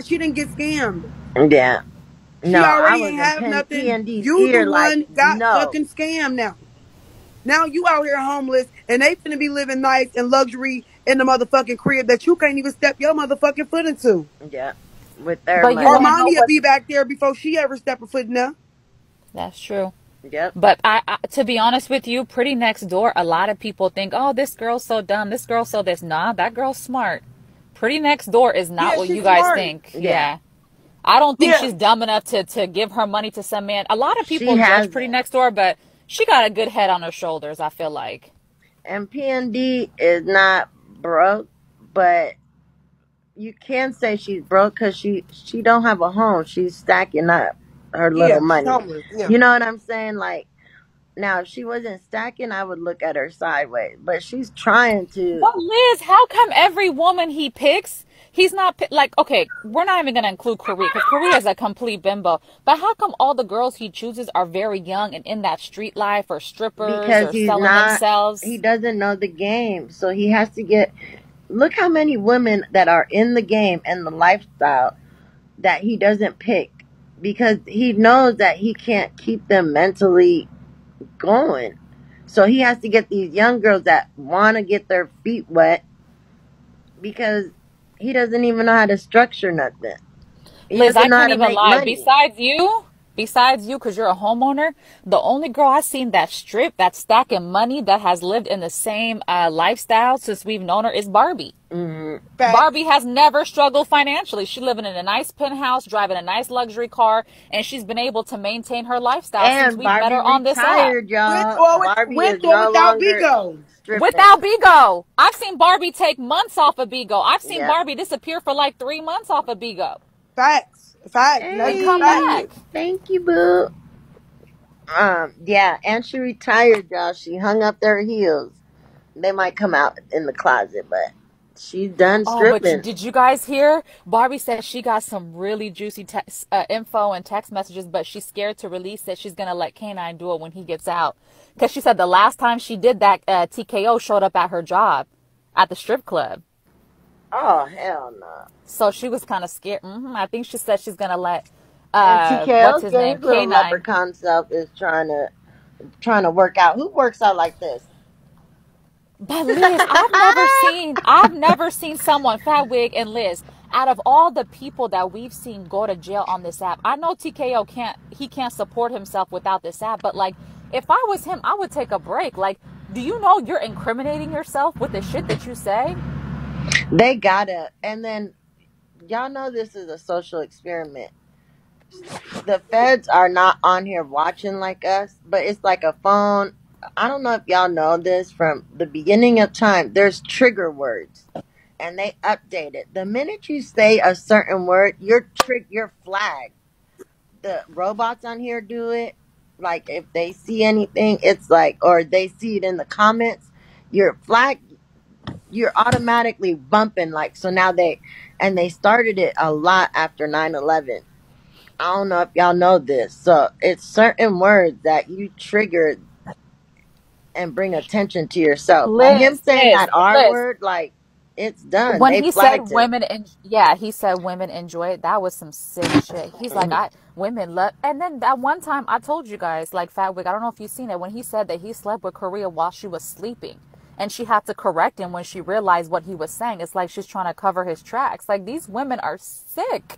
she didn't get scammed. Yeah. She No, I already was ain't in have nothing. PND's You the ear like, one got no. fucking scammed now. Now you out here homeless and they finna be living nice and luxury in the motherfucking crib that you can't even step your motherfucking foot into. Yeah. With their But you Or money. want to know mommy will what? be back there before she ever step her foot in there. That's true. Yep. But to be honest with you, pretty next door, a lot of people think, oh, this girl's so dumb. This girl's so this. Nah, that girl's smart. Pretty next door is not Yeah, what you she's guys smart. think. Yeah. Yeah. I don't think Yeah. she's dumb enough to give her money to some man. A lot of She people judge pretty hasn't. next door, but she got a good head on her shoulders, I feel like. And PND is not broke, but you can say she's broke because she don't have a home. She's stacking up her Yeah, little she's money. homeless. Yeah. You know what I'm saying? Like, now if she wasn't stacking, I would look at her sideways. But she's trying to. But Liz, how come every woman he picks, he's not like, okay, we're not even going to include Korea because Korea is a complete bimbo. But how come all the girls he chooses are very young and in that street life or strippers Because or selling he themselves? doesn't know the game. So he has to get. Look how many women that are in the game and the lifestyle that he doesn't pick. Because he knows that he can't keep them mentally going. So he has to get these young girls that want to get their feet wet because he doesn't even know how to structure nothing. He Liz, doesn't I know how can't to even make lie. money. Besides you, because you're a homeowner, the only girl I've seen that strip, that stacking money, that has lived in the same lifestyle since we've known her is Barbie. Mm-hmm. Barbie has never struggled financially. She's living in a nice penthouse, driving a nice luxury car, and she's been able to maintain her lifestyle since And we've met Barbie her on this app. retired, With y'all. or Barbie is or no without longer Bigo. stripping. Without Bigo. I've seen Barbie take months off of Bigo. I've seen Yep. Barbie disappear for like 3 months off of Bigo Facts. Facts. That's and just come facts. Hey, back. thank you, boo. Yeah, and she retired, y'all. She hung up their heels. They might come out in the closet, but she's done Oh, but stripping. did you guys hear? Barbie said she got some really juicy info and text messages, but she's scared to release it. She's going to let K9 do it when he gets out. Because she said the last time she did that, TKO showed up at her job at the strip club. Oh, hell no. So she was kind of scared. I think she said she's going to let, And what's TKO's his name? little K9. leprechaun self is trying to work out. Who works out like this? But Liz, I've never seen someone, Fat Wig and Liz, out of all the people that we've seen go to jail on this app. I know TKO can't support himself without this app, but like, if I was him, I would take a break. Like, do you know you're incriminating yourself with the shit that you say? They gotta. And then, y'all know this is a social experiment. The feds are not on here watching like us, but it's like a phone. I don't know if y'all know this from the beginning of time. There's trigger words, and they update it. The minute you say a certain word, you're flagged. The robots on here do it. Like if they see anything, it's like, or they see it in the comments, you're flagged. You're automatically bumping. Like, so now they started it a lot after 9/11. I don't know if y'all know this. So it's certain words that you trigger and bring attention to yourself. Like him saying that R Liz. word, like it's done. When They he said flagged him. he said women enjoy it. That was some sick shit. He's like, women love. And then that one time I told you guys, like Fat Wig, I don't know if you've seen it, when he said that he slept with Korea while she was sleeping. And she had to correct him when she realized what he was saying. It's like she's trying to cover his tracks. Like, these women are sick.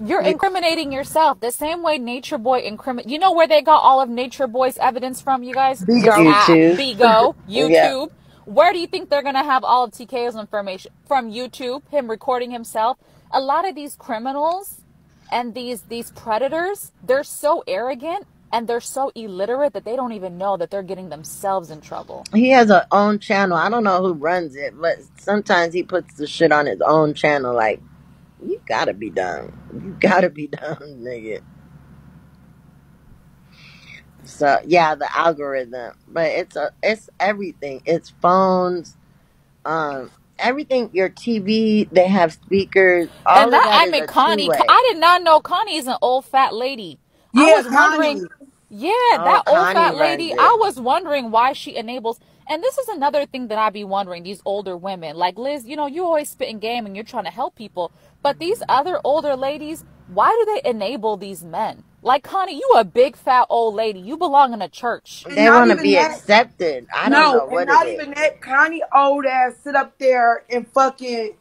You're incriminating yourself the same way Nature Boy You know where they got all of Nature Boy's evidence from, you guys? YouTube. Bigo, Yeah. YouTube. Where do you think they're going to have all of TKO's information? From YouTube, him recording himself. A lot of these criminals and these predators, they're so arrogant and they're so illiterate that they don't even know that they're getting themselves in trouble. He has a own channel. I don't know who runs it, but sometimes he puts the shit on his own channel. Like, you gotta be done. You gotta be done, nigga. So yeah, the algorithm, but it's everything. It's phones, everything. Your TV, they have speakers. All And of that, that I is mean, a Connie, two-way. I did not know Connie is an old fat lady. I Yeah, was Connie. wondering, yeah, Oh, that old Connie fat runs lady, it. I was wondering why she enables, And this is another thing that I be wondering, these older women. Like, Liz, you know, you always spitting game and you're trying to help people. But these other older ladies, why do they enable these men? Like, Connie, you a big fat old lady. You belong in a church. And They not want to even be that. accepted. I don't No, know and what it not is. even that. Connie old ass sit up there and fucking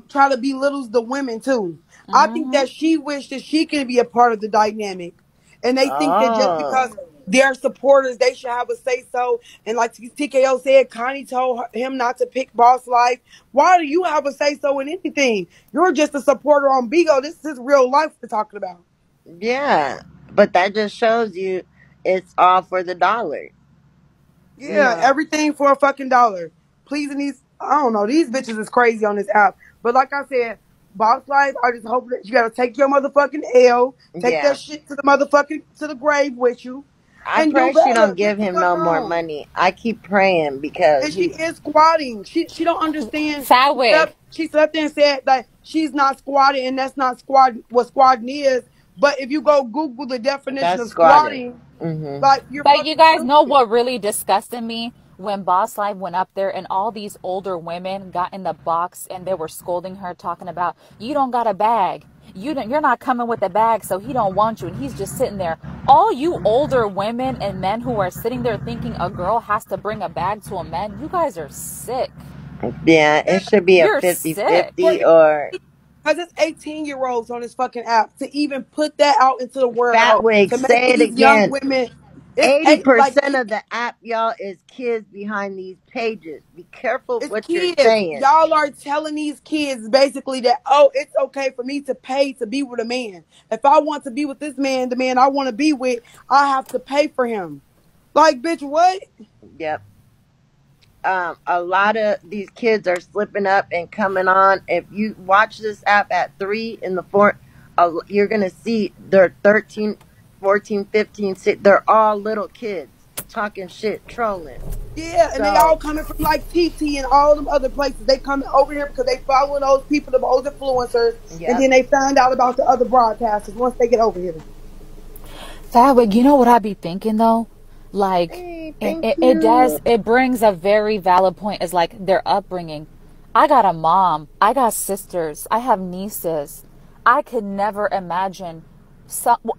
try to belittle the women too. I think Mm-hmm. that she wished that she could be a part of the dynamic, and they think that just Oh, because they're supporters, they should have a say so. And like TKO said, Connie told him not to pick Boss Life. Why do you have a say so in anything? You're just a supporter on Bigo. This is real life we're talking about. yeah. But that just shows you it's all for the dollar. You Yeah, know, everything for a fucking dollar. Pleasing these, I don't know, these bitches is crazy on this app. But like I said, Boss Life, I just hope that you gotta take your motherfucking L, take yeah. that shit to the motherfucking to the grave with you, I and do pray she better. don't Leave give the him fuck no more alone. money. I keep praying because And she he is squatting. She don't understand. Fat She sat up there and said that she's not squatting, and that's not squatting what squatting is. But if you go Google the definition that's of squatting. squatting, Hmm. like you're But you fucking guys know stupid. what really disgusted me? When Boss Life went up there and all these older women got in the box and they were scolding her, talking about, you don't got a bag. You're not coming with a bag, so he don't want you. And he's just sitting there. All you older women and men who are sitting there thinking a girl has to bring a bag to a man, you guys are sick. Yeah, it should be a You're fifty sick. fifty or Because it's 18-year-olds on this fucking app to even put that out into the fat world wig. to make Say it these young again. women. It's Eighty eight like percent of the app, y'all, is kids behind these pages. Be careful it's what you're kids. saying. Y'all are telling these kids basically that it's okay for me to pay to be with a man. If I want to be with this man, the man I want to be with, I have to pay for him. Like, bitch, what? Yep. A lot of these kids are slipping up and coming on. If you watch this app at 3 in the 4, you're going to see they're 13, 14, 15, 16. They're all little kids talking shit, trolling. Yeah, and they all So, coming from like TT and all them other places. They coming over here because they following those people, those influencers, and yep. then they find out about the other broadcasters once they get over here. Fadwick, you know what I be thinking though? Like, Hey, it, thank it, it you. does, it brings a very valid point as like their upbringing. I got a mom, I got sisters, I have nieces. I could never imagine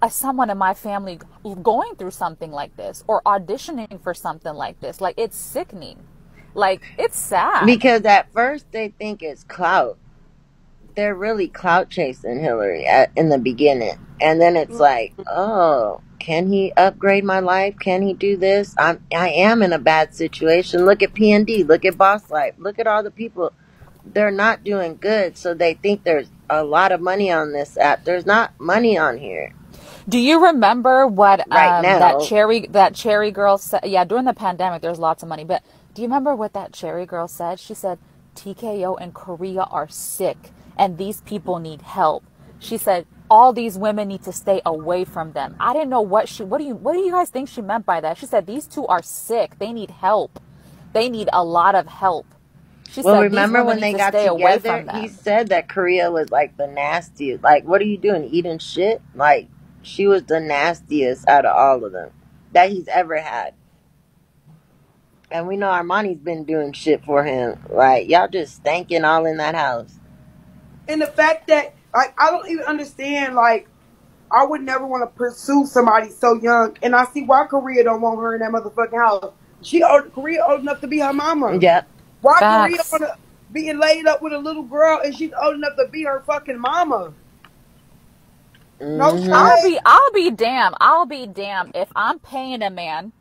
someone in my family going through something like this or auditioning for something like this. Like, it's sickening. Like, it's sad. Because at first they think it's clout. They're really clout chasing Hillary in the beginning, and then it's like, oh, can he upgrade my life? Can he do this? I am in a bad situation. Look at PND. Look at Boss Life. Look at all the people. They're not doing good, so they think there's a lot of money on this app. There's not money on here Do you remember what right now. that cherry girl said? Yeah, during the pandemic, there's lots of money. But do you remember what that cherry girl said? She said TKO and Korea are sick, and these people need help. She said all these women need to stay away from them. I didn't know what do you guys think she meant by that? She said these two are sick. They need help. They need a lot of help. She Well, said these remember women when need they to got stay away together? from He them. said that Korea was like the nastiest. Like, what are you doing? Eating shit? Like, she was the nastiest out of all of them that he's ever had. And we know Armani's been doing shit for him. Like, y'all just stanking all in that house. And the fact that like I don't even understand like I would never want to pursue somebody so young, and I see why Korea don't want her in that motherfucking house. Korea old enough to be her mama. Yep. Why Korea Facts. want to be laid up with a little girl and she's old enough to be her fucking mama? No Mm-hmm. shade. I'll be damned if I'm paying a man,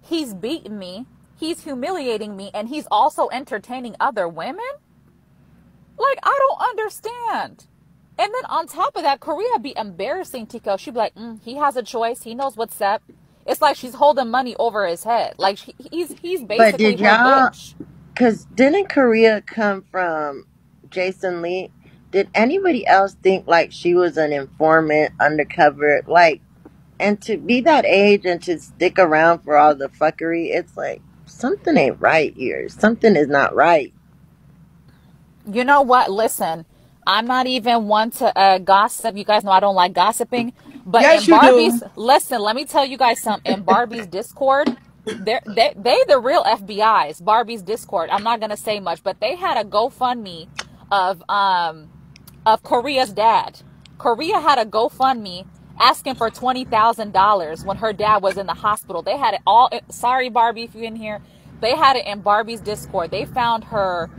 he's beating me, he's humiliating me, and he's also entertaining other women? Like, I don't understand. And then on top of that, Korea be embarrassing Tico. She'd be like, he has a choice. He knows what's up. It's like she's holding money over his head. Like, he's But basically did her y'all, bitch. because didn't Korea come from Jason Lee? Did anybody else think like she was an informant undercover? Like, and to be that age and to stick around for all the fuckery, it's like something ain't right here. Something is not right. You know what? Listen, I'm not even one to gossip. You guys know I don't like gossiping. But Yes, in you do. Barbie's, listen, let me tell you guys something. In Barbie's Discord, They the real FBI's. Barbie's Discord. I'm not gonna say much, but they had a GoFundMe of Korea's dad. Korea had a GoFundMe asking for $20,000 when her dad was in the hospital. They had it all. Sorry, Barbie, if you're in here. They had it in Barbie's Discord. They found her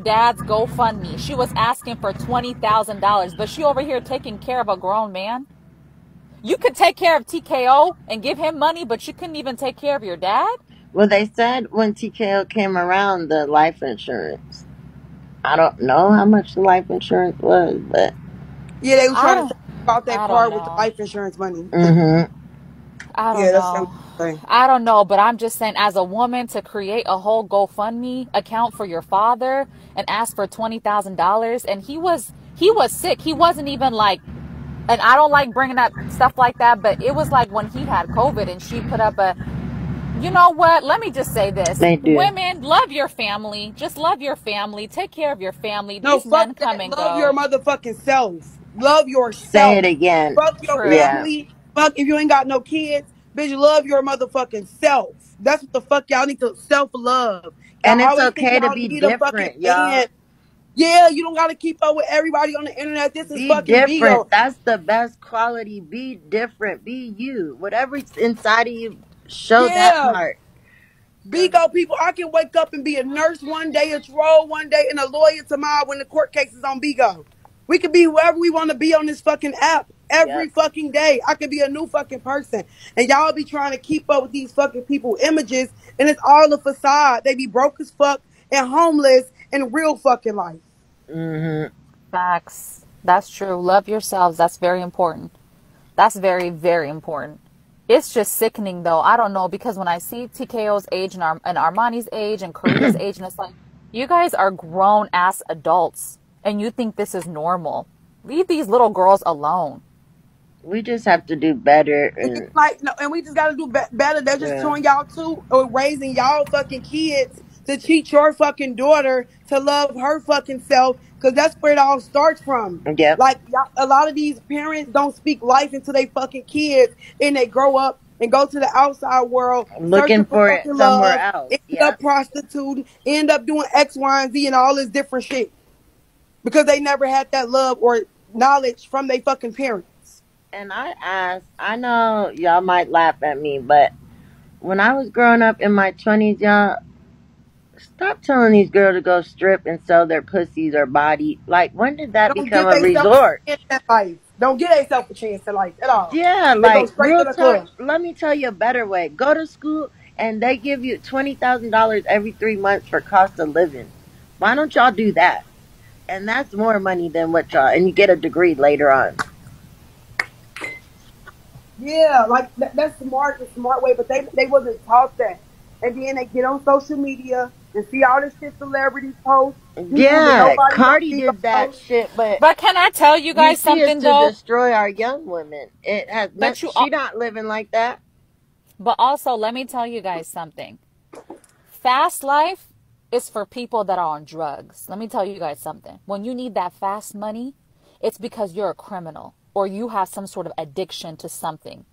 dad's GoFundMe. She was asking for $20,000, but she over here taking care of a grown man. You could take care of TKO and give him money, but you couldn't even take care of your dad? Well, they said when TKO came around, the life insurance. I don't know how much the life insurance was, but Yeah, they was I trying to don't say about that I don't part with the know. life insurance money. mm-hmm. I don't Yeah, that's what know. I'm saying. I don't know, but I'm just saying, as a woman, to create a whole GoFundMe account for your father and ask for $20,000, and he was sick. He wasn't even like, and I don't like bringing up stuff like that, but it was like when he had COVID, and she put up a, you know what? Let me just say this: They do. women, love your family. Just love your family. Take care of your family. No, These fuck men come that. and Love your go. motherfucking self. Love Say yourself. it again. Fuck your True. Yeah. family. Fuck if you ain't got no kids. Bitch, love your motherfucking self. That's what the fuck y'all need to self love. Y'all And it's always think okay to y'all be need a fucking different, y'all. man. Yeah, you don't gotta keep up with everybody on the internet. This is Be fucking different. Bigo. That's the best quality. Be different. Be you. Whatever's inside of you, show that Yeah. part. 'Cause Bigo people, I can wake up and be a nurse one day, a troll one day, and a lawyer tomorrow when the court case is on Bigo. We could be whoever we want to be on this fucking app every yep. fucking day. I could be a new fucking person. And y'all be trying to keep up with these fucking people images, and it's all a facade. They be broke as fuck and homeless in real fucking life. Mm-hmm. Facts. That's true. Love yourselves. That's very important. That's very, very important. It's just sickening though. I don't know, because when I see TKO's age and Armani's age and Korea's age, and it's like, you guys are grown ass adults and you think this is normal. Leave these little girls alone. We just have to do better. And it's And like, no, and we just got to do better. They're just yeah. showing y'all too, or raising y'all fucking kids to teach your fucking daughter to love her fucking self, because that's where it all starts from. Yep. Like, a lot of these parents don't speak life into their fucking kids, and they grow up and go to the outside world searching Looking for for it fucking somewhere love, else. end up Yep. prostituting, end up doing X, Y, and Z and all this different shit because they never had that love or knowledge from their fucking parents. And I asked, I know y'all might laugh at me, but when I was growing up in my 20s, y'all, stop telling these girls to go strip and sell their pussies or body. Like, when did that Don't become give a themselves resort? a chance in life. Don't give themselves a chance in life at all. Yeah, They go like, straight to real the talk. club. Let me tell you a better way. Go to school and they give you $20,000 every 3 months for cost of living. Why don't y'all do that? And that's more money than what y'all, and you get a degree later on. Yeah, like that's smart, the smart way, but they wasn't taught that. And then they get on social media and see all this shit celebrities post, people that Yeah, nobody don't Cardi see did that post. shit, but But can I tell you you guys see, it's something to though? destroy our young women. It has not. But you She not living like that. but also let me tell you guys something. Fast life is for people that are on drugs. Let me tell you guys something. When you need that fast money, it's because you're a criminal or you have some sort of addiction to something.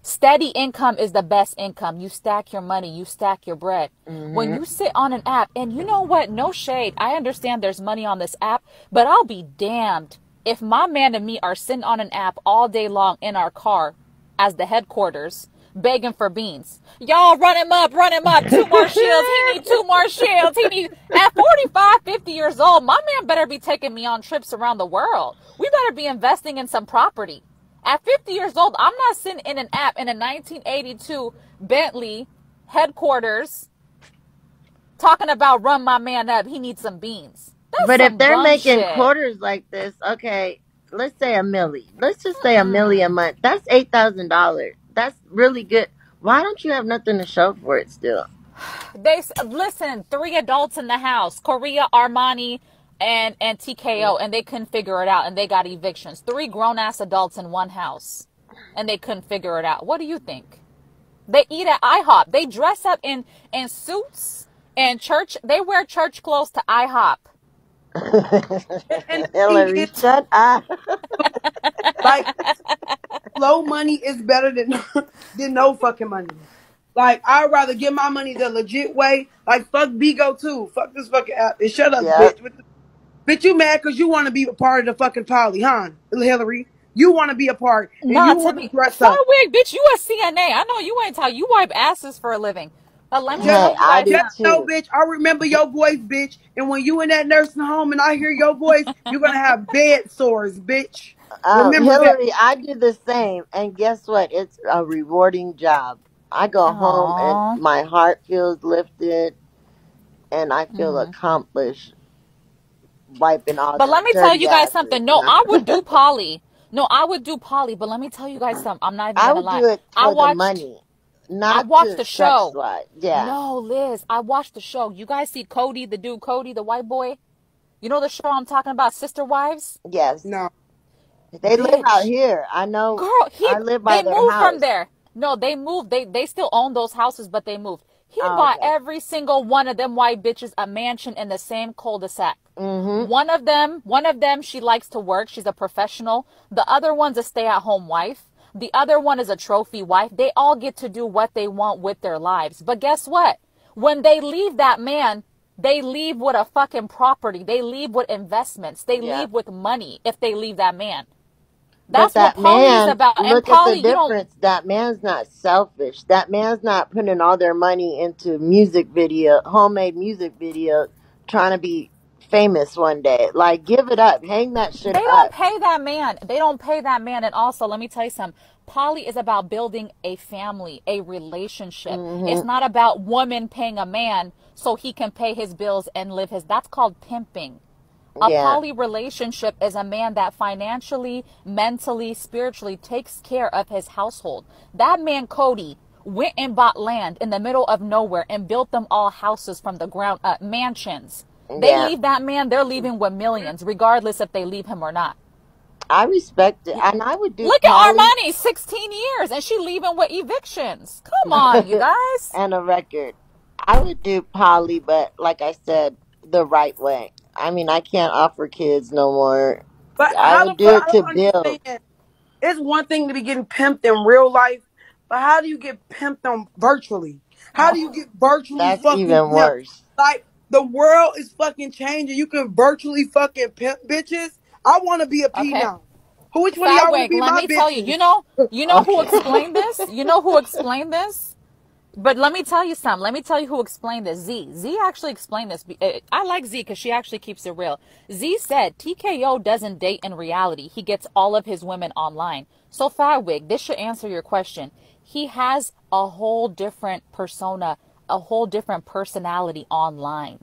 Steady income is the best income. You stack your money, you stack your bread. When Hmm. you sit on an app, and you know what? No shade. I understand there's money on this app, but I'll be damned if my man and me are sitting on an app all day long in our car as the headquarters begging for beans. Y'all run him up. Two more shields. He need two more shields. He need, at 45, 50 years old, my man better be taking me on trips around the world. We better be investing in some property. At 50 years old, I'm not sitting in an app in a 1982 Bentley headquarters talking about run my man up. He needs some beans. That's But if some they're bum making shit. quarters like this, okay, let's say a milli. Let's just say a milli a month. That's $8,000. That's really good. Why don't you have nothing to show for it still? They listen. Three adults in the house: Korea, Armani, and TKO, and they couldn't figure it out, and they got evictions. Three grown ass adults in one house, and they couldn't figure it out. What do you think? They eat at IHOP. They dress up in suits and church. They wear church clothes to IHOP. And the thing Hilary, is, shut up. like, slow money is better than than no fucking money. Like, I'd rather get my money the legit way. Like, fuck Bigo too. Fuck this fucking app. And shut up, Yep. bitch. Bitch, you mad because you want to be a part of the fucking poly, huh, Hillary? You want to be a part, and Nah, you want to Timmy, dress up. Fawwig, bitch, you a CNA. I know you ain't talking. You wipe asses for a living. But let me Just, tell Hey, you I guys do just something. know, too. bitch, I remember your voice, bitch. And when you in that nursing home and I hear your voice, you're going to have bed sores, bitch. Remember that. Hillary, I do the same, and guess what? It's a rewarding job. I go home and Aww. my heart feels lifted, and I feel accomplished wiping all But them let me tell dirty you guys asses. something. No, I would do poly. No, I would do poly. But let me tell you guys something. I'm not even I gonna would lie. do it I for the watched. money, I not watched to the sex show. slut. Yeah. No, Liz, I watched the show. You guys see Cody, the dude Cody, the white boy? You know the show I'm talking about, Sister Wives? Yes. No. They live out Bitch. here. I know. Girl, I live by they their moved from house. there. No, they moved. They still own those houses, but they moved. He Oh, bought okay. every single one of them white bitches a mansion in the same cul-de-sac. Mm-hmm. One of them, she likes to work. She's a professional. The other one's a stay-at-home wife. The other one is a trophy wife. They all get to do what they want with their lives. But guess what? When they leave that man, they leave with a fucking property. They leave with investments. They Yeah. leave with money if they leave that man. But That's what that poly is man, about. And look at the poly, you don't. difference. That man's not selfish. That man's not putting all their money into music video, homemade music video, trying to be famous one day. Like, give it up. Hang that shit They don't up. pay that man. They don't pay that man. And also, let me tell you something. Poly is about building a family, a relationship. It's Mm-hmm. not about woman paying a man so he can pay his bills and live his. That's called pimping. A Yeah. poly relationship is a man that financially, mentally, spiritually takes care of his household. That man, Cody, went and bought land in the middle of nowhere and built them all houses from the ground up, mansions. They Yeah. leave that man, they're leaving with millions, regardless if they leave him or not. I respect it. And I would do Look at poly Armani, 16 years, and she leaving with evictions. Come on, you guys. and a record. I would do poly, but like I said, the right way. I mean, I can't offer kids no more. But I how the would do fuck, it I to don't build. understand. It's one thing to be getting pimped in real life, but how do you get pimped on virtually? How do you Oh, get virtually That's fucking even pimped? worse. Like, the world is fucking changing. You can virtually fucking pimp bitches. I want to be a P okay. now. Which one of y'all want to Fatwig, be let my me tell you, bitches? you know who Okay. explained this? You know who explained this? But let me tell you something. Let me tell you who explained this. Z. Z actually explained this. I like Z because she actually keeps it real. Z said TKO doesn't date in reality. He gets all of his women online. So Fatwig, this should answer your question. He has a whole different persona, a whole different personality online.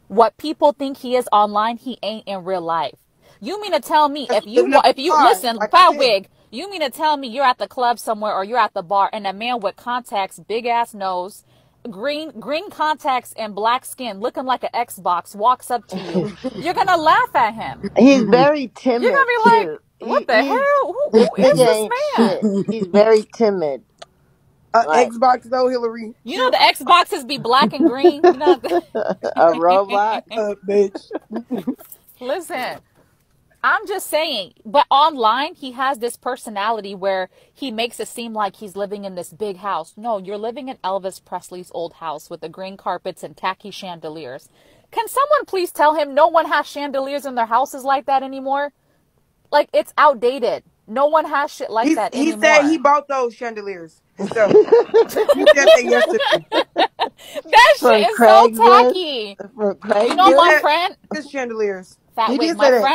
What people think he is online, he ain't in real life. You mean to tell me That's living a if you lie, listen, like I Fat said. Wig, you mean to tell me you're at the club somewhere or you're at the bar and a man with contacts, big ass nose, green contacts and black skin, looking like an Xbox walks up to you. You're gonna laugh at him. He's very You're timid gonna be like, too. what the He's hell? this Who nigga is this ain't man? shit. He's very timid. Like Xbox though, Hillary. You know Chill the Xboxes be black and green. You know. a robot. bitch. Listen, I'm just saying, but online, he has this personality where he makes it seem like he's living in this big house. No, you're living in Elvis Presley's old house with the green carpets and tacky chandeliers. Can someone please tell him no one has chandeliers in their houses like that anymore? Like, it's outdated. No one has shit like that He said he anymore. bought those chandeliers himself. He said that yesterday. That shit From is so Craigslist. tacky. From You know, He my Craigslist. said friend, his chandeliers. He Fatwig, did say that.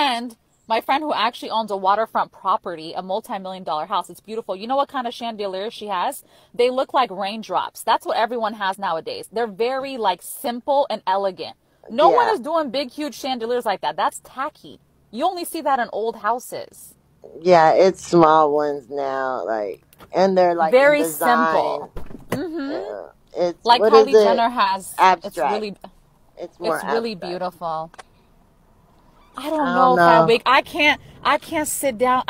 my friend who actually owns a waterfront property, a multi-million dollar house. It's beautiful. You know what kind of chandeliers she has? They look like raindrops. That's what everyone has nowadays. They're very like simple and elegant. No one Yeah. is doing big, huge chandeliers like that. That's tacky. You only see that in old houses. Yeah, it's small ones now. Like, and they're like in Very design. simple. Mm-hmm. It's Like what is Kylie it? Jenner has. Abstract. It's more It's really abstract. beautiful. I I don't don't know, know. Fabwig. I can't sit down.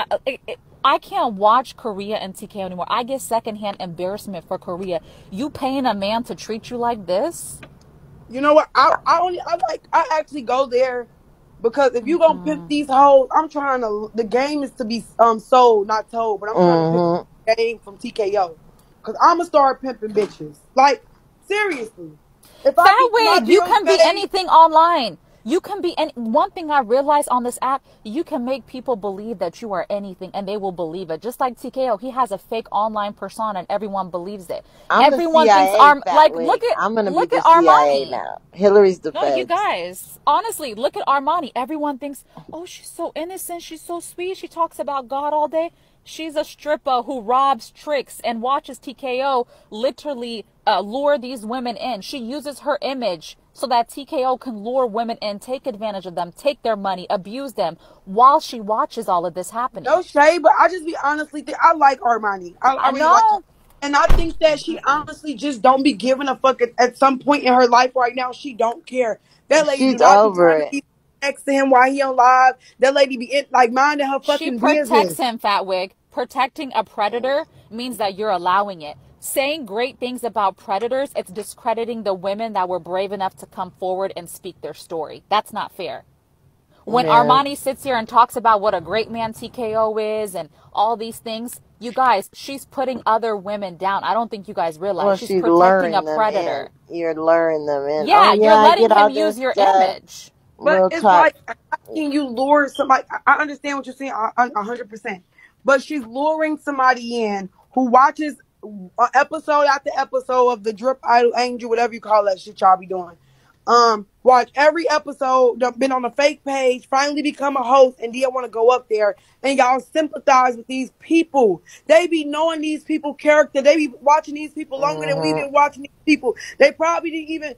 I can't watch Korea and TKO anymore. I get secondhand embarrassment for Korea. You paying a man to treat you like this? You know what? I actually go there because if you gonna pimp these hoes, I'm trying to. The game is to be sold, not told. But I'm trying to pimp Mm-hmm. the game from TKO. Cause I'ma start pimping bitches. Like, seriously. If I get my Fatwig, you bills can be paid, anything online. You can be any. One thing I realized on this app, you can make people believe that you are anything and they will believe it. Just like TKO, he has a fake online persona and everyone believes it. I'm the Everyone thinks CIA, fat like wig. I'm gonna be look the at CIA Armani. now. Hillary's the No, you feds. guys, honestly, look at Armani. Everyone thinks, oh, she's so innocent. She's so sweet. She talks about God all day. She's a stripper who robs, tricks, and watches TKO literally lure these women in. She uses her image so that TKO can lure women in, take advantage of them, take their money, abuse them while she watches all of this happening. no shade, but I just be honestly think I like Armani. I I really like her. know. And I think that she honestly just don't be giving a fuck at some point in her life right now. She don't care. That lady do She's not be over trying to it. be next to him while he on live. That lady be like minding her She fucking protects business. him, Fatwig. Protecting a predator means that you're allowing it. Saying great things about predators, it's discrediting the women that were brave enough to come forward and speak their story. That's not fair. When Yeah. Armani sits here and talks about what a great man TKO is and all these things, you guys, she's putting other women down. I don't think you guys realize Well, she's she's protecting a luring them in. predator. You're luring them in. Oh Yeah, yeah, you're I letting get him all use this your stuff. image. But Real it's talk. like, how can you lure somebody? I understand what you're saying, 100%. But she's luring somebody in who watches episode after episode of the Drip Idol Angel, whatever you call that shit y'all be doing. Watch every episode, been on a fake page, finally become a host, and then want to go up there and y'all sympathize with these people. They be knowing these people character. They be watching these people longer than we've Hmm. been watching these people. They probably didn't even.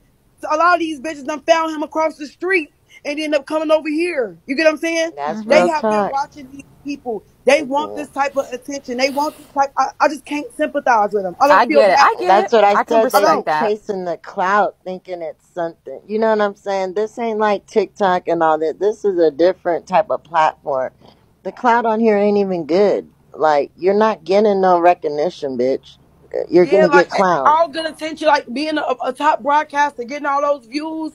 A lot of these bitches done found him across the street and end up coming over here. You get what I'm saying? That's They real have been talk. watching these people. They want Mhm. this type of attention. They want this type. I just can't sympathize with them. I don't I feel get it. bad I for get them. That's it. what I I can said. I They be respect don't. that. chasing the clout, thinking it's something. You know what I'm saying? This ain't like TikTok and all that. This is a different type of platform. The clout on here ain't even good. Like, you're not getting no recognition, bitch. You're Yeah, gonna like get clowned. all good attention, like being a top broadcaster, getting all those views.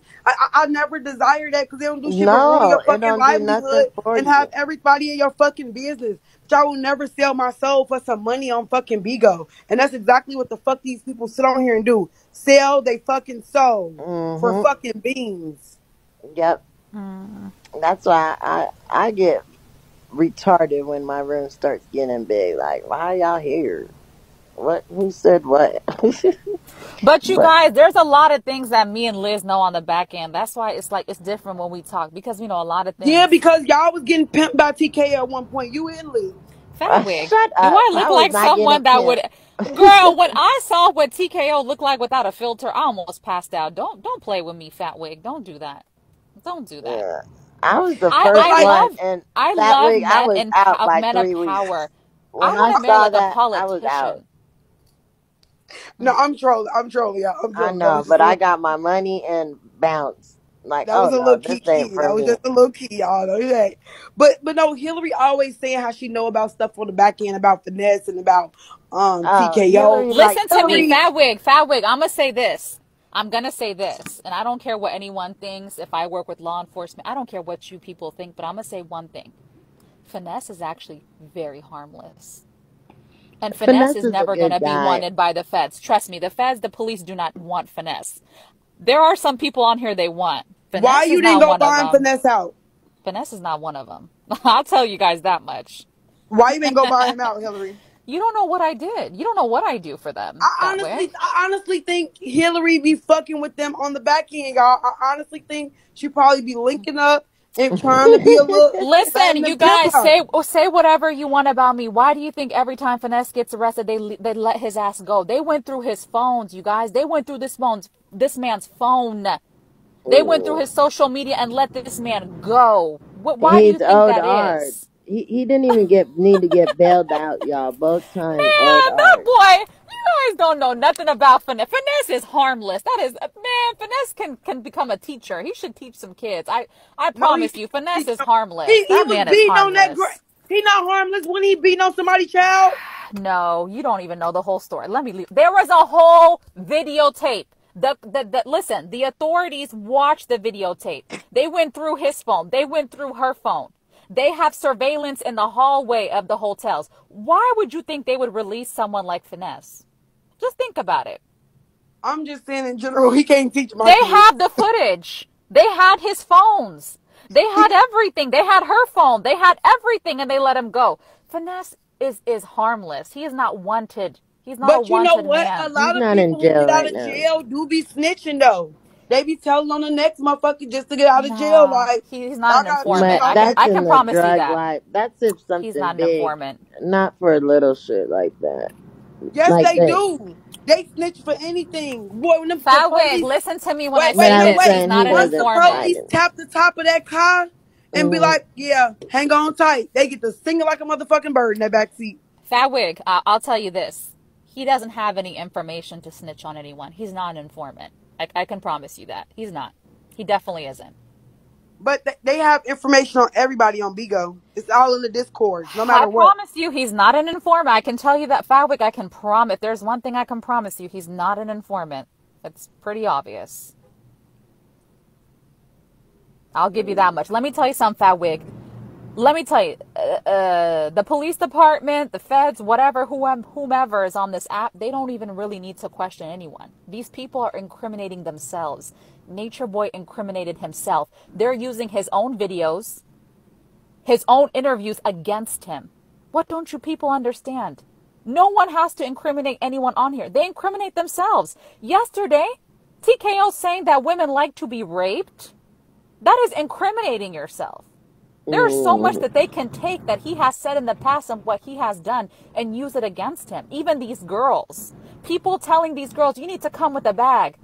I never desire that because they don't do shit but ruin No, your it fucking don't do nothing livelihood for and have you. everybody in your fucking business. But I will never sell my soul for some money on fucking Bigo. And that's exactly what the fuck these people sit on here and do. Sell they fucking soul for Mm-hmm. fucking beans. Yep. That's why I get retarded when my room starts getting big. Like, why y'all here? What? Who said what? But you But guys, there's a lot of things that me and Liz know on the back end. That's why it's like it's different when we talk because we know a lot of Yeah, things. because y'all was getting pimped by TK at one point. You and Liz. Fat wig. shut Do up. I look I was like not getting someone that would? pimped. Girl, when I saw what TKO looked like without a filter, I almost passed out. Don't play with me, Fat wig. Don't do that. Don't do that. Yeah. I was the I But first I like, one, love and I that love week I men was in out by men of 3 weeks. power. I When want I a man saw like a that, I was out. politician. no, I'm trolling. I'm trolling, y'all. I'm I trolling. That know, was just but a I little. got my money and bounced. Like, That oh was a no, little this ain't key. for That was me. just a little key, y'all. Know that. But no, Hillary always saying how she know about stuff on the back end about finesse and about TKO. Hillary like Listen to me, Hillary, Tony. Fat wig. I'm gonna say this. I'm gonna say this, and I don't care what anyone thinks. If I work with law enforcement, I don't care what you people think. But I'm gonna say one thing: finesse is actually very harmless. And finesse Finesse is is a never going good to be guy. wanted by the feds. Trust me, the feds, the police do not want finesse. There are some people on here they want. why Finesse is you didn't not go one of buying them. finesse out? Finesse is not one of them. I'll tell you guys that much. Why you didn't go buy him out, Hillary? You don't know what I did. You don't know what I do for them, Fat Wig. I honestly think Hillary be fucking with them on the back end, y'all. I honestly think she probably be linking up and trying to be a little Listen, letting you them pimp guys her. say whatever you want about me. Why do you think every time Finesse gets arrested, they let his ass go? They went through his phones, you guys. They went through this man's phone. They went through his social media and let this man go. Why do you He's think owed that art. is? He didn't even need to get bailed out, y'all. Both times owed Man, that art. boy, you guys don't know nothing about Finesse. Finesse is harmless. That is, man, Finesse can become a teacher. He should teach some kids. I No, promise you, Finesse is he harmless. he That was man is beating on that. harmless. He not harmless when he beating on somebody's child. No, you don't even know the whole story. Let me leave. There was a whole videotape. Listen, the authorities watched the videotape. They went through his phone. They went through her phone. They have surveillance in the hallway of the hotels. Why would you think they would release someone like Finesse? Just think about it. I'm just saying in general, he can't teach my They kids. had the footage. They had his phones. They had everything. They had her phone. They had everything, and they let him go. Finesse is harmless. He is not wanted. He's not a But you know wanted what? A man. He's lot of not in people who jail get out right of now. jail do be snitching though. They be telling on the next motherfucker just to get out of jail. Nah, Like, he's not y'all an gotta snitch informant. But on that that's I too. in can the promise you drug that. life. That's if He's something not an big, informant. not for little shit like that. Yes, Like they that. do. They snitch for anything. Boy, when the Fatwig, police listen to me when I wait, But wait, say no, I'm this. wait. He's saying not he an Once the wasn't informant. police fighting. tap the top of that car and be Hmm. like, yeah, hang on tight. They get to singing like a motherfucking bird in that back seat. Fatwig, I'll tell you this. He doesn't have any information to snitch on anyone. He's not an informant. I can promise you that. He's not. He definitely isn't. But they have information on everybody on Bigo. It's all in the discords, no I matter what. promise you, he's not an informant. I can tell you that, Fatwick. I can promise. If there's one thing I can promise you, he's not an informant. It's pretty obvious. I'll give you that much. Let me tell you something, Fatwig. Let me tell you, the police department, the feds, whatever, whomever is on this app, they don't even really need to question anyone. These people are incriminating themselves. Nature Boy incriminated himself. They're using his own videos, his own interviews against him. What don't you people understand? No one has to incriminate anyone on here. They incriminate themselves. Yesterday, TKO saying that women like to be raped. That is incriminating yourself. There is so much Mm. that they can take that he has said in the past and what he has done and use it against him. Even these girls. People telling these girls, you need to come with a bag.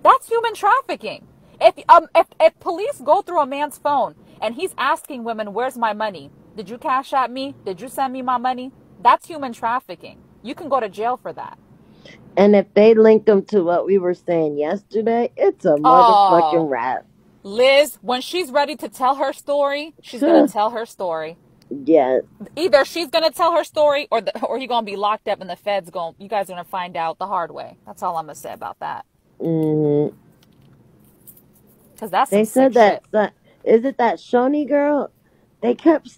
That's human trafficking. If police go through a man's phone and he's asking women, where's my money? Did you cash at me? Did you send me my money? That's human trafficking. You can go to jail for that. And if they link them to what we were saying yesterday, it's a Oh, motherfucking rap. Liz, when she's ready to tell her story, she's going to tell her story. Yes. Either she's going to tell her story or you're going to be locked up and the feds you guys are going to find out the hard way. That's all I'm going to say about that. Hmm. Because that's some They sick said that. shit. Is it that Shoni girl?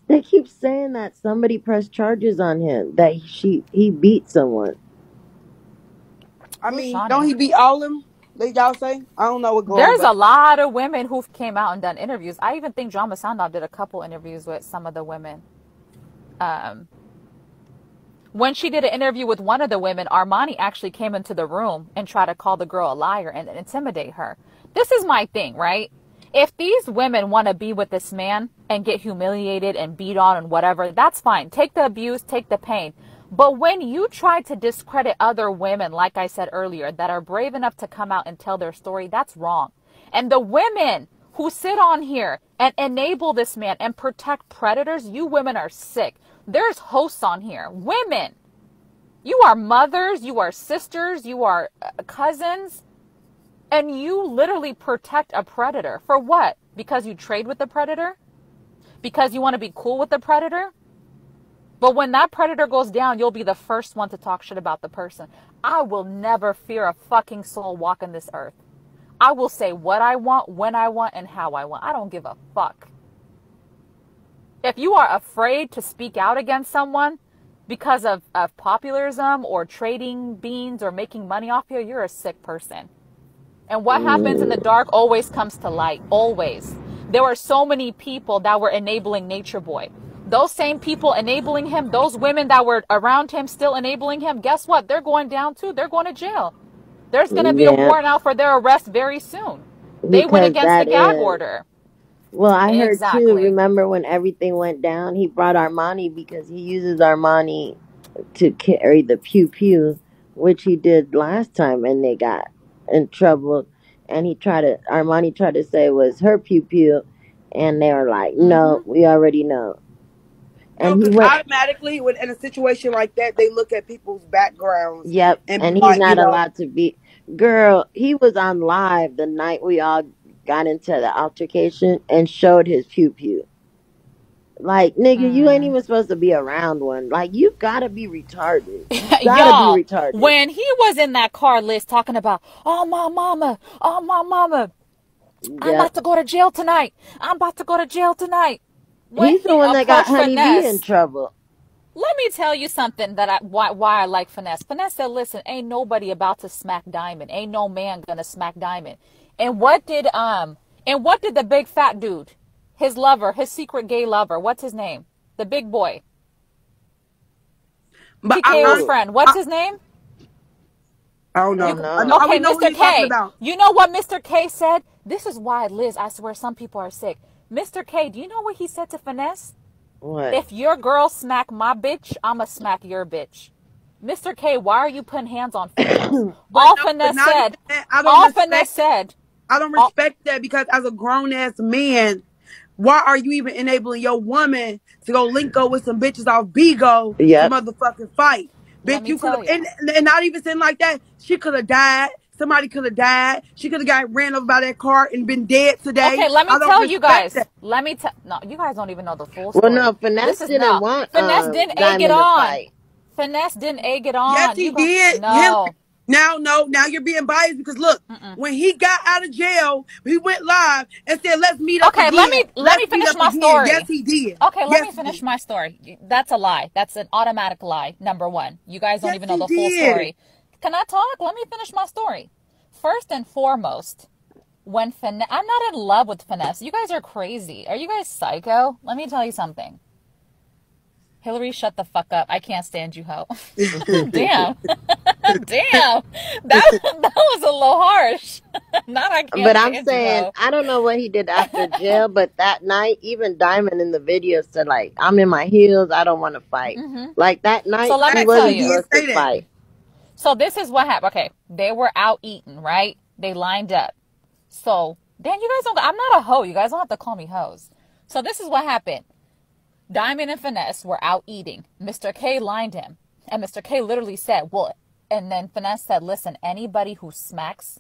They keep saying that somebody pressed charges on him that he beat someone. I Who's mean, don't Shawnee? he beat all them? They y'all say? I don't know what go on, There's but a lot of women who came out and done interviews. I even think John Masandov did a couple interviews with some of the women. Um, when she did an interview with one of the women, Armani actually came into the room and tried to call the girl a liar and intimidate her. This is my thing, right? If these women want to be with this man and get humiliated and beat on and whatever, that's fine. Take the abuse, take the pain. But when you try to discredit other women, like I said earlier, that are brave enough to come out and tell their story, that's wrong. And the women who sit on here and enable this man and protect predators, you women are sick. There's hosts on here. Women. You are mothers, you are sisters, you are cousins, and you literally protect a predator. For what? Because you trade with the predator? Because you want to be cool with the predator? But when that predator goes down, you'll be the first one to talk shit about the person. I will never fear a fucking soul walking this earth. I will say what I want, when I want, and how I want. I don't give a fuck. If you are afraid to speak out against someone because of populism or trading beans or making money off you, you're a sick person. And what happens in the dark always comes to light. Always. There were so many people that were enabling Nature Boy. Those same people enabling him, those women that were around him still enabling him, guess what? They're going down too. They're going to jail. There's going to be a Yeah, warrant out for their arrest very soon. They went because against the that gag is. order. Well, I heard too. Exactly. Remember when everything went down? He brought Armani because he uses Armani to carry the pew pew, which he did last time, and they got in trouble. And Armani tried to say it was her pew pew, and they were like, Mm-hmm. "No, we already know." no, And he because went, automatically, when in a situation like that, they look at people's backgrounds "Yep," and be and he's like, not allowed to be. Girl, he was on live the night we all got into the altercation and showed his pew pew. Like, nigga, you ain't even supposed to be around one. Like, you gotta be retarded. You gotta be Y'all, retarded. when he was in that car list talking about, oh my mama, I'm Yep. about to go to jail tonight. I'm about to go to jail tonight. When He's the he one that got approached Honey B in Finesse, trouble. Let me tell you something that why I like Finesse. Finesse said, "Listen, ain't nobody about to smack Diamond. Ain't no man gonna smack Diamond." And what did the big fat dude, his lover, his secret gay lover, what's his name? The big boy, But TKO's friend. What's his name? I don't I know. don't I know. know. We Okay, know who Mr. you're talking K. about. You know what Mr. K said? This is why, Liz, I swear some people are sick. Mr. K, do you know what he said to Finesse? What? If your girl smack my bitch, I'ma smack your bitch. Mr. K, why are you putting hands on females? But All no, but Finesse not even said, that. I don't all Finesse respect that. said, I don't all, respect that because as a grown ass man, why are you even enabling your woman to go link up with some bitches off Bigo to Yep. motherfucking fight? let Bitch, me you could tell have, you. and not even saying like that. She could have died. Somebody could have died. She could have got ran over by that car and been dead today. Okay, let me I don't tell you respect guys. that. Let me tell. No, you guys don't even know the full Well, story. no, Finesse This is didn't no. want Finesse didn't egg it Diamond to on. fight. Finesse didn't egg it Yes, on. he You going did. Hillary. no. Now, no, now you're being biased because look, when he got out of jail, he went live and said, "Let's meet up Okay, let again. me let me Let's meet finish up my again." Yes, story. he did. Okay, let Yes, me he finish did. my story. That's a lie. That's an automatic lie. Number one, you guys don't Yes, even know he the full did. story. Can I talk? Let me finish my story. First and foremost, when Finesse, I'm not in love with Finesse. You guys are crazy. Are you guys psycho? Let me tell you something. Hilary, shut the fuck up. I can't stand you, hoe. Damn. Damn. That was a little harsh. Not I But can't I'm stand you, saying, hoe. I don't know what he did after jail, but that night, even Diamond in the video said, like, I'm in my heels. I don't want to fight. Like, that So night, let he me tell He wasn't you. did supposed to say that. fight. So this is what happened. Okay, they were out eating, right? They lined up. So then you guys don't. I'm not a hoe. You guys don't have to call me hoes. So this is what happened. Diamond and Finesse were out eating. Mr. K lined him, and Mr. K literally said, "Well," and then Finesse said, "Listen, anybody who smacks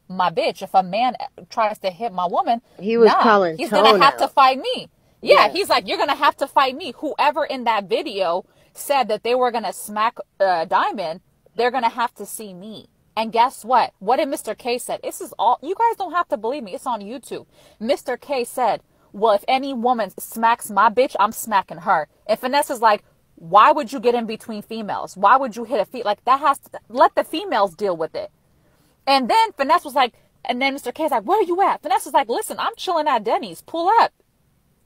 my bitch, if a man tries to hit my woman, He was nah, calling he's gonna Tone have to out. fight me." Yeah, Yeah. he's like, "You're gonna have to fight me." Whoever in that video said that they were gonna smack Diamond, they're gonna have to see me. And guess what? What did Mr. K said? This is all. You guys don't have to believe me. It's on YouTube. Mr. K said, "Well, if any woman smacks my bitch, I'm smacking her." And Finesse is like, "Why would you get in between females? Why would you hit a like that? Has to let the females deal with it." And then Finesse was like, and then Mr. K's like, "Where are you at?" Finesse was like, "Listen, I'm chilling at Denny's. Pull up.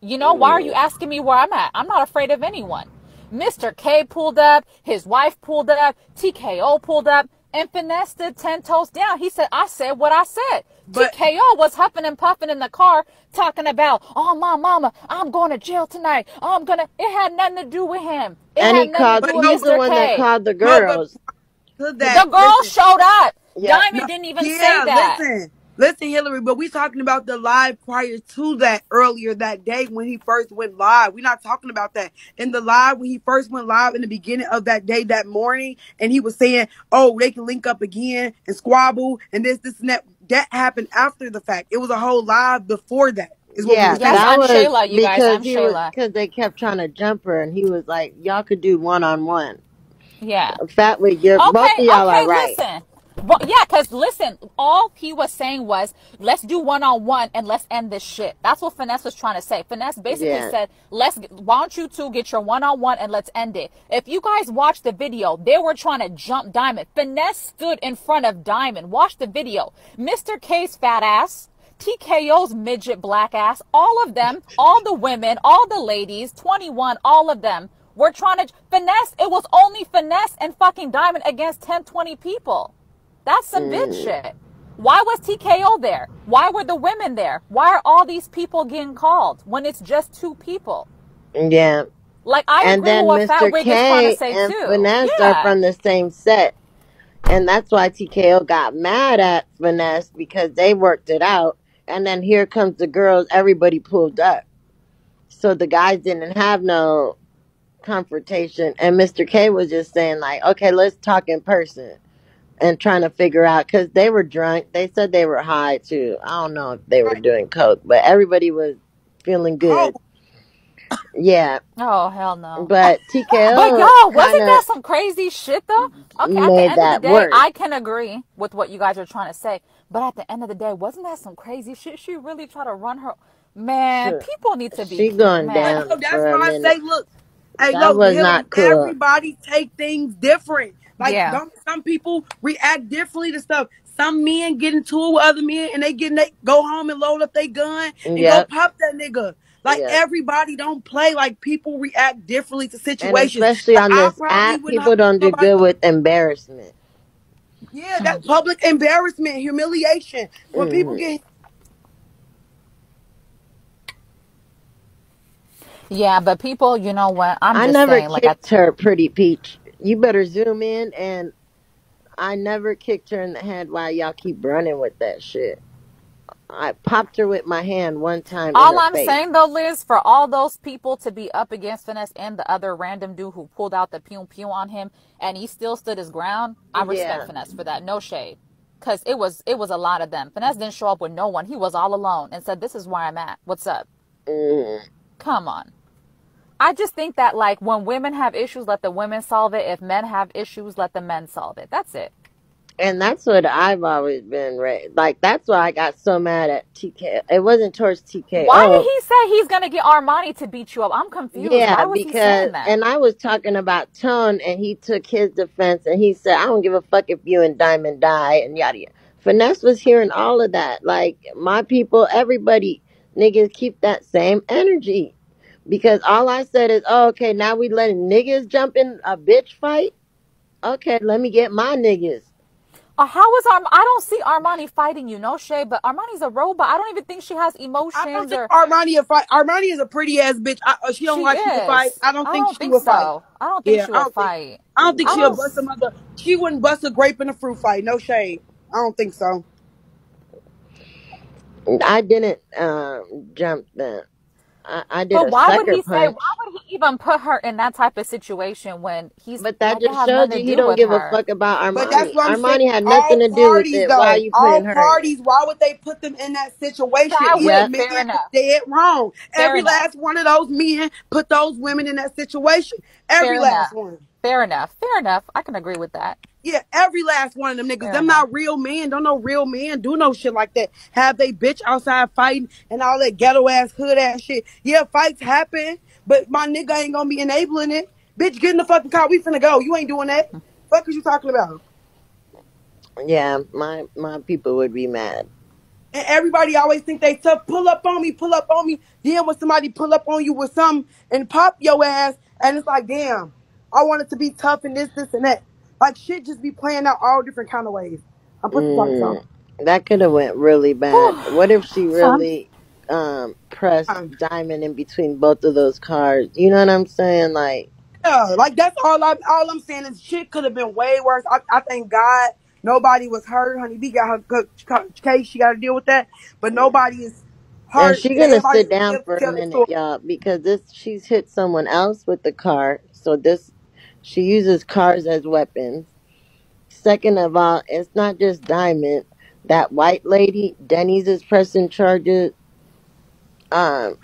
You know, why are you asking me where I'm at? I'm not afraid of anyone." Mr. K pulled up, his wife pulled up, TKO pulled up, and Finesse stood 10 toes down. He said, "I said what I said." But TKO was huffing and puffing in the car talking about, "Oh, my mama, I'm going to jail tonight. It had nothing to do with him. It And had nothing to do with he's the Mr. one that K. called the no, but girls. to The that, girl listen. showed up. Yep. No, Diamond didn't even say yeah, that. listen, Hillary. But we talking about the live prior to that earlier that day when he first went live. We're not talking about that in the live when he first went live in the beginning of that day that morning, and he was saying, "Oh, they can link up again and squabble and this, and that." That happened after the fact. It was a whole live before that. Is what we were Yeah, Yes, saying. that I'm was Shayla, you guys. because I'm Shayla. they kept trying to jump her, and he was like, y'all could do one-on-one. Yeah. Fatwig, both of Okay, y'all are okay, right. listen. Well, yeah, because listen, all he was saying was, let's do one-on-one and let's end this shit. That's what Finesse was trying to say. Finesse basically Yeah. said, why don't you two get your one-on-one and let's end it. If you guys watch the video, they were trying to jump Diamond. Finesse stood in front of Diamond. Watch the video. Mr. K's fat ass, TKO's midget black ass, all of them, all the women, all the ladies, 21, all of them were trying to Finesse. It was only Finesse and fucking Diamond against 10, 20 people. That's some bitch shit. Why was TKO there? Why were the women there? Why are all these people getting called when it's just two people? Yeah. Like, I And agree with then what Fat Mr. Wig is trying to K say and too. Finesse are Yeah. from the same set. And that's why TKO got mad at Finesse because they worked it out. And then here comes the girls, everybody pulled up. So the guys didn't have no confrontation. And Mr. K was just saying, like, okay, let's talk in person. And trying to figure out, because they were drunk. They said they were high too. I don't know if they were Right. doing coke, but everybody was feeling Oh, good. Yeah. Oh, hell no. But But TKO y'all, kind wasn't of that some crazy shit though? Okay, at the made end of the that day, worse. I can agree with what you guys are trying to say. But at the end of the day, wasn't that some crazy shit? She really tried to run her. Man, Sure. people need to be, She going but man. down no, that's for a why I minute. say, look. Hey, That look, was Hillary, not cool. everybody take things different. Like, Yeah. don't some people react differently to stuff. Some men get into it with other men and they go home and load up their gun and go Yep, pop that nigga. Like yep. everybody don't play. Like people react differently to And situations. especially Like on I this probably app, wouldn't hurt people don't do nobody. good with embarrassment. Yeah, that's public embarrassment, humiliation. When people Hmm. get Yeah, but people, you know what? I'm I just never saying, like, I, kicked her, pretty peach. You better zoom in, and I never kicked her in the head while y'all keep running with that shit. I popped her with my hand one time in all her I'm face. saying though, Liz, for all those people to be up against Finesse and the other random dude who pulled out the pew pew on him and he still stood his ground, I respect Yeah. Finesse for that. No shade. Cause it was a lot of them. Finesse didn't show up with no one. He was all alone and said, "This is where I'm at. What's up?" Hmm. Come on. I just think that like when women have issues, let the women solve it. If men have issues, let the men solve it. That's it. And that's what I've always been like. That's why I got so mad at TK. It wasn't towards Why did TKO. he say he's gonna get Armani to beat you up? I'm confused. Yeah, Why was he because saying that? and I was talking about Tone, and he took his defense, and he said, "I don't give a fuck if you and Diamond die," and yada yada. Finesse was hearing all of that. Like my people, everybody, niggas keep that same energy. Because all I said is, oh, okay, now we letting niggas jump in a bitch fight. Okay, let me get my niggas. How is I don't see Armani fighting you, no shade, but Armani's a robot. I don't even think she has I don't emotions think or Armani a fight. Armani is a pretty ass bitch. She don't she like she will fight. is. I don't I think don't she think will fight. so. I don't think Yeah, she I will don't think. fight. I don't think I she'll don't. bust a mother. She wouldn't bust a grape in a fruit fight. No shade. I don't think so. I didn't jump then. I did But a why would sucker he say? Why punch. would he even put her in that type of situation when he's But that like it just has showed nothing you to he do don't with give a her? fuck about But that's Armani. what I'm saying. Armani had nothing All to do with parties, it. Why are though, you all putting her in it? parties. Why would they put them in that situation? That Either way, Yep. man fair or enough. dead wrong. Fair Every enough. last one of those men put those women in that situation. Every Fair last enough. one. Fair enough. Fair enough. I can agree with that. Yeah, every last one of them niggas. Fair Them enough. not real men. Don't know real men do no shit like that. Have they bitch outside fighting and all that ghetto ass hood ass shit. Yeah, fights happen, but my nigga ain't gonna be enabling it. Bitch, get in the fucking car. We finna go. You ain't doing that. Fuck is you talking about? Yeah, my people would be mad. And everybody always think they tough. Pull up on me, pull up on me. Then when somebody pull up on you with something and pop your ass, and it's like, damn, I want it to be tough and this, and that. Like shit just be playing out all different kind of ways. I'm pussy talking Mm, that could have went really bad. Whew. What if she Fun. really pressed so. Diamond in between both of those cars? You know what I'm saying? Like, Yeah, like that's all I'm saying is shit could have been way worse. I thank God nobody was hurt. Honey B got her case. She got to deal with that, but nobody is and hurt, she and gonna everybody sit down live to for a tell their minute, story. y'all, because this she's hit someone else with the car. So this she uses cars as weapons. Second of all, it's not just Diamond. That white lady, Denny's is pressing charges. Um,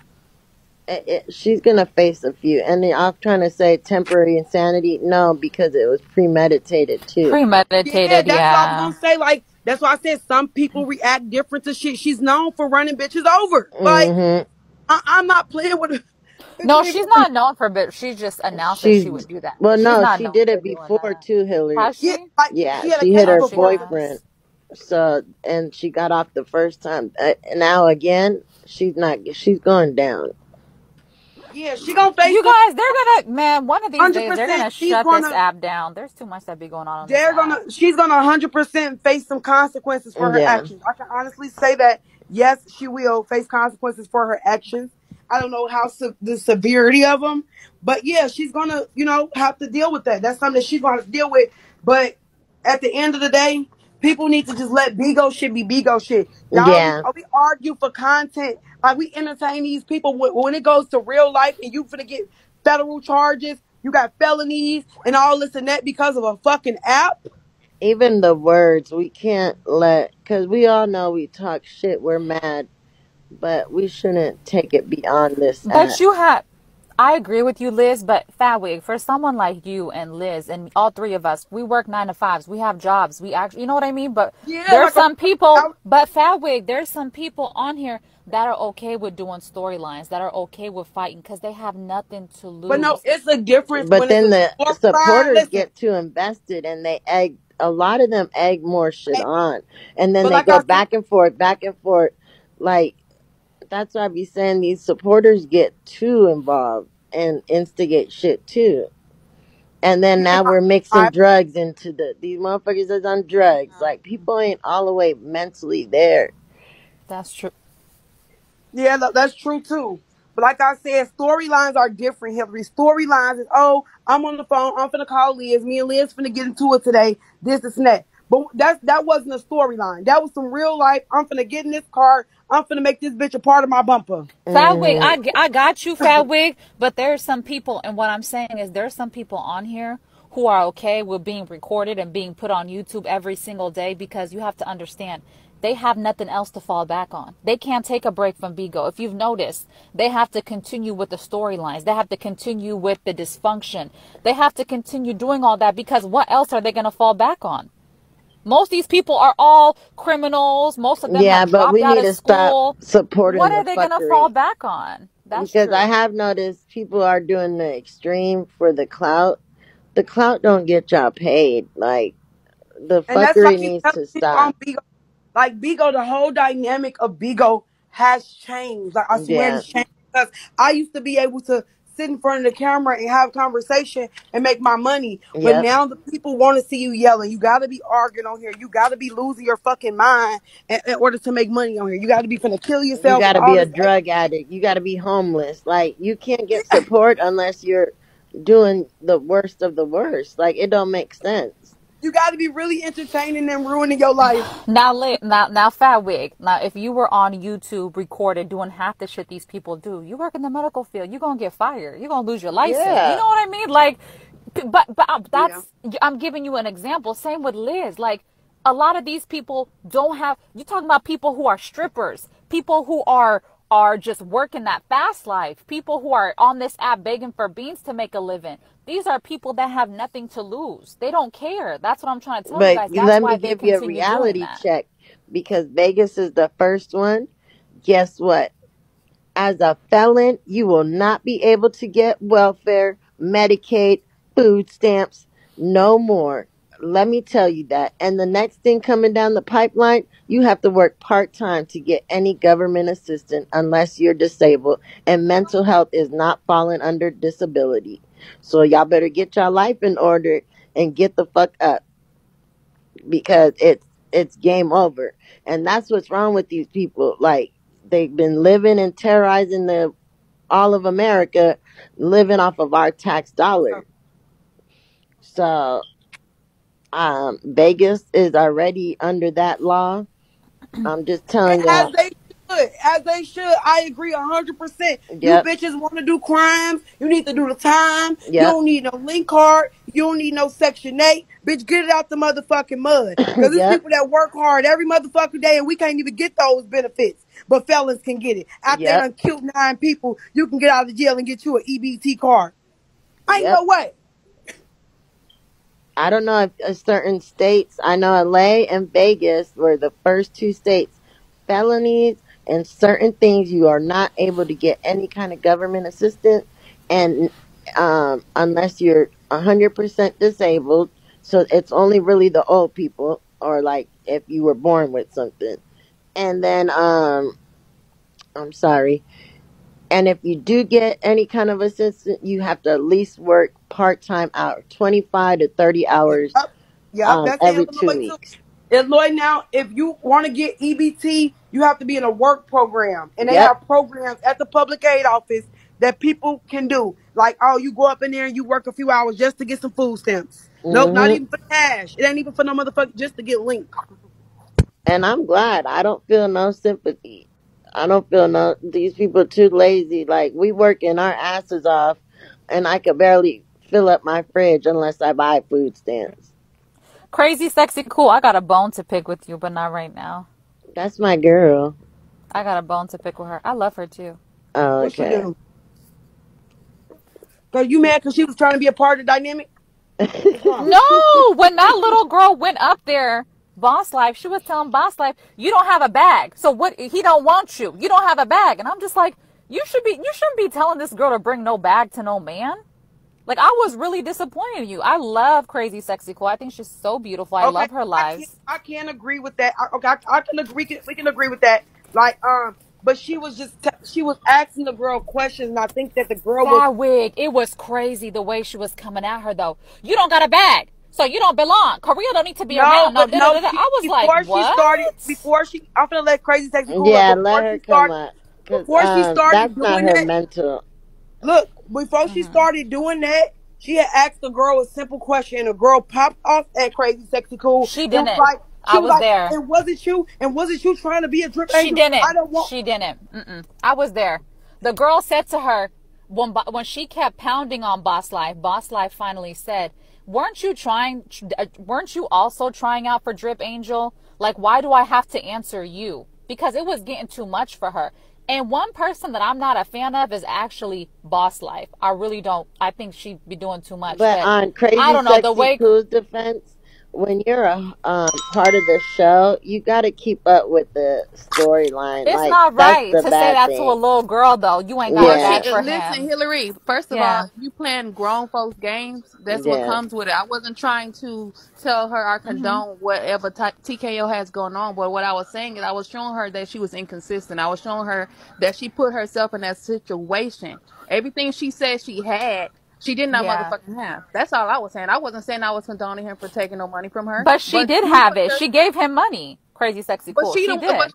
she's gonna face a few. And then I'm trying to say temporary insanity. No, because it was premeditated too. Yeah, Premeditated, that's what I was yeah. gonna say. Like that's why I said some people react different to shit. She's known for running bitches over. Like Hmm. I'm not playing with. Bitch, No, leave me she's alone. not known for bit. She just announced that she She's would do that. well, She's no, not she known did for it doing before that. too, Hillary. Has Yeah, she? like Yeah, she had a she hit case Oh, her she before. boyfriend. has. So and she got off the first time. Now again, she's not. She's going down. Yeah, she gonna face You them. guys, they're gonna, man, one of these hundred days, they're percent. gonna shut this app down. There's too much that be going on this app. She's gonna 100% face some consequences for her Yeah, actions. I can honestly say that yes, she will face consequences for her actions. I don't know how the severity of them, but yeah, she's gonna have to deal with that. That's something that she's gonna have to deal with. But at the end of the day, people need to just let Bigo shit be Bigo shit. Y'all yeah. we argue for content, like we entertain these people. When it goes to real life and you finna get federal charges, you got felonies and all this and that because of a fucking app. Even the words we can't let, because we all know we talk shit. We're mad, but we shouldn't take it beyond this But app. you have, I agree with you, Liz, but Fatwig, for someone like you and Liz and all three of us, we work 9 to 5s. We have jobs. We actually, you know what I mean? But Yeah, there's like a some people, I- but Fatwig, there's some people on here that are okay with doing storylines, that are okay with fighting because they have nothing to but no, lose. it's a difference But when it's then a the storyline. supporters Listen, get too invested and they egg, a lot of them egg more shit hey, on. And then but they like go I said, back and forth, back and forth. Like, that's why I be saying these supporters get too involved and instigate shit too. And then yeah, now we're mixing I, drugs into these motherfuckers is on drugs. Like, people ain't all the way mentally there. That's true. yeah, that's true too. But like I said, storylines are different, Hillary. Storylines is, oh, I'm on the phone, I'm finna call Liz. Me and Liz finna get into it today. This and that. But that wasn't a storyline. That was some real life. I'm finna get in this car. I'm finna make this bitch a part of my bumper. Fatwig, Hmm. I got you, Fatwig, but there's some people, and what I'm saying is there's some people on here who are okay with being recorded and being put on YouTube every single day because you have to understand they have nothing else to fall back on. They can't take a break from Bigo. If you've noticed, they have to continue with the storylines. They have to continue with the dysfunction. They have to continue doing all that because what else are they going to fall back on? Most of these people are all criminals. Most of them Yeah, have but dropped we out need of to stop school. supporting What the are they going to fall fuckery. back on? That's Because I true. have noticed people are doing the extreme for the clout. The clout don't get y'all paid. Like, the And that's why I fuckery keep needs telling to people on stop. Bigo. Like Bigo, the whole dynamic of Bigo has changed. Like I swear Yeah. it's changed because I used to be able to sit in front of the camera and have conversation and make my money. But Yep. now the people want to see you yelling. You got to be arguing on here. You got to be losing your fucking mind in order to make money on here. You got to be finna kill You yourself got and to all be a this. drug addict. You got to be homeless. Like, you can't get support unless you're doing the worst of the worst. Like, it don't make sense. You got to be really entertaining and ruining your life. Now, Fat Wig. Now, if you were on YouTube recorded doing half the shit these people do, you work in the medical field, you're gonna get fired. You're gonna lose your license. You Yeah. know what I mean? Like, but Yeah. that's I'm giving you an example. Same with Liz. Like, a lot of these people don't have. You're talking about people who are strippers, people who are just working that fast life, people who are on this app begging for beans to make a living. These are people that have nothing to lose. They don't care. That's what I'm trying to tell you But guys. That's let me why they give you a continue doing reality that. check because Vegas is the first one. Guess what? As a felon, you will not be able to get welfare, Medicaid, food stamps, no more. Let me tell you that. And the next thing coming down the pipeline, you have to work part time to get any government assistance unless you're disabled. And mental health is not falling under disability. So y'all better get your life in order and get the fuck up because it's game over. And that's what's wrong with these people. Like, they've been living and terrorizing the all of America, living off of our tax dollar. So Vegas is already under that law. I'm just And telling as y'all. they should, as they should, I agree 100%. You Yep, bitches want to do crimes, you need to do the time. You yep, don't need no link card. You don't need no Section 8. Bitch, get it out the motherfucking mud. Because there's yep, people that work hard every motherfucking day and we can't even get those benefits. But felons can get it. After they yep, done killed 9 people, you can get out of jail and get you an EBT card. Ain't yep. no way. I don't know if certain states, I know LA and Vegas were the first two states, felonies and certain things you are not able to get any kind of government assistance and unless you're 100% disabled. So it's only really the old people or like if you were born with something. And then I'm sorry. And if you do get any kind of assistance, you have to at least work part-time hours, 25 to 30 hours Yep. Yep. That's in every two Illinois too. weeks. Illinois now, if you want to get EBT, you have to be in a work program. And they Yep. have programs at the public aid office that people can do. Like, oh, you go up in there and you work a few hours just to get some food stamps. Nope, not Hmm. even for cash. It ain't even for no motherfucker just to get linked. And I'm glad. I don't feel no sympathy. I don't feel no. These people too lazy. Like, we working our asses off, and I could barely fill up my fridge unless I buy food stamps. Crazy, sexy, cool. I got a bone to pick with you, but not right now. That's my girl. I got a bone to pick with her. I love her too. Oh, What she okay. do? Cause you mad cause she was trying to be a part of the dynamic? What's wrong? No, when that little girl went up there, Boss Life, she was telling Boss Life, you don't have a bag. So what, he don't want you. You don't have a bag. And I'm just like, you shouldn't be telling this girl to bring no bag to no man. Like, I was really disappointed in you. I love Crazy Sexy Cool. I think she's so beautiful. I Okay, love her lives. I can't agree with that. Okay, I can agree. We can agree with that. Like, but she was she was asking the girl questions, and I think that the girl was That wig, it was crazy the way she was coming at her, though. You don't got a bag, so you don't belong. Korea don't need to be no, around. No, but da, da, no. da, da. I was like, what? I'm gonna let Crazy Sexy Cool up. Yeah, let her come up. Because Before she started that's not doing her that, mental. look, before she started doing that, she had asked the girl a simple question, and the girl popped off at Crazy Sexy Cool. She It was didn't. like, she I was was like, there. and wasn't you? And wasn't you trying to be a drip She angel? I didn't. don't want. She didn't. Mm-mm. I was there. The girl said to her, when she kept pounding on Boss Life finally said, weren't you also trying out for Drip Angel? Like, why do I have to answer you? Because it was getting too much for her. And one person that I'm not a fan of is actually Boss Life. I really don't. I think she'd be doing too much. But But on I Crazy don't know. The Sexy way Cool's defense, when you're a part of the show, you got to keep up with the storyline. it's Like, not that's right the to say bad that to a thing. little girl, though. You ain't got a Well, Yeah, she bag for listen, him. Hillary. First of all, Yeah. you playing grown folks games. That's what yeah. comes with it. I wasn't trying to tell her or Mm-hmm. condone whatever TKO has going on, but what I was saying is I was showing her that she was inconsistent. I was showing her that she put herself in that situation. Everything she said she had, she did not Yeah. motherfucking have. That's all I was saying. I wasn't saying I was condoning him for taking no money from her, But she but did she have put it. her. She gave him money. Crazy, sexy, But cool. she She don't. But did.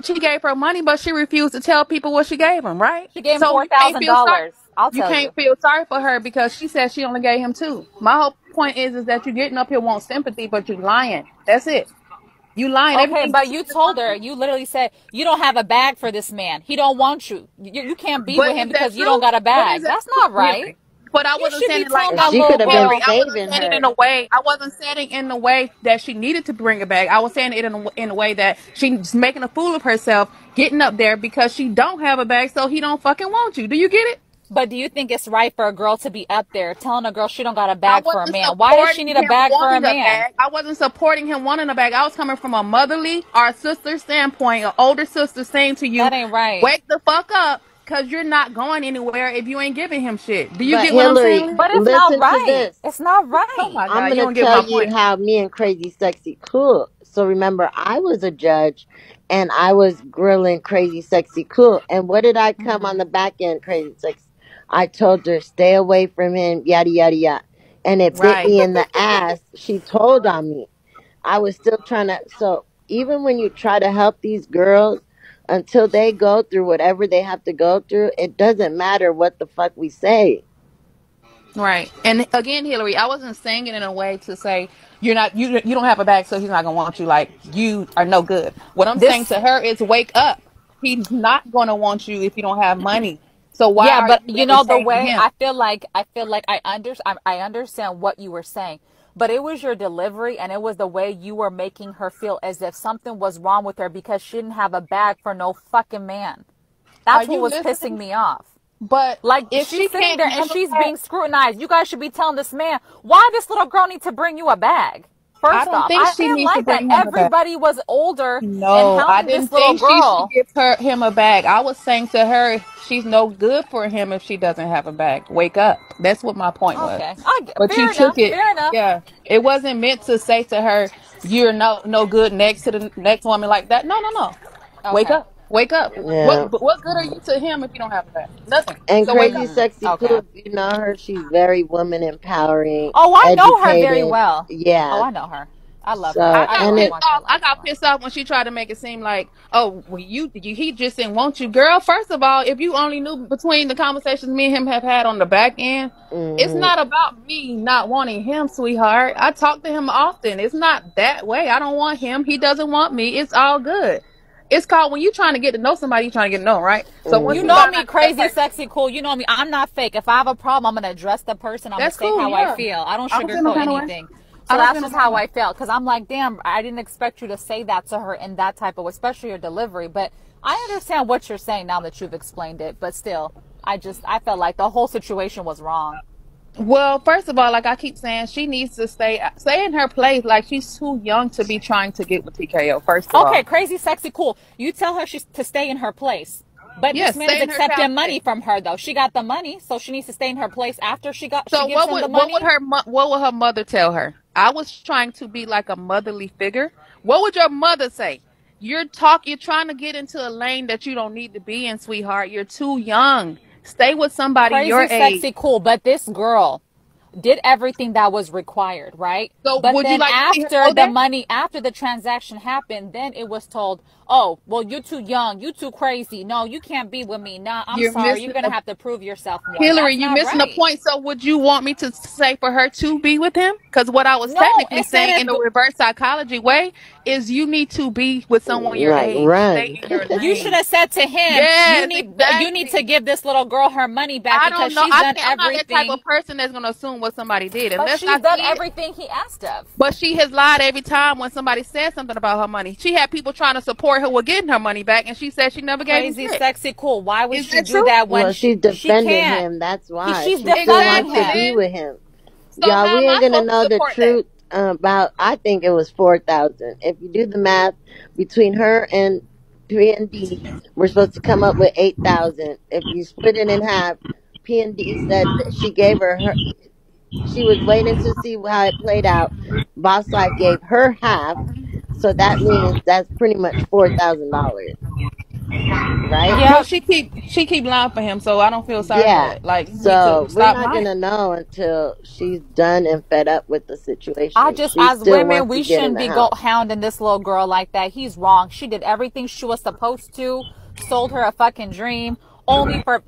she gave her money, but she refused to tell people what she gave him. Right? She gave him So four you can't thousand feel sorry. dollars. I'll You tell can't you. feel sorry for her because she said she only gave him two. My whole point is that you getting up here want sympathy, but you lying. That's it. You lying. Okay, Everything you but said you is told her. lying. You literally said you don't have a bag for this man. He don't want you. You can't be But with him is that because you true? don't got a But is bag. that That's true, not right. Hillary? But I You wasn't should saying be it like telling And that she little could have been Hillary. girl. I wasn't saving saying it her. in a way. I wasn't saying it in the way that she needed to bring it back. I was saying it in a way that she's making a fool of herself, getting up there because she don't have a bag, so he don't fucking want you. Do you get it? But do you think it's right for a girl to be up there telling a girl she don't got a I bag for a wasn't man? Why does she supporting need a him bag for a wanting a man? bag. I wasn't supporting him wanting a bag. I was coming from a motherly or sister standpoint, an older sister saying to you, That ain't right. wake the fuck up because you're not going anywhere if you ain't giving him shit. Do you But get what I'm saying, Hillary, Leah? But it's not listen to right. this. It's not Oh right. my I'm God, you gonna don't get tell my you point. how me and Crazy Sexy Cool. So remember, I was a judge, and I was grilling Crazy Sexy Cool. And what did I come on Mm-hmm. the back end, Crazy Sexy? I told her stay away from him, yada yada yada. And it bit Right. me in the ass. She told on me. I was still trying to. So even when you try to help these girls, until they go through whatever they have to go through, it doesn't matter what the fuck we say. Right. And again, Hillary, I wasn't saying it in a way to say you don't have a bag, so he's not gonna want you. Like you are no good. What I'm saying This to her is wake up. He's not gonna want you if you don't have money. So why Yeah, are but you you know the entertaining way him? I feel like I understand what you were saying, but it was your delivery and it was the way you were making her feel as if something was wrong with her because she didn't have a bag for no fucking man. Are That's what you was pissing listening? me off. But Like if she's she sitting can't there and handle she's that, being scrutinized. You guys should be telling this man why this little girl need to bring you a bag. I First don't off, think I she didn't needs to like that bring him a bag. everybody was older and No, I hounding didn't this little think she should girl. give him a bag. I was saying to her, she's no good for him if she doesn't have a bag. Wake up. That's what my point was. Okay, But you fair enough. took it, Fair enough. yeah. It wasn't meant to say to her, you're no good next to the next woman like that. No, no, no. Wake Okay. up. Wake up. Yeah. What good are you to him if you don't have a bag? Nothing. And So wake Crazy up. Sexy Okay. Cool, if you know her, she's very woman empowering, Oh, I know her very educated. well. Oh, Yeah. I know her. I love her. So, I and love it, watching her I live got stream. pissed off when she tried to make it seem like, oh, well, he just didn't want you, girl. First of all, if you only knew between the conversations me and him have had on the back end, it's hmm not about me not wanting him, sweetheart. I talk to him often. It's not that way. I don't want him. He doesn't want me. It's all good. It's called when you trying to get to know somebody, you trying to get to know, right? So once You you hmm know find me, out that crazy, person, sexy, cool. You know me. I'm not fake. If I have a problem, I'm gonna address the person. I'm gonna that's say cool. how I Yeah, feel. I don't I don't feel no sugarcoat kind of way. anything. I So don't that's feel no just kind of how way. I felt. Cause I'm like, damn, I didn't expect you to say that to her in that type of way, especially your delivery. But I understand what you're saying now that you've explained it. But still, I felt like the whole situation was wrong. Well, first of all, like I keep saying, she needs to stay in her place. Like she's too young to be trying to get with TKO. First of Okay, all, crazy, sexy, cool. You tell her she's to stay in her place. But this yes, man is stay in her child accepting place. money from her though. She got the money, so she needs to stay in her place after she So gives him the money. what would her mother tell her? I was trying to be like a motherly figure. What would your mother say? You're trying to get into a lane that you don't need to be in, sweetheart. You're too young. Stay with somebody your Crazy, age. sexy, cool. But this girl did everything that was required, right? So But would you then like to see her after go the there? money, after the transaction happened, then it was told, oh, well, you're too young. You too crazy. No, you can't be with me. Nah, I'm You're sorry. You're missing going to the have to prove yourself more. Hillary, That's you not missing the right. point. So would you want me to say for her to be with him? Because what I was No, technically instead saying in of the reverse psychology way is you need to be with someone your Like, age. Stay run. in your you should lane. have said to him, Yes, you need to exactly. give this little girl her money back I because don't know. she's done I'm not that type of everything. person that's gonna assume what somebody did But unless she's I done see it. everything he asked of. But she has lied every time when somebody said something about her money. She had people trying to support her with getting her money back, and she said she never gave them Crazy, shit. sexy, cool. Why would Is she that do true? that when Well, she's she defending can't? him. That's why. She's She still defending wants to him. be Exactly. with him. So Y'all, how we am I ain't gonna supposed to know the support that? truth about. I think it was 4,000. If you do the math between her and P and D, we're supposed to come up with 8,000. If you split it in half, P and D said that she gave her. She was waiting to see how it played out. Boss Life gave her half, so that means that's pretty much $4,000, right? Well, Yep. she keep lying for him, so I don't feel sorry for Yeah. that. Like you need to So we're stop not lying. gonna know until she's done and fed up with the I situation. just, She as still women, wants to we get in shouldn't the be house. hounding this little girl like that. He's wrong. She did everything she was supposed to. Sold her a fucking dream. Only for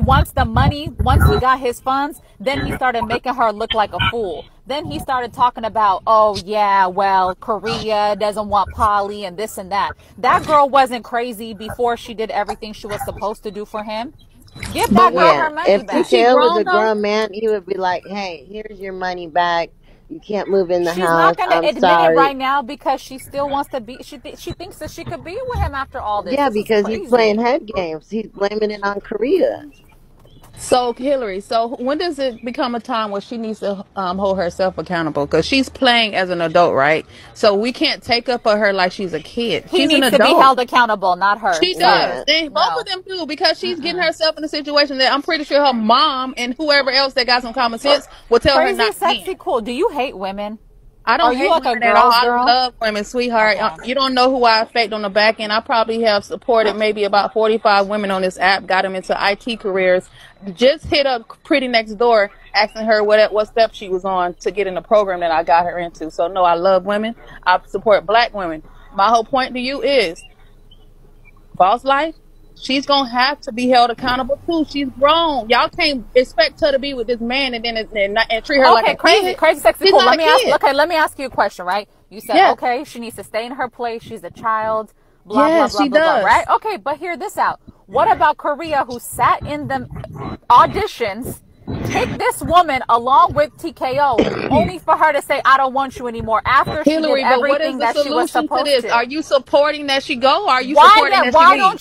once he got his funds, then he started making her look like a fool. Then he started talking about, oh yeah, well, Korea doesn't want Polly and this and that. That girl wasn't crazy before she did everything she was supposed to do for him. Give But that girl what Yeah. her money If is back. she TKO was grown a though? grown man, he would be like, "Hey, here's your money back. You can't move in the She's not house. going to I'm admit it sorry." right now because she still wants to be. She thinks that she could be with him after all this. Yeah, This is because he's playing crazy. head games. He's blaming it on Korea. So Hillary, so when does it become a time where she needs to hold herself accountable? Because she's playing as an adult, right? So we can't take up for her like she's a kid. He She's an needs to be adult. held accountable, not her. She Sorry. does, Yeah. and both of No. them do because she's getting herself in a situation that I'm pretty sure her mom and whoever else that got some common sense will tell her Crazy, not to be in. sexy, cool. Do you hate women? I Are don't you hate like a women at all. girl's I girl? love women, sweetheart. Okay. You don't know who I affect on the back end. I probably have supported maybe about 45 women on this app, got them into IT careers. Just hit up Pretty Next Door, asking her what step she was on to get in the program that I got her into. So no, I love women. I support black women. My whole point to you is Boss Life, she's gonna have to be held accountable too. She's grown. Y'all can't expect her to be with this man and treat her like Okay, a crazy, kid. crazy, sexy, She's cool. not Let a me ask. kid. Okay, let me ask you a question. Right? You said Yes, okay. She needs to stay in her place. She's a child. Blah blah yes, blah she blah blah. does. Right? Okay, but hear this out. What about Korea, who sat in the auditions, picked this woman along with TKO, only for her to say, "I don't want you anymore," after she did Hillary, but what is everything the that she was solution to supposed this? Are to? you supporting that she go or are you supporting that she leave?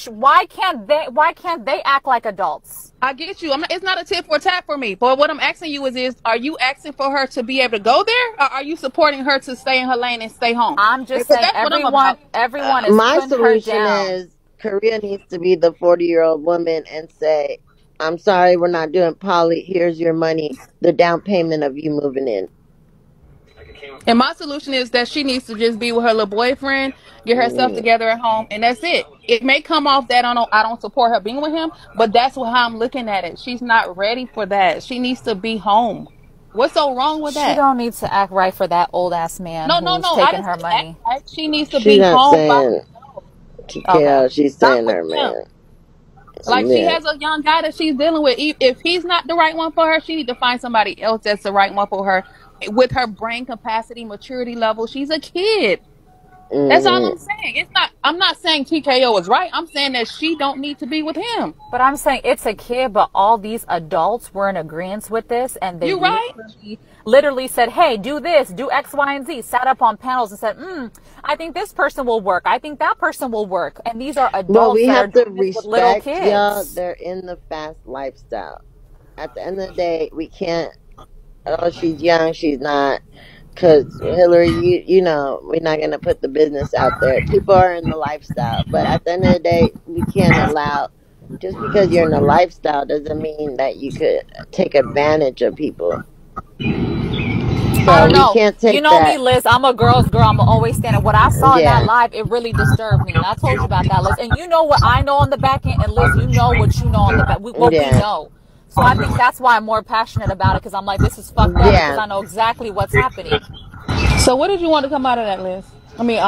Why can't they act like adults? I get you. It's not a tit for tat for me. But what I'm asking you is are you asking for her to be able to go there or are you supporting her to stay in her lane and stay home? I'm just Because saying that's what I'm about. everyone is My putting her solution down. is Korea needs to be the 40-year-old woman and say, "I'm sorry, we're not doing poly. Here's your money, the down payment of you moving in." And my solution is that she needs to just be with her little boyfriend, get herself Mm. together at home, and that's it. It may come off that I don't support her being with him, but that's how I'm looking at it. She's not ready for that. She needs to be home. What's so wrong with She that? don't need to act right for that old ass man No, no, who's no. I taking didn't her say act money. right. She needs to She's be not home by saying herself, Okay. TKO. She's not saying with her him. man. Like she Yeah. has a young guy that she's dealing with. If he's not the right one for her, she need to find somebody else that's the right one for her with her brain capacity, maturity level. She's a kid. That's all I'm Mm-hmm. saying. It's not. I'm not saying TKO is right. I'm saying that she don't need to be with him. But I'm saying it's a kid, but all these adults were in agreement with this, and they You right? literally said, "Hey, do this, do X, Y, and Z." Sat up on panels and said, "I think this person will work. I think that person will work." And these are Well, adults we that are have to doing this with little respect y'all. kids. They're in the fast lifestyle. At the end of the day, we can't. Oh, she's young. She's not. Because Hillary, you know, we're not gonna put the business out there. People are in the lifestyle, but at the end of the day, we can't allow. Just because you're in the lifestyle doesn't mean that you could take advantage of people. I So don't we know. can't You take know me, that. Liz. I'm a girl's girl. I'm always standing. What I saw in that Yeah, live, it really disturbed me. And I told you about that, Liz. And you know what I know on the back end. And Liz, you know what you know on the back. What we yeah, know. So I think that's why I'm more passionate about it. Because I'm like, this is fucked up. Because yeah. I know exactly what's happening. So what did you want to come out of that, Liz? I mean,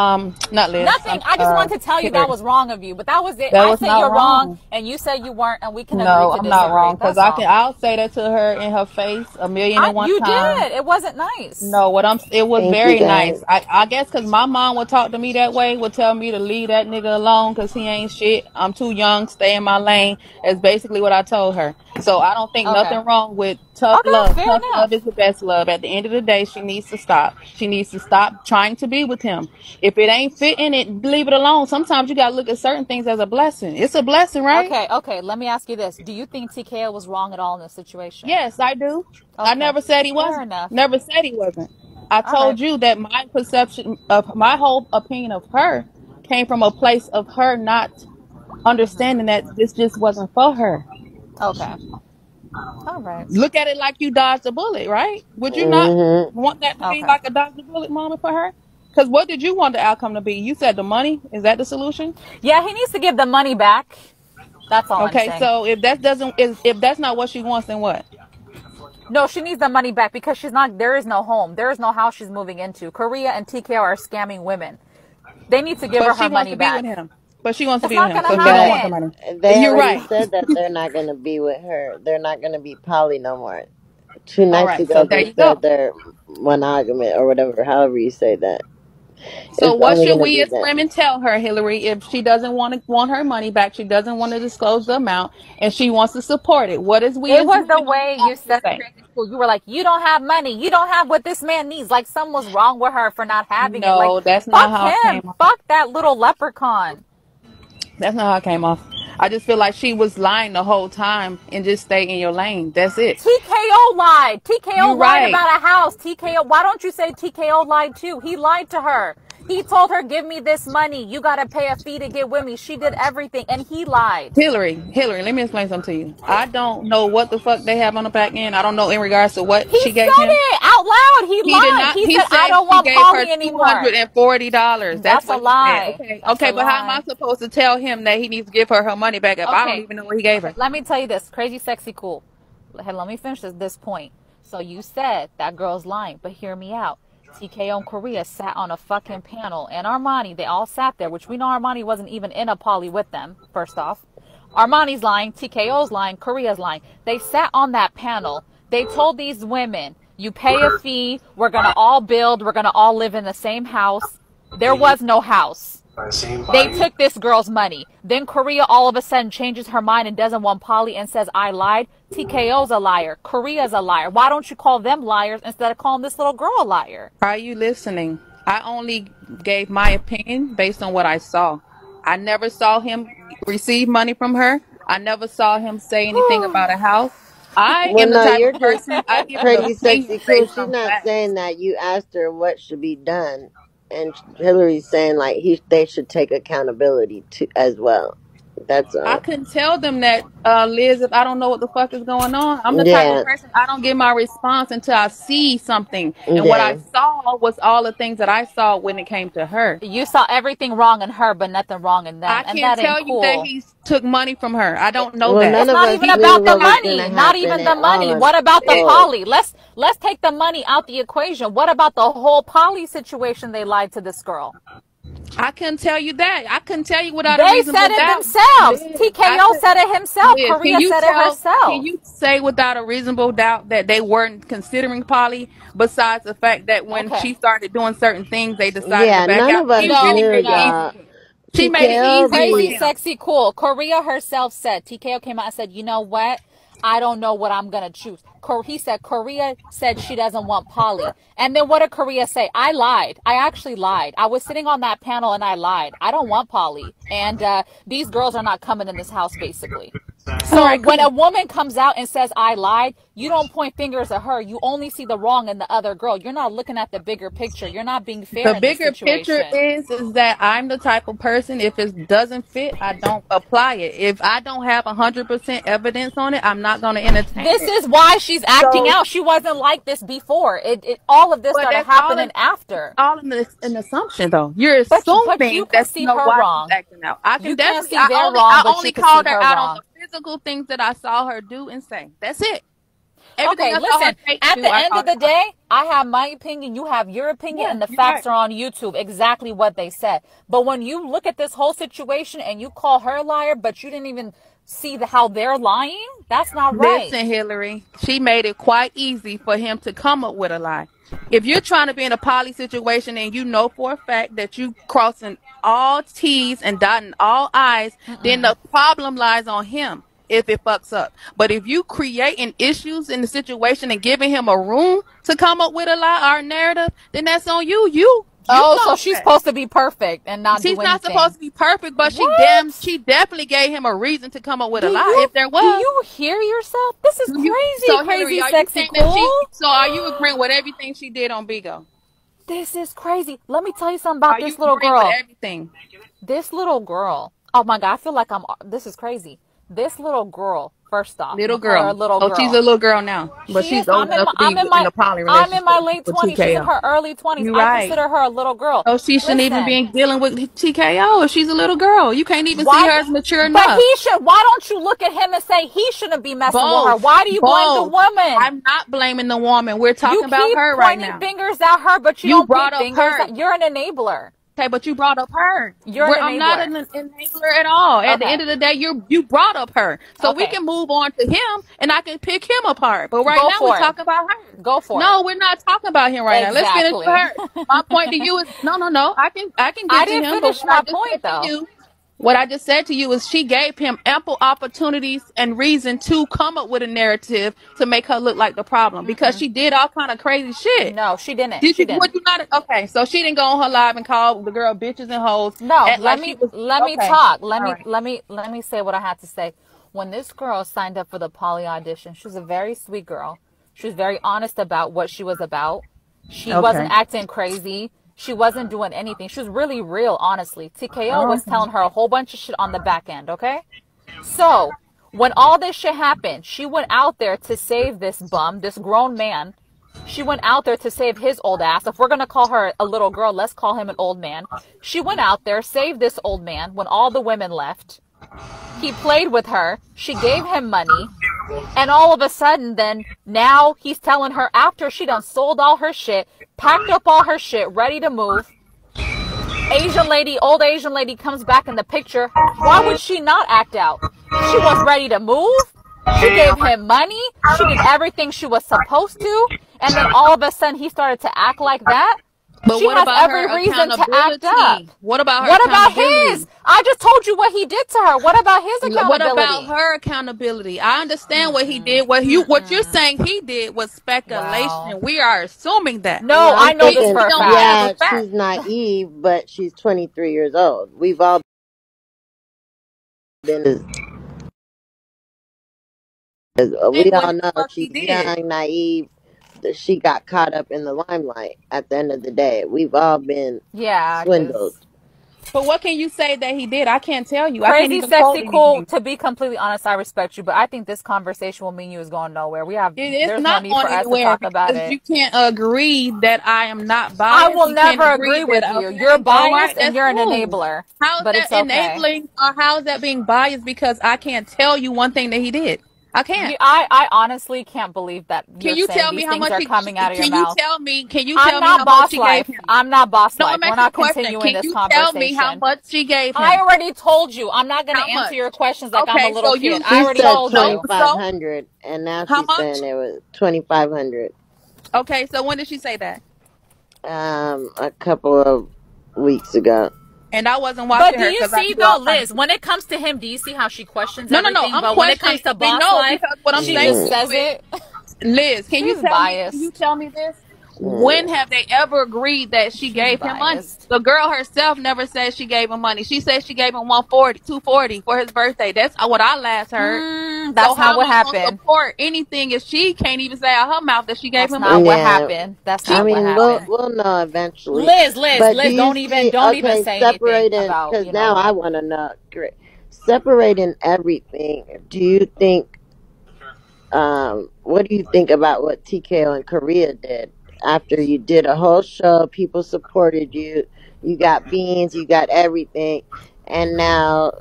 not Liz. Nothing. I just wanted to tell you that Hillary. was wrong of you. But that was it. That I was said not you're wrong. wrong. And you said you weren't. And we can agree No, to I'm not disagree. wrong because That's all. I'll say that to her in her face a million and one You times. did. It wasn't nice. No, it was Thank you very nice. guys. I guess because my mom would talk to me that way, would tell me to leave that nigga alone because he ain't shit. I'm too young, stay in my lane. That's basically what I told her. So I don't think Okay. nothing wrong with tough Okay. love. Fair Tough love is enough. the best love. At the end of the day, she needs to stop. She needs to stop trying to be with him. If it ain't fitting it, leave it alone. Sometimes you gotta look at certain things as a blessing. It's a blessing, right? Okay. Okay. Let me ask you this. Do you think TKO was wrong at all in this situation? Yes, I do. I Okay. never said he Fair wasn't. enough. Never said he wasn't. I All right. told you that my perception of my whole opinion of her came from a place of her not understanding that this just wasn't for her. Okay. All right. Look at it like you dodged a bullet, right? Would you not Hmm. want that to be Okay. like a dodged a bullet moment for her? Because what did you want the outcome to be? You said the money. Is that the solution? Yeah, he needs to give the money back. That's all I'm Okay, saying. so if that's not what she wants, then what? No, she needs the money back because she's not. There is no home. There is no house she's moving into. Korea and TKO are scamming women. They need to give But her she her wants money to be with back. him. But she wants to It's be with not him, gonna so she don't But want the happen. money. they You're already right. said that they're not gonna be with her. They're not gonna be poly no more. 2 nights Alright, so ago, there they you said go. they're monogamous or whatever. However you say that, So it's what only should gonna we be as them. women tell her, Hillary, if she doesn't want her money back, she doesn't want to disclose the amount, and she wants to support it? What is we It as was the women way you have to said it, say? crazy school. You were like, you don't have money. You don't have what this man needs. Like something was wrong with her for not having it. Like, No, that's not fuck how it him. came off. Fuck that little leprechaun. That's not how it came off. I just feel like she was lying the whole time and just stay in your lane. That's it. TKO lied. TKO You're lied right. about a house. TKO, why don't you say TKO lied too? He lied to her. He told her, give me this money. You got to pay a fee to get with me. She did everything and he lied. Hillary, let me explain something to you. I don't know what the fuck they have on the back end. I don't know in regards to what He she gave said him. it out loud. He He did lied. not. He He said, I said don't she want gave her Polly two anymore. hundred and $40. That's That's a what he said. lie. Okay, That's okay, a but how am lie. I supposed to tell him that he needs to give her her money back if I don't Okay. even know what he gave Okay. her? Let me tell you this. Crazy, sexy, cool. Hey, let me finish this point. So you said that girl's lying, but hear me out. TKO and Korea sat on a fucking panel, and Armani, they all sat there, which we know Armani wasn't even in a poly with them, first off. Armani's lying, TKO's lying, Korea's lying. They sat on that panel. They told these women, you pay a fee, we're gonna all build, we're gonna all live in the same house. There was no house. They took this girl's money. Then Korea all of a sudden changes her mind and doesn't want Polly and says, I lied. TKO's a liar. Korea's a liar. Why don't you call them liars instead of calling this little girl a liar? Are you listening? I only gave my opinion based on what I saw. I never saw him receive money from her. I never saw him say anything about a house. I Well, am the no, type you're of just person I give an crazy, opinion sexy, cool. based She's on not facts. saying that. You asked her what should be done, and Hillary's saying like they should take accountability to as well. That's I all. couldn't tell them that, Liz, if I don't know what the fuck is going on. I'm the type of Yeah, person I don't get my response until I see something. And what I yeah. saw was all the things that I saw when it came to her. You saw everything wrong in her, but nothing wrong in them. I And can't that ain't tell you that cool. he took money from her. I don't know Well, that. none It's of not us even He knew about took the what the was money. gonna Not happen even at the all. money. What about the Well, poly? Let's take the money out the equation. What about the whole poly situation they lied to this girl? I couldn't tell you that. I couldn't tell you without a They said reasonable it doubt. themselves. Liz, TKO said it himself. Liz, Korea said it can herself. you say without a reasonable doubt that they weren't considering Polly, besides the fact that when Okay. she started doing certain things, they decided to Yeah, back none out? of us She No, really knew, made it easy no. y'all. for him. She made it TKO easy for Crazy, be him. sexy, cool. Korea herself said, TKO came out and said, you know what? I don't know what I'm going to choose. He said, Korea said she doesn't want Polly. And then what did Korea say? I lied. I actually lied. I was sitting on that panel and I lied. I don't want Polly. And these girls are not coming in this house, basically. All So right, when cool. a woman comes out and says, I lied, you don't point fingers at her. You only see the wrong in the other girl. You're not looking at the bigger picture. You're not being fair The in this bigger picture situation. is that I'm the type of person, if it doesn't fit, I don't apply it. If I don't have 100% evidence on it, I'm not going to entertain This it. is why she's acting So, out. She wasn't like this before. All of this but started that's happening after. all in an assumption, though. You're But you assuming can that's see her why she's wrong. acting out. I can You can't definitely. see their wrong, I but only you can see called her her out on the wrong. physical things that I saw her do and say. That's it. Everything Okay, I saw her listen, take at do, the I end of called her the out. day, I have my opinion, you have your opinion, Yeah, and the you're right. facts are on YouTube, exactly what they said. But when you look at this whole situation and you call her a liar, but you didn't even see how they're lying, that's not right. Listen, Hilary, she made it quite easy for him to come up with a lie. If you're trying to be in a poly situation and you know for a fact that you crossing all T's and dotting all I's, then the problem lies on him if it fucks up. But if you creating issues in the situation and giving him a room to come up with a lie or a narrative, then that's on you. You Oh, so caused she's that. supposed to be perfect and not She's do not supposed anything. to be perfect, but What? she definitely gave him a reason to come up with Do a lie you if there do was. you hear yourself? This is Do you? crazy, So Hillary, crazy, are you sexy, saying that cool. are you agreeing with everything she did on Bigo? This is crazy. Let me tell you something about Are you this little agreeing with girl. everything? This little girl. Oh my God, I feel like this is crazy. This little girl, first off, I'm Little gonna call her a girl. little Oh, she's girl. a little girl now, but She she's is. old enough to be in a poly I'm in my relationship late with 20s. She's in TKO. her early 20s. You I right. consider her a little girl. Oh, she shouldn't even Listen, be dealing with TKO if she's a little girl. You can't even see why? her as mature But enough. he should. Why don't you look at him and say he shouldn't be messing with her? Both. Why do you blame the Both. woman? I'm not blaming the woman. We're You talking about keep her right pointing now. fingers at her, but you You don't brought point up fingers her. at. You're an enabler. Okay, but you brought up her. You're an I'm not enabler. an enabler at all. At the Okay. end of the day, you brought up her, so we Okay. can move on to him, and I can pick him apart. But right Go now, we for it. talk about her. Go for it. No, we're not talking about him right now. Let's finish with Exactly. her. My point to you is no. I can I get to didn't him, but finish my point though. what I just said to you is she gave him ample opportunities and reason to come up with a narrative to make her look like the problem because she did all kind of crazy shit. No, she didn't. Did She you? Would didn't. you not? Okay, so she didn't go on her live and call the girl bitches and hoes. No, Act like she was let me okay. talk. All right. Let me say what I had to say. When this girl signed up for the poly audition, she was a very sweet girl. She was very honest about what she was about. She wasn't Okay. acting crazy. She wasn't doing anything. She was really real, honestly. TKO was Okay. telling her a whole bunch of shit on the back end, okay? So, when all this shit happened, she went out there to save this bum, this grown man. She went out there to save his old ass. If we're going to call her a little girl, let's call him an old man. She went out there, saved this old man when all the women left. He played with her. She gave him money. And all of a sudden, then, now he's telling her after she done sold all her shit, packed up all her shit, ready to move. Old Asian lady comes back in the picture. Why would she not act out? She was ready to move. She gave him money. She did everything she was supposed to. And then all of a sudden he started to act like that. But She what has about every her reason to act up. accountability? What about her What about accountability? his? I just told you what he did to her. What about his What accountability? about her accountability? I understand what he did. What you're saying he did was speculation. Wow. We are assuming that. No, Well, I'm I know this thinking, for a don't fact. have yeah, a fact. she's naive, but she's 23 years old. We've all been, we And what all the know fuck he she's did. young, naive. That she got caught up in the limelight. At the end of the day, we've all been Yeah, swindled. because But what can you say that he did? I can't tell you. I can't crazy, even quote sexy, cool. anything. To be completely honest, I respect you, but I think this conversation with me and you is going nowhere. It's There's no not need going for us to anywhere talk about because it. you can't agree that I am not I biased. will You can't never agree agree that with you. You're okay, all right, biased and that's you're an cool. enabler, How is but that it's okay. enabling or how is that being biased? Because I can't tell you one thing that he did. I can't. I honestly can't believe that Can you're you saying tell me these how things much are coming out of your can you mouth. tell me, I'm how not much boss she gave life. him? I'm not boss No, life. I'm We're asking you a not question. continuing Can this you tell me how conversation. much she gave I him? already told you. I'm not going How to answer much? your questions like I'm a Okay, little so kid. you I She already said told so you. 2,500, and now how she's saying much? it was 2,500. Okay, so when did she say that? A couple of weeks ago. And I wasn't But watching do her you because I see do though, all kind of Liz, shit. when it comes to him, do you see how she questions No, no, no. everything? I'm But when it questioning. comes to boss No, life, because what I'm she saying just to Mm, says you is, it. Liz, She's can you biased. tell me this? When mm. have they ever agreed that she She's gave him money? biased. The girl herself never said she gave him money. She said she gave him 140, 240 for his birthday. That's what I last heard. So That's how not am what I going to happened. support anything if she can't even say out her mouth that she gave That's him not money? what Yeah, happened. That's I not Keep what mean, it we'll happened. moving. we'll know eventually. Liz, But do Liz, you don't see? even Okay, say anything separating, about, because now I want to know. Great, separating everything. Do you think? What do you think about what TKO and Korea did after you did a whole show? People supported you. You got beans. You got everything, and now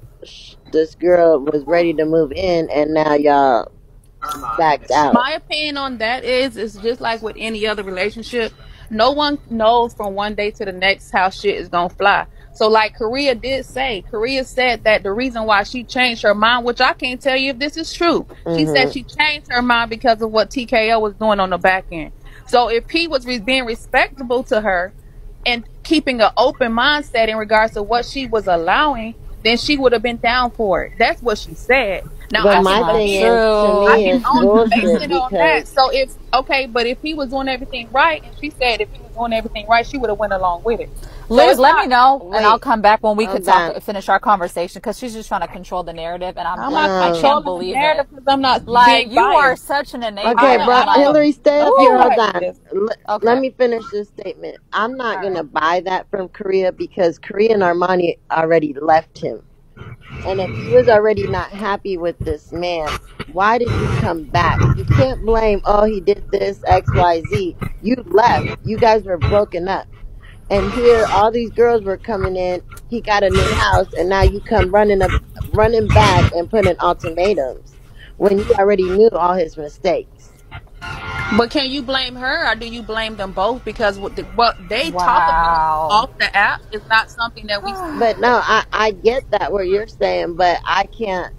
this girl was ready to move in, and now y'all backed out. My opinion on that is it's just like with any other relationship. No one knows from one day to the next how shit is gonna fly. So like Korea said that the reason why she changed her mind, which I can't tell you if this is true. She said Mm-hmm. she changed her mind because of what TKO was doing on the back end. So if he was being respectable to her and keeping an open mindset in regards to what she was allowing, then she would have been down for it. That's what she said. Now But I that's can my not thing again is, to I true. me, can it's only base bullshit it on that. because, So if okay, but if he was doing everything right, and she said if he was doing everything right, she would have went along with it. So Liz, it's let me not. know, and I'll wait, come back when we could hold on. finish our conversation, because she's just trying to control the narrative, and I'm I'm like, not I can't controlling the believe it. narrative because I'm not Like, being you are biased. such an Okay, enabler, bro, and I like, don't. Hillary, stay up Let's be here. ooh, Hold quiet, on. Liz. Let okay, me finish this statement. I'm not all gonna right. buy that from Korea because Korea and Armani already left him. And if you was already not happy with this man, why did you come back? You can't blame, oh, he did this, XYZ. You left. You guys were broken up. And here all these girls were coming in. He got a new house and now you come running back and putting ultimatums when you already knew all his mistakes. But can you blame her or do you blame them both? Because what they talk about Wow. off the app is not something that we see. But no, I get that what you're saying, but I can't.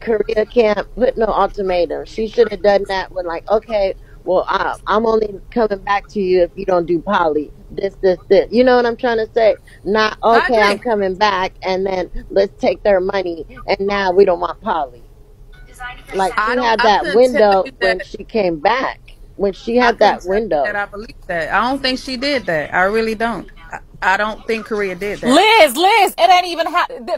Korea can't put no ultimatum. She should have done that when, like, okay, well, I'm only coming back to you if you don't do poly. This. You know what I'm trying to say? Not, I okay, I'm agree. coming back, and then let's take their money, and now we don't want poly. Like, I she don't. had I that couldn't tell window you when that. she came back. When she I had couldn't that tell you that window. I believe that. I don't think she did that. I really don't. I don't think Korea did that. Liz, it ain't even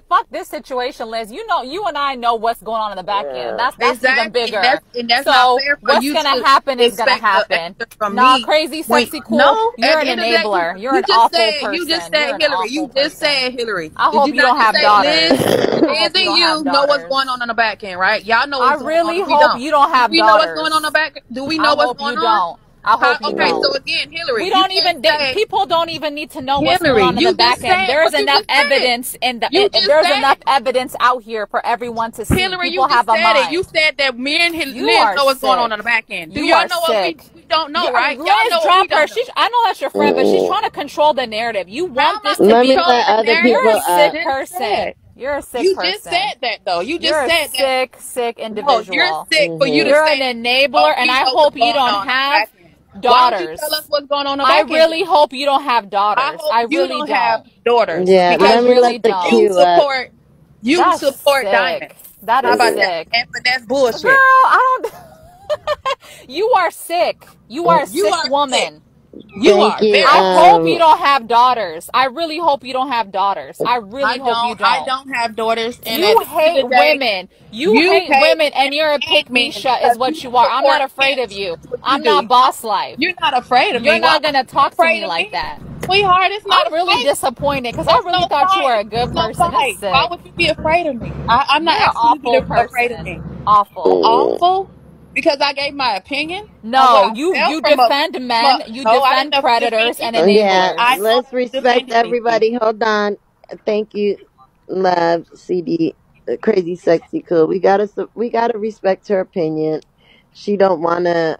fuck this situation, Liz. You know, you and I know what's going on in the back end. That's even Exactly, bigger. and that's not So fair for what's you gonna to happen is gonna expect an happen. answer from Nah, me. crazy, When sexy, cool. no, You're at an the end of the day, enabler. You're an awful person. You're an Hillary. awful You just person. said Hillary. I Did hope you you not don't just have say Liz? daughters. I Liz hope you and don't have you know what's going daughters. on the back end, right? Y'all know I what's going on, really and we hope don't. you don't Do have we know what's going on the daughters. back? Do we I know what's hope you going on? don't. I hope you Okay, don't. so No. again, Hillary, We you don't can't even say people don't even need to know what's going Hillary. on in the You just back end. said There's what you enough just said. evidence in the You just there's said enough it. evidence out here for everyone to see. Hillary, you People just have a said it. You mind. said that me and You Liz are know what's going on sick. the back end. Do You y'all are know what sick. we don't know, right? Y'all Liz, know what we drop her. don't know. I know that's your friend, but she's Mm-mm. trying to control the narrative. You How am want I this to Let me be. controlling let the other narrative? You're people a You sick up. just said. person. You're a sick You just person. said that though. You just You're a said that. sick No, you're individual. sick for you to Hmm. You're an say enabler, oh, and we I know what's hope you going don't on the have back end. Why don't you tell us daughters. what's going on the I back end really then? hope you don't have I daughters. hope I you really don't have don't. daughters Yeah, I let because me really let the don't. you queue up. support That's Diamond. sick. That How is about Mm, that? sick. And but that's Girl, bullshit. I don't. You are sick. You are a You sick are sick. woman. You thank are you. very I sick. hope you don't have daughters. I really hope you don't have daughters. I really hope you I don't. don't have daughters, and at You the end of hate the day, women. You you hate hate women, and you're a men pick and me men shut is because you what you are. I'm not support afraid of pimps. you. That's what you I'm not do. boss life. You're not afraid of You're me. Why not would gonna you be talk to afraid me of like me? that. Sweetheart, it's not a I'm really fight. disappointed because I It's really no thought you were fight. a good It's no person. That's fight. Why sick. would you be afraid of me? I'm not You're an asking you to awful be afraid of me. person. Awful. mm. Awful? Because I gave my opinion on what No, I you felt you from defend men, you no, I didn't defend defend predators and anything. Yeah, I enablers. don't let's respect defend anything. everybody. Hold on. Thank you, love, CD. Crazy Sexy Cool. We gotta respect her opinion. She don't wanna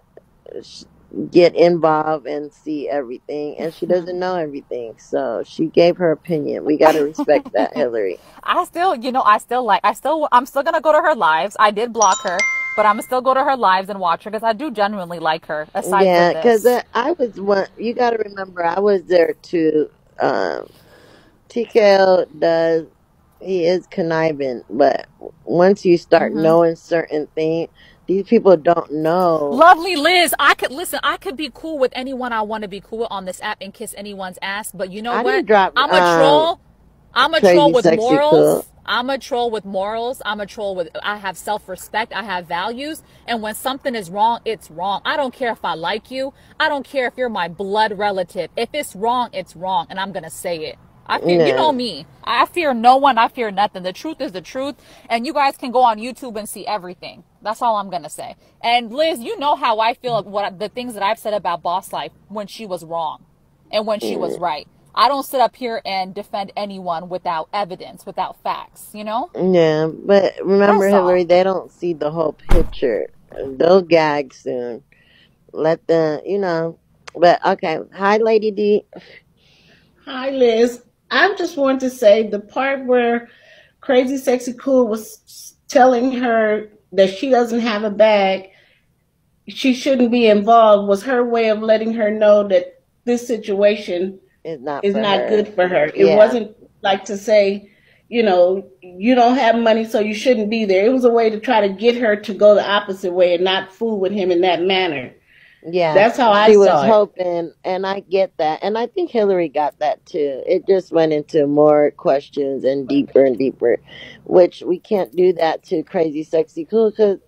sh- get involved and see everything, and she doesn't know everything. So she gave her opinion. We gotta respect that, Hillary. I still, I'm still gonna go to her lives. I did block her, but I'm still go to her lives and watch her because I do genuinely like her. Aside from Yeah, because this, I was one. You got to remember, I was there too. TKO does. He is conniving, but once you start knowing certain things, these people don't know. lovely Liz, I could listen. I could be cool with anyone I want to be cool with on this app and kiss anyone's ass. But you know I what? didn't drop I'm a troll. I'm a troll Crazy with Sexy Cool. morals. I'm a troll with morals. I'm a troll with, I have self-respect. I have values. And when something is wrong, it's wrong. I don't care if I like you. I don't care if you're my blood relative. If it's wrong, it's wrong. And I'm going to say it. I fear, you Yeah, know me. I fear no one. I fear nothing. The truth is the truth. And you guys can go on YouTube and see everything. That's all I'm going to say. And Liz, you know how I feel, the things that I've said about Boss Life when she was wrong and when she was mm, right. I don't sit up here and defend anyone without evidence, without facts, you know? yeah. But remember, That's Hillary, all. they don't see the whole picture. They'll gag soon. Let the. But okay. Hi, Lady D. Hi, Liz. I just want to say the part where Crazy Sexy Cool was telling her that she doesn't have a bag, she shouldn't be involved, was her way of letting her know that this situation It's not is for not her. good for her. It Yeah. wasn't like to say, you don't have money, so you shouldn't be there. It was a way to try to get her to go the opposite way and not fool with him in that manner. Yeah, That's how I she was saw it. hoping, and I get that. And I think Hillary got that too. It just went into more questions and deeper, which we can't do that to Crazy Sexy Cool because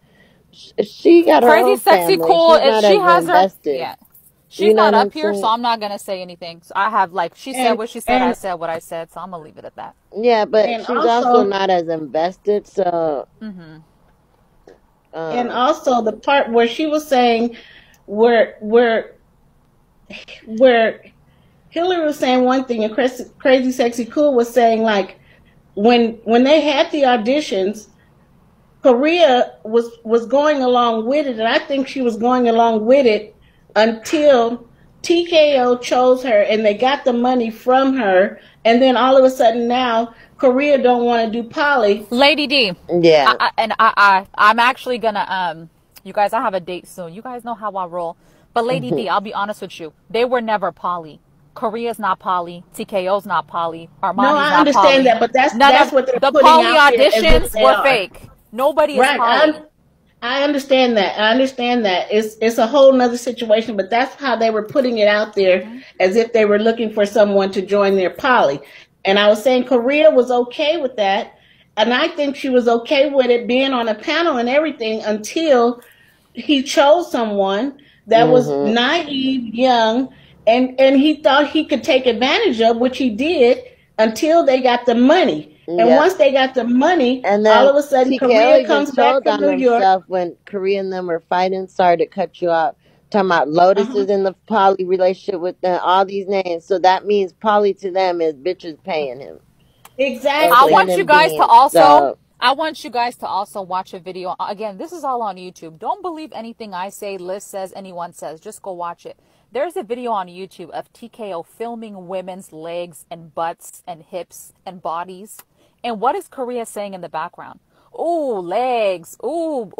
she got her Crazy, own sexy, family. cool. She's not She as has her, invested. yeah. You She's know not what I'm up here, so saying? I'm not going to say anything. So I have, like, she said And what she said. I and said what I said, so I'm going to leave it at that. Yeah, but and she's also also not as invested. So, and um, also the part where she was saying where Hillary was saying one thing and Crazy Sexy Cool was saying like when they had the auditions, Korea was going along with it, and I think she was going along with it until TKO chose her and they got the money from her, and then all of a sudden now Korea don't want to do Polly. Lady D, yeah. I'm actually going to, you guys, I have a date soon. You guys know how I roll. But Lady D, I'll be honest with you. They were never poly. Korea's not poly. TKO's not poly. No, Armani's I not understand poly. that, but that's None that's of what they're the putting poly out there as if auditions they were are. fake. Nobody is Right. poly. I understand that. I understand that. It's a whole nother situation, but that's how they were putting it out there as if they were looking for someone to join their poly. And I was saying Korea was okay with that. And I think she was okay with it being on a panel and everything until he chose someone that was hmm naive, young, and he thought he could take advantage of, which he did until they got the money. And Yep. once they got the money, And all then of a sudden TKO Korea even comes back told from on New York. himself when Korea and them were fighting. Sorry to cut you off. Talking about Lotus Uh-huh. is in the poly relationship with them, all these names. So that means poly to them is bitches paying him or I Exactly. want you sending guys to beans. also So, watch a video. Again, this is all on YouTube. Don't believe anything I say, Liz says, anyone says. Just go watch it. There's a video on YouTube of TKO filming women's legs and butts and hips and bodies. And what is Korea saying in the background? Ooh, legs. Ooh,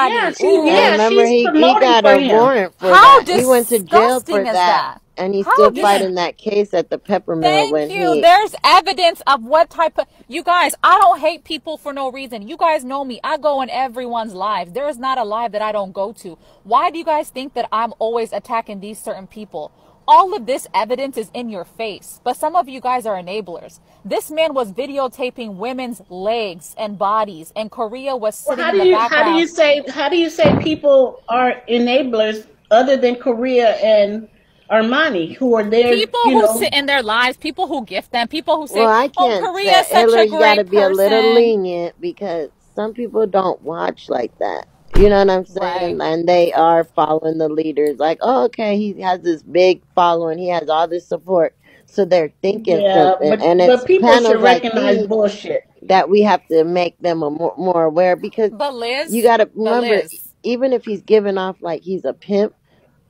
Yeah, body. and Ooh. remember, she's he promoting got for a him. warrant for How that. He went to jail for disgusting is that. that? And he's How still Yeah. fighting that case at the Peppermill Thank when you. he. There's evidence of what type of. You guys, I don't hate people for no reason. You guys know me. I go in everyone's lives. There is not a live that I don't go to. Why do you guys think that I'm always attacking these certain people? All of this evidence is in your face, but some of you guys are enablers. This man was videotaping women's legs and bodies, and Korea was Well, sitting in the background. how do you say people are enablers other than Korea and Armani who are there, People who sit in their lives, people who gift them, people who Well, say, I oh, can't Korea say is such a Hillary. You got to great be a little person. lenient because some people don't watch like that. You know what I'm Right. saying? And they are following the leaders. Like, oh, okay, he has this big following. He has all this support. So they're thinking Yeah, something. And but it's people should panels like recognize these. bullshit. that we have to make them more aware, because But you Liz, got to but remember, Liz, even if he's giving off like he's a pimp,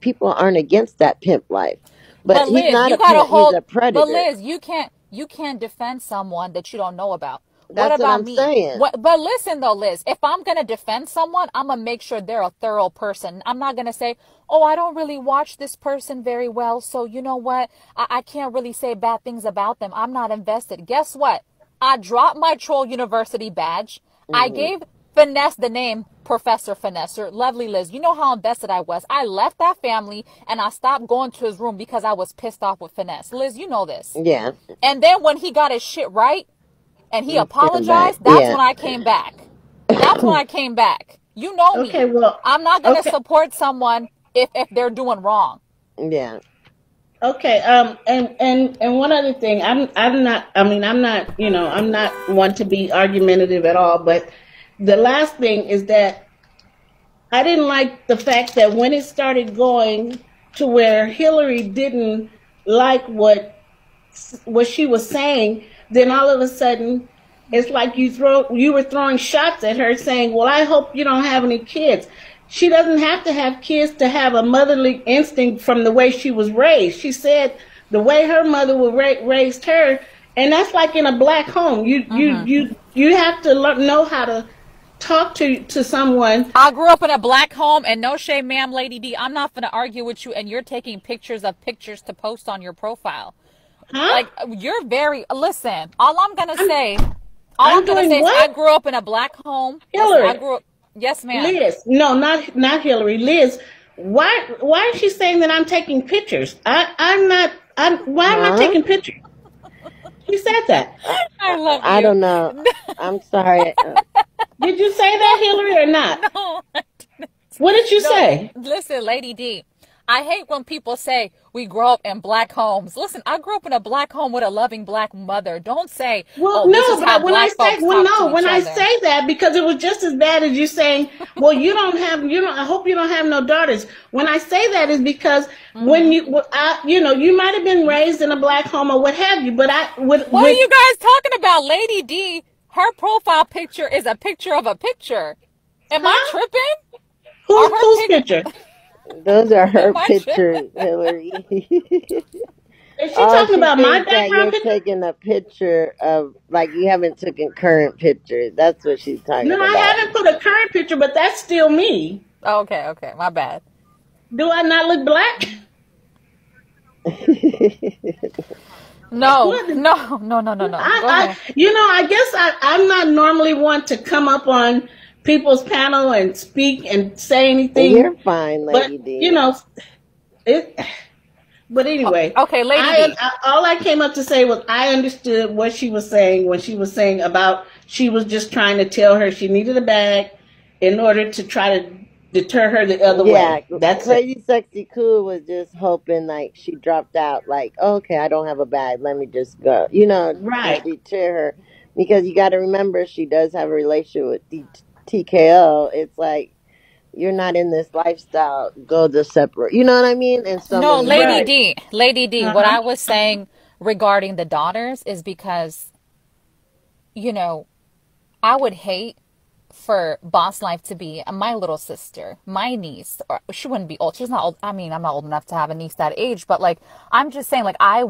people aren't against that pimp life. But But he's Liz, not you a gotta pimp, he's hold. a But predator. Liz, you can't defend someone that you don't know about. What That's what about I'm me? saying. What? But listen though, Liz, if I'm gonna defend someone, I'm gonna make sure they're a thorough person. I'm not gonna say, oh, I don't really watch this person very well, so you know what? I can't really say bad things about them. I'm not invested. Guess what? I dropped my Troll University badge. I Hmm. gave Finesse the name Professor Finesser. Lovely Liz, you know how invested I was. I left that family and I stopped going to his room because I was pissed off with Finesse. Liz, you know this. Yeah, And then when he got his shit right and he you came back. apologized, that's Yeah. when I came back. That's when I came back. You know Okay, me. well, I'm not going to okay, support someone if they're doing wrong. Yeah. okay. And one other thing, I'm not. I mean, I'm not. You know, I'm not one to be argumentative at all. But the last thing is that I didn't like the fact that when it started going to where Hillary didn't like what she was saying, then all of a sudden it's like you were throwing shots at her saying, well, I hope you don't have any kids. She doesn't have to have kids to have a motherly instinct from the way she was raised. She said the way her mother raised her, and that's like in a black home. You have to know how to talk to someone. I grew up in a black home, and no shame, ma'am, Lady D. I'm not going to argue with you, and you're taking pictures of pictures to post on your profile. Huh? Like, you're very, listen, all I'm going to I'm say, I'm doing is I what? grew up in a black home. Listen, I Hillary. grew up, yes, ma'am. Liz, no, not Hillary. Liz, why is she saying that I'm taking pictures? I'm not. Why am I Huh? taking pictures? She said that. I love I you. don't know. I'm sorry. Did you say No, that, Hillary, or not? no, What did you no. say? Listen, Lady D. I hate when people say we grow up in black homes. Listen, I grew up in a black home with a loving black mother. Don't say, Well, oh, this no, is how but when I black say folks talk to when each I other. say that, because it was just as bad as you saying, well, you don't. I hope you don't have no daughters. When I say that is because when you might have been raised in a black home or what have you, but I What are you guys talking about? Lady D, her profile picture is a picture of a picture. Am I huh? tripping? Are her Whose picture? Those are her am I tripping? pictures, Hillary. Is she Oh, talking she about my thinks that background you're picture? taking a picture of, like, you haven't taken current pictures. That's what she's No, talking I about. haven't put a current picture, but that's still me. Okay, okay, my bad. Do I not look black? No, What? no, no, no, no, no. Go ahead. I guess I'm not normally one to come up on people's panel and speak and say anything, You're fine, but Lady D. it. But anyway, Okay, Lady D. all I came up to say was I understood what she was saying when she was saying about she was just trying to tell her she needed a bag in order to try to deter her the other Yeah, way. That's it. Crazy Sexy Cool was just hoping, like, she dropped out, like, okay, I don't have a bag, let me just go, to Right. deter her. Because you got to remember, she does have a relationship with TKO. It's like, you're not in this lifestyle, go the separate. You know what I mean? In so No, many Lady ways. Right. D. Lady D. What Uh-huh. I was saying regarding the daughters is because, you know, I would hate for Boss Life to be my little sister, my niece, or she wouldn't be old. She's not old. I mean, I'm not old enough to have a niece that age, but like, I'm just saying, like, I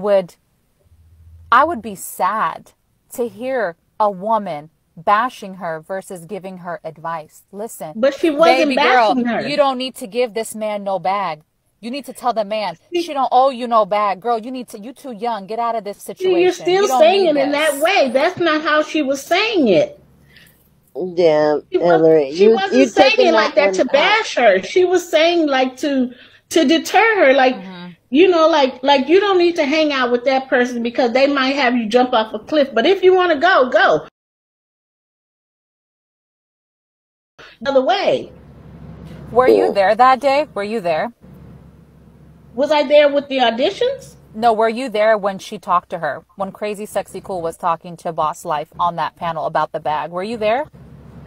would be sad to hear a woman bashing her versus giving her advice. Listen, But she wasn't baby girl, bashing you her. don't need to give this man no bag. You need to tell the man, she don't owe you no bag. Girl, you too young. Get out of this See, you're situation. still You don't saying need it in that this. way. That's not how she was saying it. Yeah, Hillary, She wasn't you saying taking it like that that one to out. bash her. She was saying like to deter her, like Mm-hmm. like you don't need to hang out with that person because they might have you jump off a cliff. But if you want to go, go the other way. Were you Yeah. there that day? Were you there? Was I there with the auditions? No, were you there when she talked to her? When Crazy Sexy Cool was talking to Boss Life on that panel about the bag? Were you there?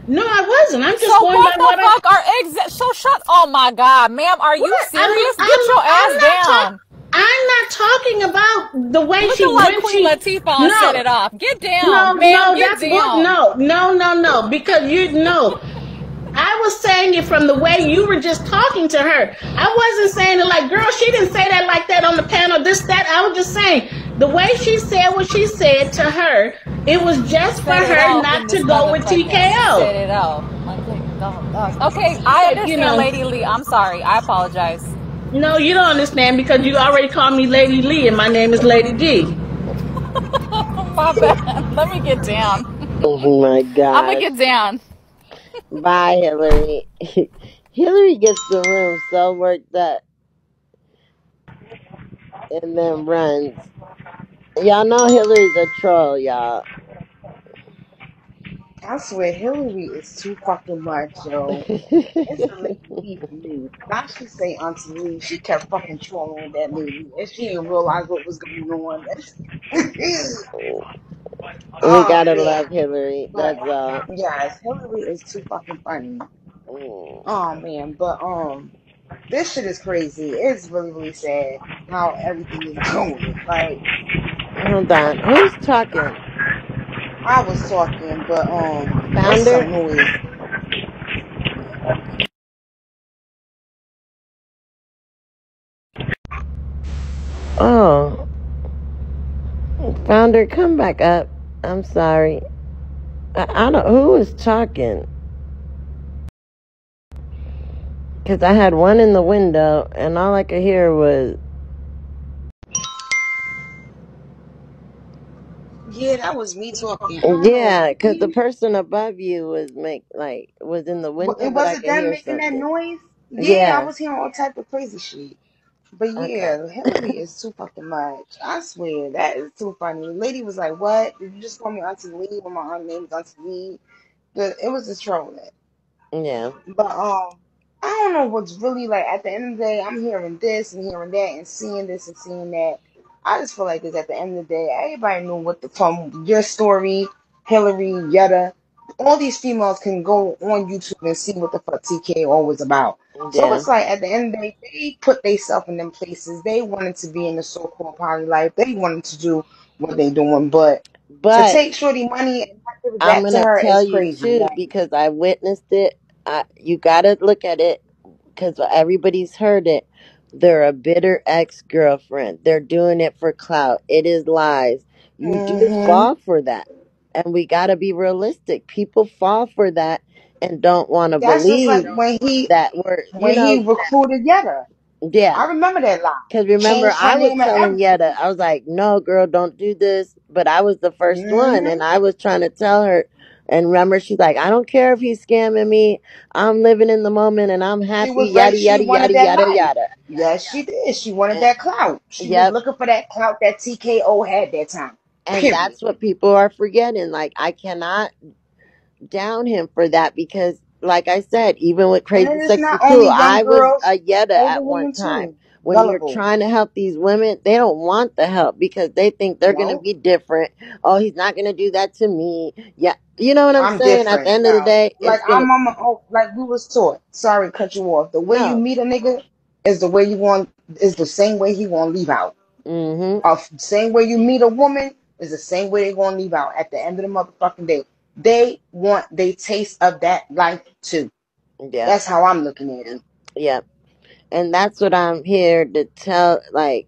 No, I wasn't. I'm just So going by what the what I fuck are exit? So shut. Oh my god, ma'am, are you what? serious? Get I'm your ass not talking. down. I'm not talking about the way Looking she like when Queen she Latifah on Set no It Off. Get down, no ma'am, no get that's what down. no because you know I was saying it from the way you were just talking to her. I wasn't saying it like, girl, she didn't say that like that on the panel, this, that. I was just saying the way she said what she said to her, it was just for Set it her off not in this to go with motherfucking TKO. set it off. Like, oh gosh. Okay, I So, understand, Lady Lee. I'm sorry. I apologize. no, you don't understand because you already called me Lady Lee and my name is Lady D. My bad. Let me get down. Oh my I'm gonna gosh. get down. Bye, Hillary. Hillary gets the room so worked up and then runs. Y'all know Hillary's a troll, y'all. I swear, Hillary is too fucking much, yo. It's a lady Lee for me. Now she say Auntie Lee, she kept fucking trolling with that lady, and she didn't realize what was going on. We Oh gotta man, love Hillary. but That's all. yes, Hillary is too fucking funny. Mm. Oh man, but this shit is crazy. It's really really sad how everything is going. Like Hold on. Who's talking? I was talking, but it's Founder? some noise. Oh, Founder, come back up. I'm sorry. I don't. Who was talking? Because I had one in the window, and all I could hear was Yeah, that was me talking. I don't know. yeah. Because the person above you was was in the window, It but I wasn't could them hear making that something. noise. Yeah, I Yeah. was hearing all type of crazy shit. But Okay. yeah, Hillary is too fucking much. I swear that is too funny. The lady was like, "What? Did you just call me Auntie Lee when my aunt name is Auntie Lee?" It was just trolling. Yeah. But I don't know what's really like. At the end of the day, I'm hearing this and hearing that and seeing this and seeing that. I just feel like this. At the end of the day, everybody knew what the from your story, Hillary, Yetta. All these females can go on YouTube and see what the fuck TKO was about. So Yeah. it's like at the end of the day, they put themselves in them places. They wanted to be in the so-called party life. They wanted to do what they doing, but to But take Shorty money and not give it I'm back to gonna her tell is you crazy. too Like, because I witnessed it. You gotta look at it because everybody's heard it. They're a bitter ex girlfriend. They're doing it for clout. It is lies. You do hmm fall for that. And we got to be realistic. People fall for that and don't want to that's just like believe that when he recruited Yetta. yeah. I remember that lie. Because remember, Changed her I was name and telling Yetta, everything. I was like, no, girl, don't do this. But I was the first one, hmm and I was trying to tell her. And remember, she's like, I don't care if he's scamming me. I'm living in the moment, and I'm She happy, was ready. yada, She yada, wanted yada, that yada, life. yada. Yes, she did. She wanted And, that clout. She was yep. looking for that clout that TKO had that time. And Period. that's what people are forgetting. Like, I cannot down him for that because, like I said, even with And Crazy then it's Sexy not Cool, only young I was girls, a Yetta older at one women time. too. When you're Gullible. trying to help these women, they don't want the help because they think they're going to No, be different. Oh, he's not going to do that to me. Yeah. You know what I'm I'm saying? At the different. end of the No, day, like it's going to, I'm on my own. Like we was taught. Sorry, to cut you off. The way you no. meet a nigga is the way you want. Is the same way he want to leave out. Mm Same way you meet a woman is the same way they gonna leave out at the end of the motherfucking day. They want they taste of that life too. hmm. Yep. That's how I'm looking at it. Yep. And that's what I'm here to tell. Like,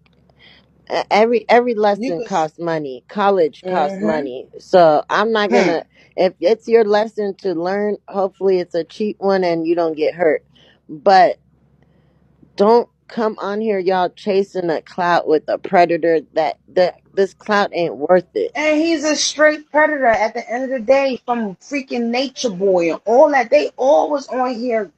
every You lesson could. costs money. College costs Mm-hmm. money. So I'm not Hmm. gonna, if it's your lesson to learn, hopefully it's a cheap one and you don't get hurt. But don't come on here y'all chasing a clout with a predator that this clout ain't worth it. And he's a straight predator at the end of the day from freaking Nature Boy and all that. They all was on here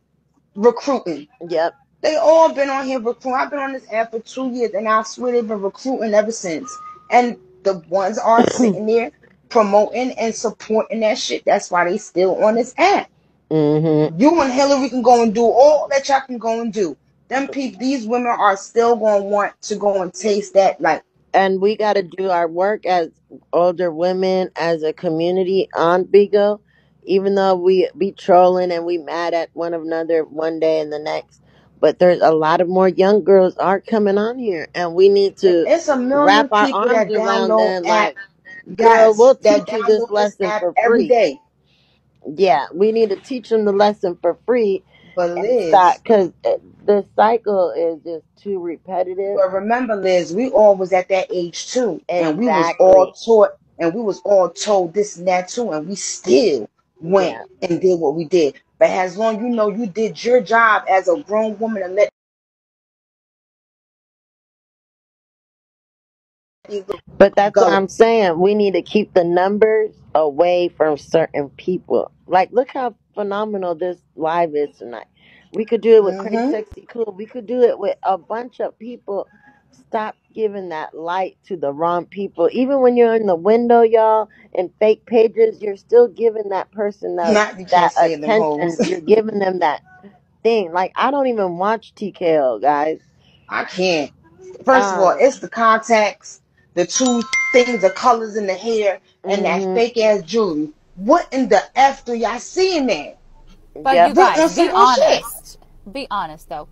recruiting. Yep. They all been on here recruiting. I've been on this app for 2 years, and I swear they've been recruiting ever since. And the ones are sitting there promoting and supporting that shit. That's why they still on this app. hmm. You and Hillary can go and do all that y'all can go and do. Them people, these women are still going to want to go and taste that. Like, And we got to do our work as older women, as a community on Bigo, even though we be trolling and we mad at one another one day and the next. but there's a lot of more young girls are coming on here, and we need to It's a million wrap our people arms that around download them. app. Like, girl, Yes, we'll that teach you this download this lesson app for every free. day. Yeah, we need to teach them the lesson for free But and stop, Liz, because the cycle is just too repetitive. but remember, Liz, we all was at that age too, and we was all Exactly. taught, and we was all told this and that too, and we still went Yeah. and did what we did. But as long you know you did your job as a grown woman and let these little But that's what go. I'm saying. We need to keep the numbers away from certain people. Like, look how phenomenal this live is tonight. We could do it with Crazy Mm-hmm. Sexy Cool. We could do it with a bunch of people. Stop giving that light to the wrong people. Even when you're in the window, y'all, and fake pages, you're still giving that person Not you that can't say them hoes. attention. You're giving them that thing. Like, I don't even watch TKO, guys. I can't. First of all, Um, it's the contacts, the two things, the colors in the hair, and that hmm fake ass jewelry. What in the F do y'all seeing that? But you Yep. Look guys, on some be real shit. honest. Be honest though.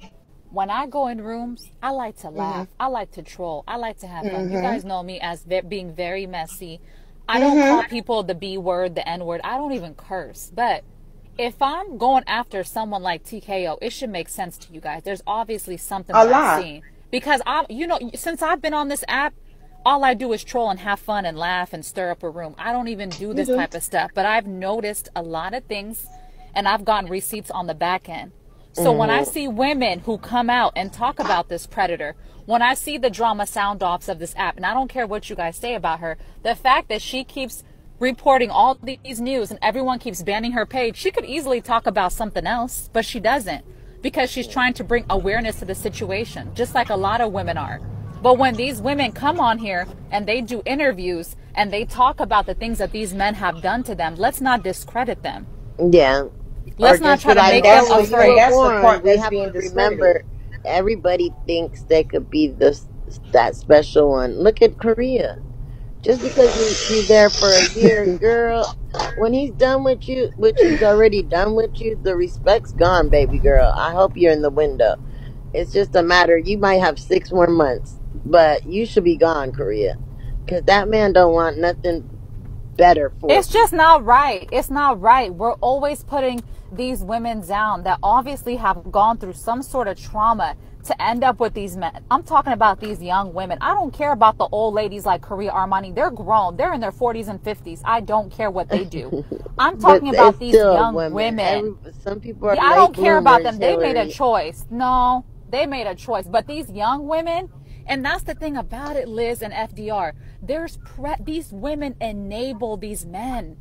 When I go in rooms, I like to Mhm. laugh. I like to troll. I like to have fun. You Mhm. guys know me as being very messy. I don't call Mhm. people the B word, the N word. I don't even curse. But if I'm going after someone like TKO, it should make sense to you guys. There's obviously something A that I've lot. seen. Because since I've been on this app, all I do is troll and have fun and laugh and stir up a room. I don't even do You this do. type of stuff. But I've noticed a lot of things and I've gotten receipts on the back end. So when I hmm see women who come out and talk about this predator, when I see the drama sound offs of this app, and I don't care what you guys say about her, the fact that she keeps reporting all these news and everyone keeps banning her page, she could easily talk about something else, but she doesn't because she's trying to bring awareness to the situation, just like a lot of women are. But when these women come on here and they do interviews and they talk about the things that these men have done to them, let's not discredit them. Yeah. Or Let's not just be try to like, And make oh, them that's well, the you and were afraid. that's the born. part We that's have being to discredited. remember, everybody thinks they could be that special one. Look at Korea. Just because you there for a year, girl, when he's done with you, which he's already done with you, the respect's gone, baby girl. I hope you're in the window. It's just a matter. You might have 6 more months, but you should be gone, Korea, because that man don't want nothing better for It's you. just not right. It's not right. We're always putting these women down that obviously have gone through some sort of trauma to end up with these men. I'm talking about these young women. I don't care about the old ladies like Korea Armani. They're grown. They're in their 40s and 50s. I don't care what they do. I'm But talking about it's these still young women. women. Some people are Yeah, I late don't care about bloomers, them. They made a Hilary. choice. No, they made a choice. But these young women, and that's the thing about it, Liz and FDR. These women enable these men.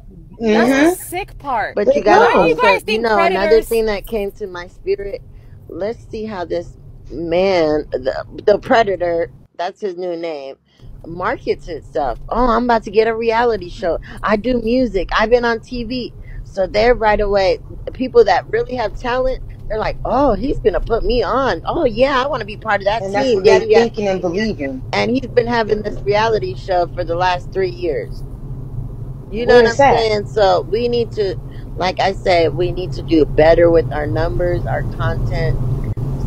That's the Mm-hmm. sick part. But you They gotta Why do you do. also, guys think another predators? thing that came to my spirit. Let's see how this man, the predator, that's his new name, markets itself. Oh, I'm about to get a reality show. I do music. I've been on TV. So they're right away, people that really have talent, they're like, oh, he's gonna put me on. Oh yeah, I want to be part of that And that's team. what they Yada yada. thinking and believing. And he's been having this reality show for the last 3 years. You know Where what is I'm that? saying? So we need to, like I said, we need to do better with our numbers, our content,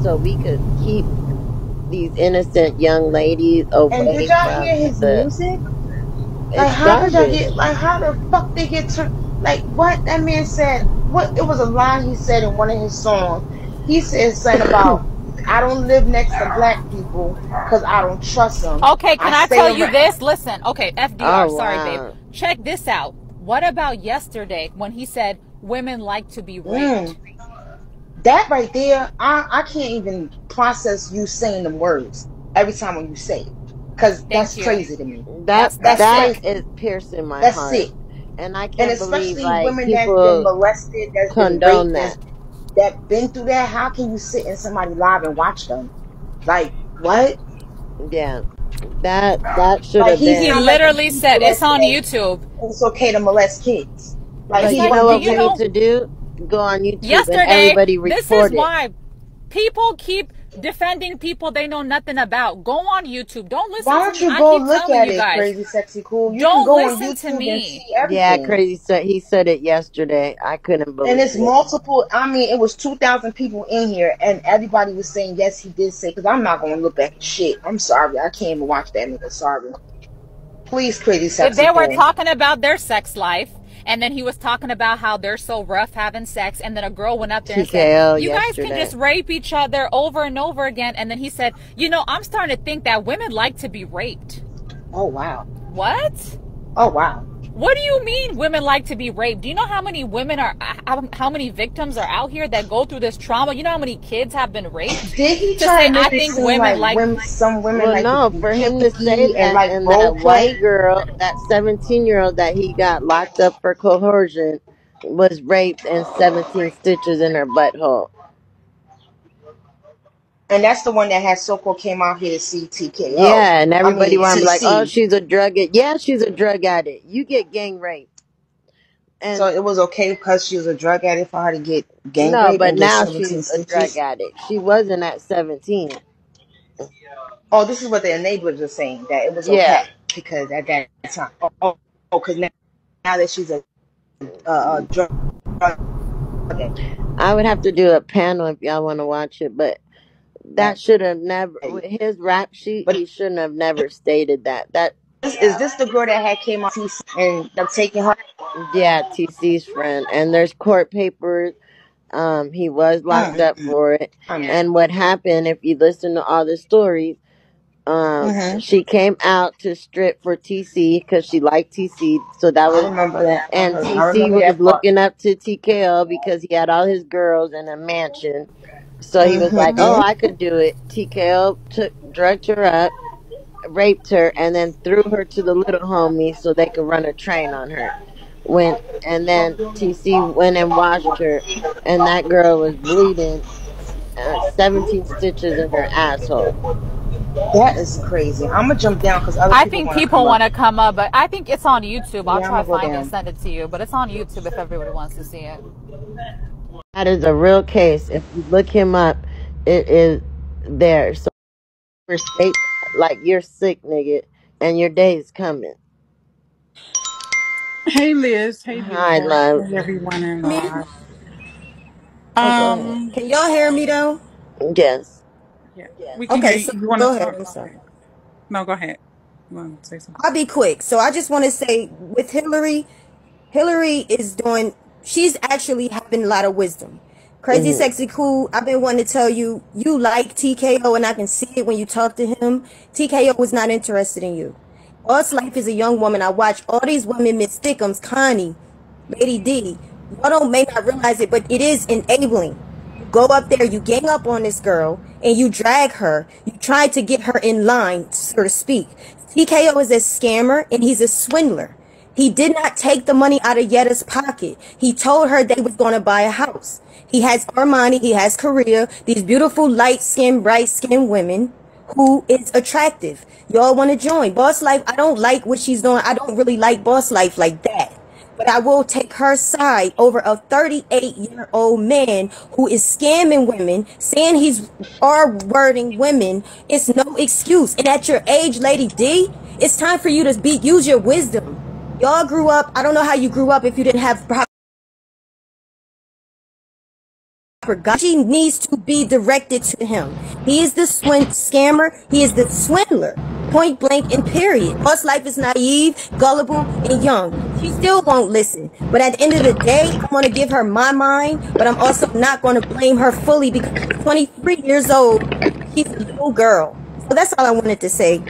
so we could keep these innocent young ladies And did away y'all from hear his the. music? Like, It's how did y'all garbage. get? Like, how the fuck they get to? Like, what that man said? What it was a line he said in one of his songs. He said something about, "I don't live next to black people because I don't trust them. Okay, I can I stay tell you around." this? Listen, okay, FDR, Oh sorry, babe. wow. Check this out. What about yesterday when he said women like to be raped? Mm, that right there, I can't even process you saying them words every time when you say it, because Thank that's you. crazy to me. That That's That's that sick. like is piercing my that's heart, sick, and I and can't believe especially like women that's been people molested, that's been condone raped, that. that been through that. How can you sit in somebody live and watch them? Like what? Yeah, that should Like have he He sound been. like them literally said, people that it's on say YouTube. it's okay to molest kids. Like It's But he you like, know one do big what you we fat. need know? to do? Go on YouTube and Yesterday, everybody this is report it. why people keep defending people they know nothing about. Go on YouTube. Don't listen Why to don't me. you I go keep look telling at you it, guys, Crazy Sexy Cool? You can don't go on listen to YouTube and me. see Yeah, everything. crazy. So he said it yesterday. I couldn't And believe it's it. multiple. I mean, it was 2,000 people in here, and everybody was saying yes, he did say. Because I'm not gonna look at shit. I'm sorry, I can't even watch that nigga. Sorry. Please, Crazy Sexy They were Cool. talking about their sex life, and then he was talking about how they're so rough having sex, and then a girl went up there and said, TKO you guys can just yesterday. rape each other over and over again. And then he said, you know, I'm starting to think that women like to be raped. Oh wow. What? Oh wow. What do you mean women like to be raped? Do you know how many women are, how many victims are out here that go through this trauma? You know how many kids have been raped? Did he To try say, to I make it think seem women like like, some women Well, like to no, be for him to say picky and that, like and role that play? one girl, that 17-year-old that he got locked up for coercion, was raped and 17 stitches in her butthole. And that's the one that has so-called came out here to see TKO. Yeah, and I everybody mean wanted to be like, oh, TC. she's a drug addict. Yeah, she's a drug addict. You get gang raped. So And it was okay because she was a drug addict for her to get gang no, rape but and get now 17 she's a drug stitches. addict. She wasn't at 17. Oh, this is what the enablers are saying, that it was Yeah, okay because at that time. Because now that she's a drug addict. I would have to do a panel if y'all want to watch it, but that should have never, with his rap sheet, But he shouldn't have never stated that. That, is this the girl that had came out TC and I'm taking her? yeah, TC's friend. And there's court papers. He was locked up Mm-hmm. for it. And what happened, if you listen to all the stories, Mm-hmm. she came out to strip for TC because she liked TC. So that I was, remember that. and I TC remember was that part. looking up to TKO because he had all his girls in a mansion. So he was like, "Oh, Mm-hmm. I could do it." TKO drugged her up, raped her, and then threw her to the little homie so they could run a train on her. When and then TC went and washed her, and that girl was bleeding, 17 stitches in her asshole. That is crazy. I'm gonna jump down because other I people think want to come people up. want to come up, but I think it's on YouTube. I'll Yeah, I'm try gonna to go find it and down. send it to you, but it's on YouTube if everybody wants to see it. That is a real case. If you look him up, it is there. So state like you're sick, nigga, and your day is coming. Hey Liz, hey Hi, beautiful, love. hey everyone in Me? live. Oh, go ahead. Um, Can y'all hear me though? Yes. yeah, we can hear Okay, you. so You want to go ahead. talk? I'm Go sorry. ahead. No, go ahead. You want to say something? I'll be quick. So I just want to say with Hillary, Hillary is doing, she's actually having a lot of wisdom. Crazy, Hmm. sexy, cool. I've been wanting to tell you, you like TKO, and I can see it when you talk to him. TKO was not interested in you. Boss Life is a young woman. I watch all these women, Miss Thickums, Connie, Lady D. Y'all don't may not realize it, but it is enabling. You go up there, you gang up on this girl, and you drag her. You try to get her in line, so to speak. TKO is a scammer and he's a swindler. He did not take the money out of Yetta's pocket. He told her they was going to buy a house. He has Armani, he has Korea, these beautiful light-skinned, bright-skinned women who is attractive. Y'all want to join. Boss Life, I don't like what she's doing. I don't really like Boss Life like that. But I will take her side over a 38-year-old man who is scamming women, saying he's R-wording women. It's no excuse. And at your age, Lady D, it's time for you to use your wisdom. Y'all grew up, I don't know how you grew up if you didn't have proper guidance. She needs to be directed to him. He is the scammer. He is the swindler. Point blank and period. Boss Life is naive, gullible, and young. She still won't listen. But at the end of the day, I'm going to give her my mind, but I'm also not going to blame her fully because she's 23 years old. She's a little girl. So that's all I wanted to say.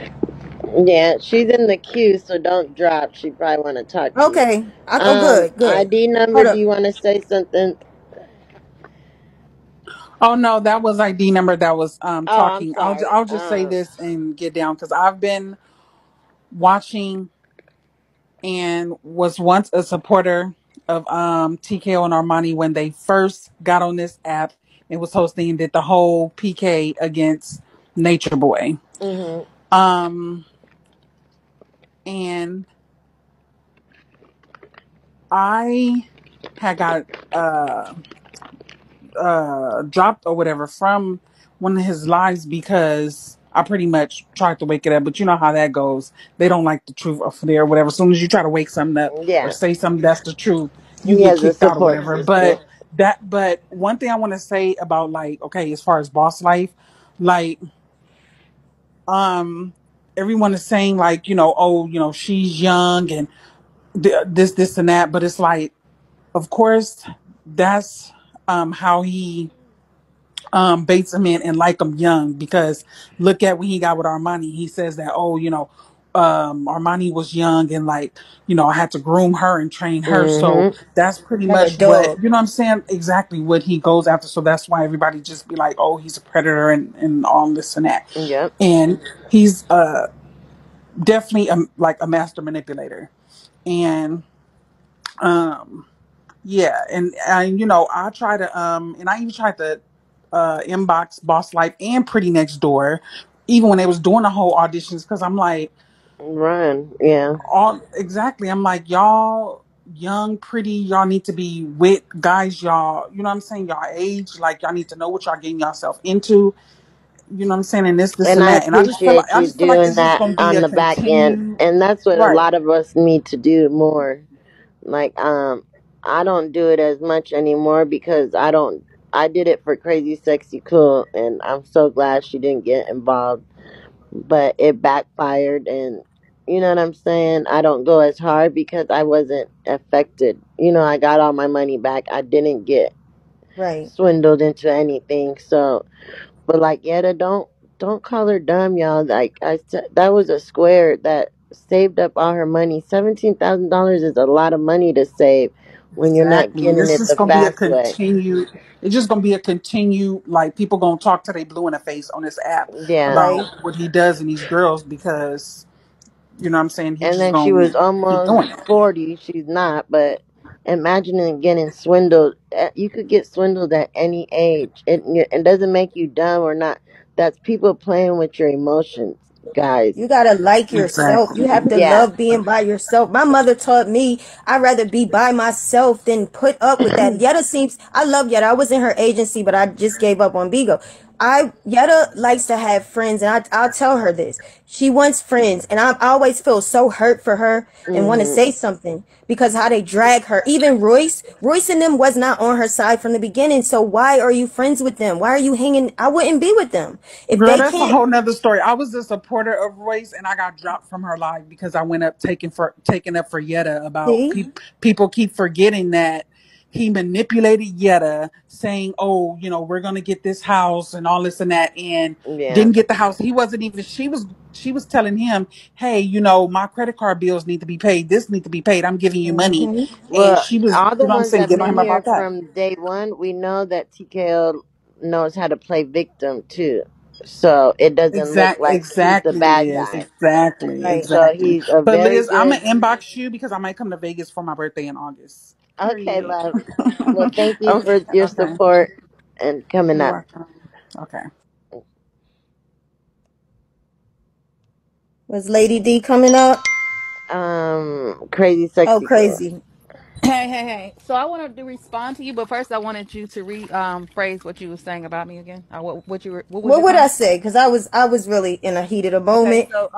Yeah, she's in the queue, so don't drop. She probably want to talk to you. Okay. Oh, good, good. ID number, Hold do up. you want to say something? Oh no, that was ID number that was Oh, I'm talking. sorry. I'll just say this and get down because I've been watching and was once a supporter of TKO and Armani when they first got on this app and was hosting did the whole PK against Nature Boy. Mm-hmm. Um and I had got dropped or whatever from one of his lives because I pretty much tried to wake it up. But you know how that goes. They don't like the truth or there, or whatever. As soon as you try to wake something up or Yeah, say something that's the truth, you he get has a kicked out or support whatever. system. But one thing I want to say about, like, okay, as far as boss life, like, um, everyone is saying, like, oh, she's young and this and that, but it's like, of course, that's how he baits him in and like him young, because look at when he got with Armani. He says that, oh, Armani was young and, like, I had to groom her and train her. So Mm-hmm. that's pretty Like a much what, dog. what I'm saying, exactly what he goes after. So that's why everybody just be like, oh, he's a predator and all this and that. Yep. And he's definitely like a master manipulator. And um yeah, and I try to and I even tried to inbox Boss Life and Pretty Next Door, even when they was doing the whole auditions, because I'm like, Run. Yeah. all exactly, I'm like, y'all young, pretty, y'all need to be with guys, y'all, you know what I'm saying, y'all age, like, y'all need to know what y'all getting yourself into, you know what I'm saying, and this And and I that. And appreciate I you just feel like doing it's just that gonna be on a the back end. continued. And that's what a Right. lot of us need to do more. Like, I don't do it as much anymore because I did it for Crazy Sexy Cool, and I'm so glad she didn't get involved. But it backfired, and you know what I'm saying? I don't go as hard because I wasn't affected. I got all my money back. I didn't get Right. swindled into anything. So, but like Yetta, don't call her dumb, y'all. Like I said, that was a square that saved up all her money. $17,000 is a lot of money to save when you're not Exactly. And getting it's it just the gonna be a fast way. continued it's just gonna be a continued, like, people gonna talk to they blue in the face on this app Yeah. about Right. what he does in these girls, because what I'm saying, he And just then she gonna was keep almost doing it. 40. She's not, but imagining getting swindled. You could get swindled at any age. It doesn't make you dumb or not. That's people playing with your emotions, guys. You gotta like yourself. You Exactly. have to Yeah. love being by yourself. My mother taught me I'd rather be by myself than put up with that. Yetta seems, I love Yetta. I was in her agency, but I just gave up on Bigo. Yetta likes to have friends, and I'll tell her this. She wants friends, and I always feel so hurt for her and want to Hmm. say something because how they drag her. Even Royce and them was not on her side from the beginning. So why are you friends with them? Why are you hanging? I wouldn't be with them if Girl, they that's a can't. whole nother story. I was a supporter of Royce, and I got dropped from her live because I went up taking up for Yetta about See, people keep forgetting that he manipulated Yetta, saying, "Oh, we're gonna get this house and all this and that," and Yeah. didn't get the house. He wasn't even. She was telling him, "Hey, my credit card bills need to be paid. This need to be paid. I'm giving you money," and Well, she was, all the what I'm ones saying, that get on been him here about that. from day one, we know that TKO knows how to play victim too. So it doesn't look like he's the Exactly, bad Liz. guy. Exactly, right. So exactly. he's a But very Liz, I'm good. gonna inbox you because I might come to Vegas for my birthday in August. Okay, Period. love. Well, thank you Okay, for your okay. support and coming You're up. welcome. Okay. Was Lady D coming up? Crazy Oh, sexy girl. crazy. Hey, hey, hey. So I wanted to respond to you, but first I wanted you to phrase what you were saying about me again. What was What your would I comment? say? Because I was really in a heat of the Okay, moment. so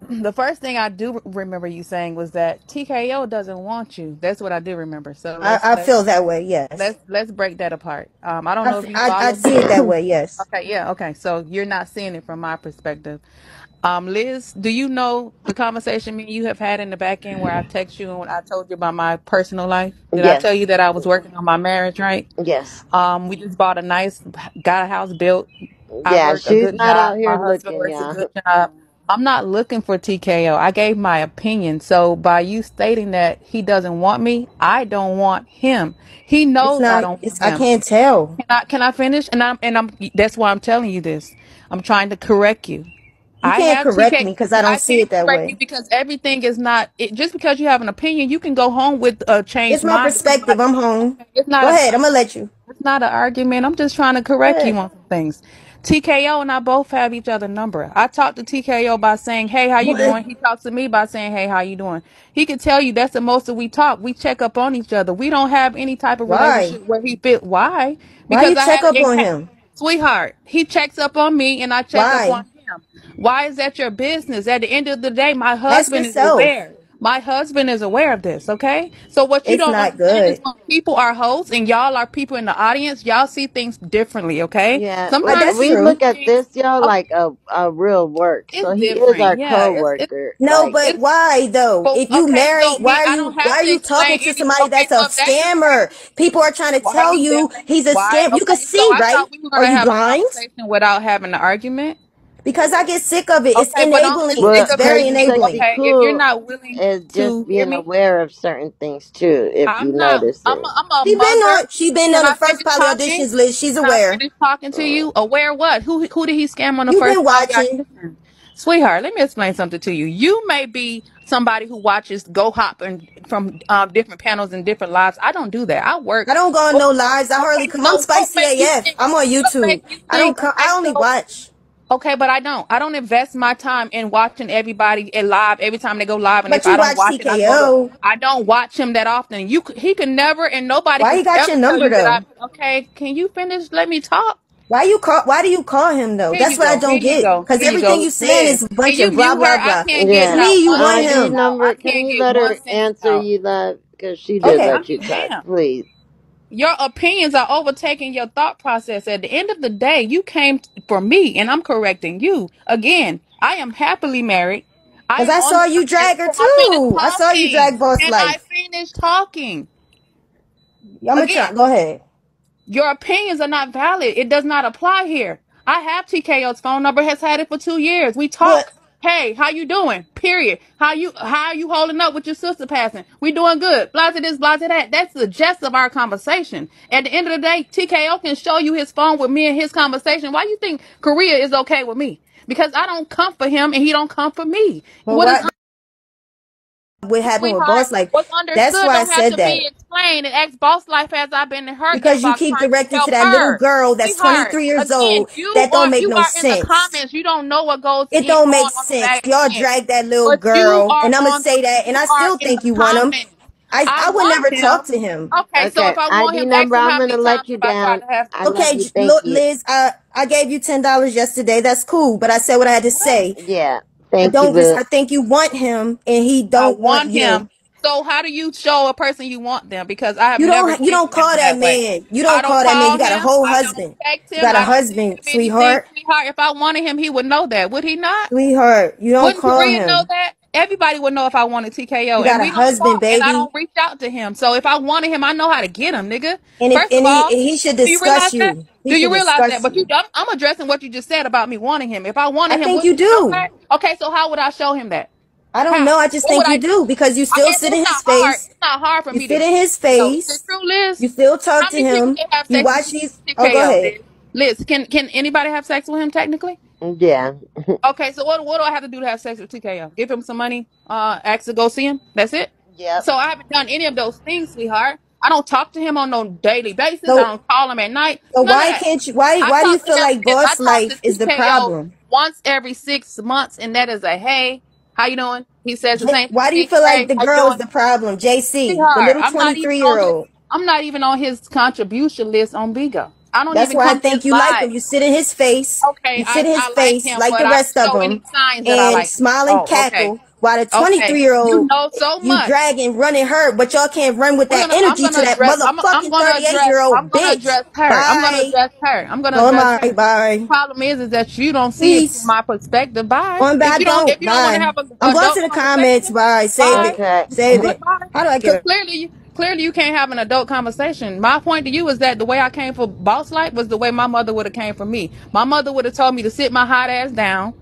the first thing I do remember you saying was that TKO doesn't want you. That's what I do remember. So I feel that way. Yes, let's break that apart. I don't know if you I follow see it me. that way. Yes, Okay, yeah, okay. So you're not seeing it from my perspective. Liz, do you know the conversation me and you have had in the back end where I text you and when I told you about my personal life? Did I tell Yes. you that I was working on my marriage, right? Yes. We just bought got a house built. I Yeah, work a she's good not out job. here My husband looking, works a y'all. good job. I'm not looking for TKO. I gave my opinion. So by you stating that he doesn't want me, I don't want him. He it's knows I not. don't It's want I him. can't tell. Can I finish? And I'm that's why I'm telling you this. I'm trying to correct you. You I can't have correct TK. me because I don't I see it can't that correct you way. because everything is not it, just because you have an opinion. You can go home with a It's changed my mind if you perspective. like. I'm home. Okay, it's not Go a ahead. I'm gonna let you. it's not an argument. I'm just trying to Go correct you ahead. on some things. TKO and I both have each other number. I talk to TKO by saying, "Hey, how you What? doing?" He talks to me by saying, "Hey, how you doing?" He can tell you that's the most that we talk. We check up on each other. We don't have any type of Why? relationship where he fit. Why? Why Because you check up on him? Sweetheart, he checks up on me and I check up on Why? him. Why is that your business? At the end of the day, my Ask husband is yourself. aware. My husband is aware of this, okay? So what you It's don't not understand is good. when people are hosts and y'all are people in the audience, y'all see things differently, okay? Yeah, Sometimes That's we we true. look see at things, this, y'all, okay, like a real work. So it's he is our different. Yeah, it's co-worker. No, Like, but it's why though? but If you okay, married, so me, I don't why have are to you explain talking to any. somebody Okay, that's a so if that's the scammer? case, People are trying to why are tell we you dealing? he's a Why? scam. You can Okay, so see, I right? thought we were Are gonna you have a blind? conversation without having an argument. Because I get sick of it. It's Okay, but don't get enabling. sick well, It's of it very crazy, being sexy, enabling. okay. If you're cool not willing is just to hear being me, aware of certain things too. If you I'm not. notice it. I'm a mother. She been Can on the I first finish poly talking? auditions list. She's Can I aware. finish talking to you? Aware what? Who did he scam on the You've first been poly watching. audition? Sweetheart, let me explain something to you. You may be somebody who watches Go Hop and from different panels and different lives. I don't do that. I work. I don't go on no lives. I hardly Okay, come. I'm so what spicy make you AF. think? I'm on What YouTube. make you I don't think? come. Okay, I only so watch. okay, but I don't. I don't invest my time in watching everybody live every time they go live. And if But I you don't watch watch it, I go to. TKO. I don't watch him that often. He can never, and nobody Why can you got ever your tell number you that though? I. Okay, can you finish? Let me talk. Why do you call him though? Here That's you what I go. don't Here you get. go. Cause Here you everything go. you saying Liz, is a can bunch you of blah mute her? blah I blah. can't get To Yeah. not me, you one want ID sentence him. out. I number, can can't you get let one her sentence answer out. you, love? Because she did Okay. let I you talk. am. Please. Your opinions are overtaking your thought process. At the end of the day, you came for me, and I'm correcting you. Again, I am happily married. I Cause am I on saw the you career. drag her Can I finish too. I saw you talking? drag Boss Can I Life. finish talking? I'm gonna Again, try. Go ahead. your opinions are not valid. It does not apply here. I have TKO's phone number, has had it for 2 years. We But talk. Hey, how you doing? Period. How you holding up with your sister passing? We doing good. Blah to this, blah to that. That's the gist of our conversation. At the end of the day, TKO can show you his phone with me and his conversation. Why you think Korea is okay with me? Because I don't come for him and he don't come for me. but What is what happened with sweetheart? Boss Life? What's That's understood why I don't have said to that. be explained. And ex boss life has I been in her Because you inbox keep trying to directing to help that little her. girl that's Sweetheart, 23 years again, old. That don't make you no are in the sense. comments. You don't know what goes It in, don't make on the sense. back Y'all end. drag that little But you girl, are and I'm gonna on say that, and you I are still in think the you want him. comments. I I would want never talk him. to him. Okay, so Okay. if I want ID him, ask number, him I'm how going many to let times you have I tried down. to have I sex with love Okay, him? you. Thank look, you. Liz, I gave you $10 yesterday. That's cool, but I said what I had to What? say. Yeah. I Thank you, don't just. boo. I think you want him, and he I don't want want you. him. So how do you show a person you want them? Because I have never You seen don't him call that that way. man. You I don't don't call that man. You call got a him. whole I don't husband. text You him. got a I don't send husband, him anything. sweetheart. Sweetheart, if I wanted him, he would know that. Would he not? Sweetheart, you don't Wouldn't call Korea know him. that? Everybody would know if I wanted TKO. You And got a we don't husband, talk. And I baby. don't reach out to him. So if I wanted him, I know how to get him, nigga. And if First of all, he should do you realize discuss that? you. He Do you should realize that? discuss But you. I'm addressing what you just said about me wanting him. If I I wanted him, think wouldn't you he know do. that? Okay, so how would I show him that? I don't How? know. I just What think would you I do do? because you still sit in It's his not hard. face. It's not hard for You me to sit in do. his So is it face. true, Liz? You still talk How to many people him. can have You sex watch with these. Oh, go TKO, ahead. Liz? Liz, can anybody have sex with him technically? Yeah. Okay, so what do I have to do to have sex with TKO? Give him some money, ask to go see him. That's it. Yep. So I haven't done any of those things, sweetheart. I don't talk to him on no daily basis. I So don't call him at night. so None of why that. can't you? I Why do you talk to feel him. like I boss talk to life is the TKO problem? once every 6 months, and that is a hey, how you doing? He says the same thing Why to do you me. feel like Hey, the how you girl is doing? the problem? JC, the Sweetheart, little 23-year old. I'm not even on his contribution list on Bigo. I don't That's even why I come to his think you like live. him. You sit in his face. Okay, You sit in his I like face him, like but the I don't rest of show any them signs that I and like him. smile and Oh, okay. cackle. While the Okay. 23-year You old, know so you much. dragging, running her, but y'all can't run with that I'm energy gonna to that address motherfucking 38-year I'm old gonna bitch. address her. I'm gonna Bye. address her. I'm gonna Going address bye. her. Bye. Problem is that you don't see it from Peace. my perspective. Bye. Going If back. Don't. you don't want to Bye. have a I'm going to adult the comments. conversation, Bye. Save bye. it. Okay. Save it. Goodbye. How do I get Because her? clearly you can't have an adult conversation. My point to you is that the way I came for Boss Life was the way my mother would have came for me. My mother would have told me to sit my hot ass down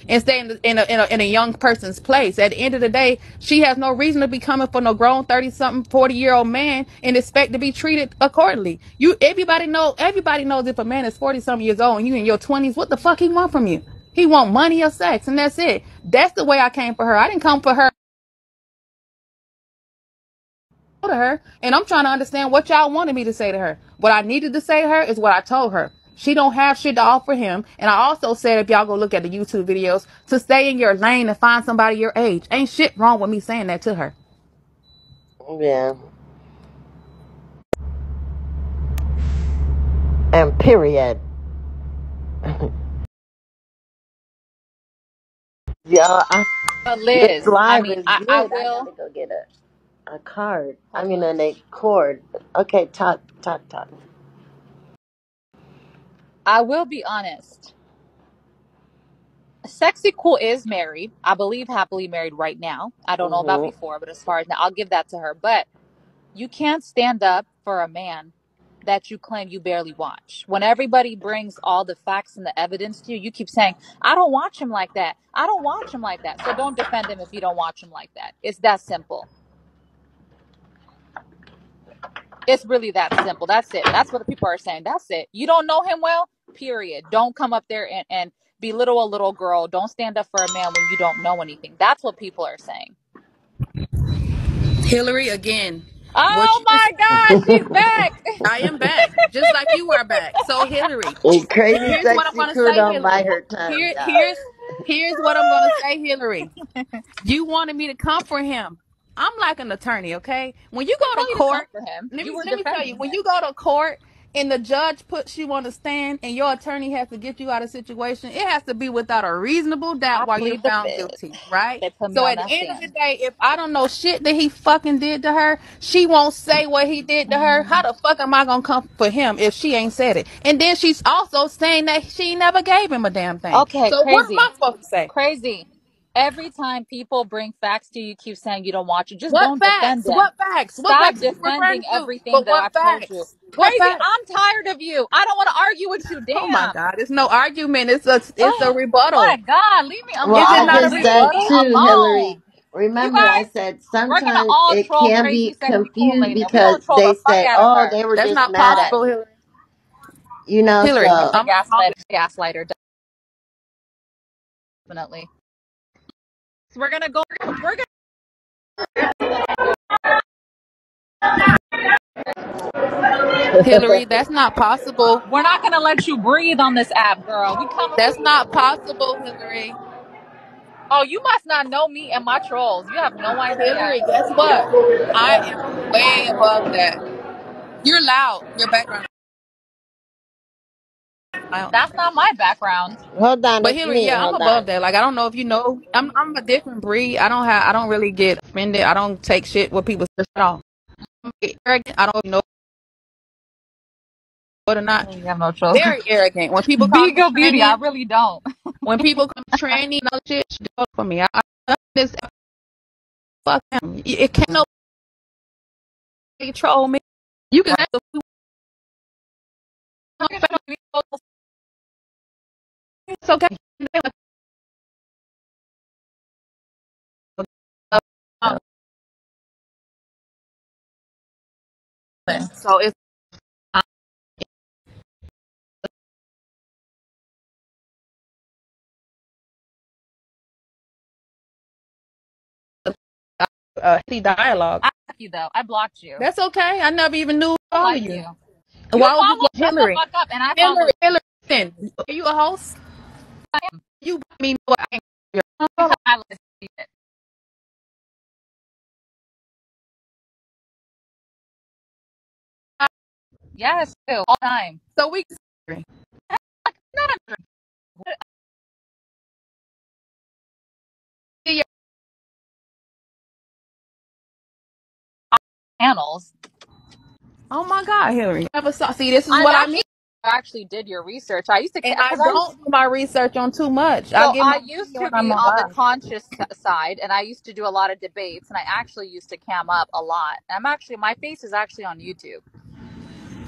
and stay in a young person's place. At the end of the day, she has no reason to be coming for no grown 30-something, 40-year-old man and expect to be treated accordingly. Everybody knows if a man is 40-something years old and you in your 20s, what the fuck he want from you? He want money or sex, and that's it. That's the way I came for her. I didn't come for her to her, and I'm trying to understand what y'all wanted me to say to her. What I needed to say to her is what I told her. She don't have shit to offer him. And I also said, if y'all go look at the YouTube videos, to stay in your lane and find somebody your age. Ain't shit wrong with me saying that to her. Yeah. And period. Yeah, But this Liz, I live mean, is I good. I will. gotta go get a card. I Hold mean, on. a cord. Okay, talk, talk, talk. I will be honest. Sexy Cool is married. I believe happily married right now. I don't know about Mhm. before, but as far as now, I'll give that to her. But you can't stand up for a man that you claim you barely watch. When everybody brings all the facts and the evidence to you, you keep saying, I don't watch him like that. I don't watch him like that. So don't defend him if you don't watch him like that. It's that simple. It's really that simple. That's it. That's what the people are saying. That's it. You don't know him well, period. Don't come up there and belittle a little girl. Don't stand up for a man when you don't know anything. That's what people are saying. Hilary, again, what Oh you my God, she's back. I am back, just like you are back. So Hilary, And crazy, here's what I'm sexy gonna crew say, don't bite Hilary. her tongue, Here, y'all. here's here's what I'm gonna say, Hilary. You wanted me to come for him. I'm like an attorney, okay? When you I didn't go to tell you to come court, for him. let You me were let me tell you, defending when you him. go to court and the judge puts you on the stand and your attorney has to get you out of situation, it has to be without a reasonable doubt I while you're plead the found fifth. guilty, right? They put me So on at the that end of the stand. day, if I don't know shit that he fucking did to her, she won't say what he did to her. How the fuck am I gonna come for him if she ain't said it? And then she's also saying that she never gave him a damn thing. Okay, So what am crazy. I supposed to say? Crazy. Every time people bring facts to you, you keep saying you don't watch it. Just What don't defend facts? them. What facts? What Stop facts are you referring defending to? everything But that what I've told you. facts? What Crazy. facts? I'm tired of you. I don't want to argue with you. Oh my Damn. God! It's no argument. It's a Oh my rebuttal. God. Leave me Well, Is it I alone. not a just Leave said me rebuttal? too, alone. Hillary. You Remember, I guys, said we're gonna sometimes all it troll can crazy, be sexy, cool confused later. We're because gonna troll the they fuck say, out of "Oh, her. they were That's just not mad at possible, me," Hillary. She's Hillary, just So a I'm gonna call gaslighter, definitely. So we're gonna go. We're gonna. Hillary. That's not possible. We're not gonna let you breathe on this app, girl. We come. That's not possible, Hillary. Oh, you must not know me and my trolls. You have no idea. Hillary, guess what? I am way above that. You're loud. Your background is loud. That's not my background. hold on, But it's Hillary, me. yeah, I'm Hold above on. that. Like I don't know if you know, I'm a different breed. I don't really get offended. I don't take shit what people say at all. I'm arrogant. I don't know what or not. You have no trolls. Very arrogant. When people call me Beagle beauty. I tranny, really don't. when people come tranny and other shit, don't for me. This fuck them. It can't nobody troll me. You can Right. have the it's okay. So it's healthy dialogue. I blocked you though. I blocked you. That's okay. I never even knew I don't all of like you. you. You Why would you follow? block Shut the Hillary? fuck up. And I follow Hillary, you. Hillary, listen. Are you a host? I am. You me what I Because I listen to it. Yes, too. All the time. so we Not yeah. on panels. Oh my God, Hillary. Never saw. See, this is I'm what I mean. actually did your research. I used to, And I because I don't do my research on too much. I so give my I used opinion to when I'm be on on the live. conscious side, and I used to do a lot of debates, and I actually used to cam up a lot. My face is actually on YouTube.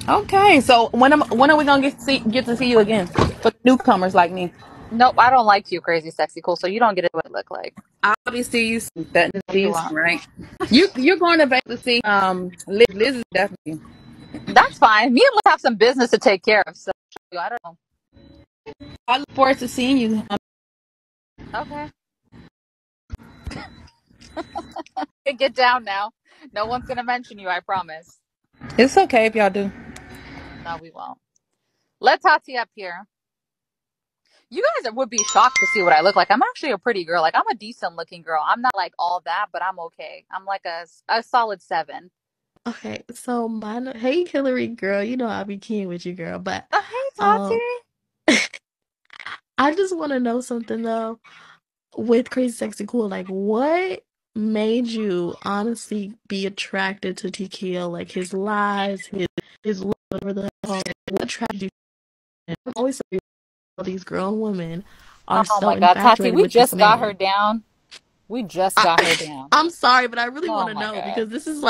Okay, so when are we gonna get to see you again for the newcomers like me? Nope, I don't like you, crazy, sexy, cool. So you don't get it what it look like. Obviously, you see that No, you season, won't. right? You're going to Vegas to see Liz. Liz is definitely. That's fine. Me and Liz have some business to take care of. So I don't know. I look forward to seeing you. Okay, get down now. No one's gonna mention you. I promise. It's okay if y'all do. No, we won't. Let Tati up here. You guys would be shocked to see what I look like. I'm actually a pretty girl. Like I'm a decent looking girl. I'm not like all that, but I'm okay. I'm like a solid 7. Okay, so hey Hillary girl, you know I'll be keen with you girl, but Oh, hey um Tati. I just want to know something though. With Crazy Sexy Cool, like what made you honestly be attracted to TKO? Like his lies, his love for the hell, what attracted you to him? I'm always saying all these grown women are Oh so my God, Tati, infatuated we with this just got her man. down. We just I, got her down. I'm sorry, but I really want Oh to my know God. because this is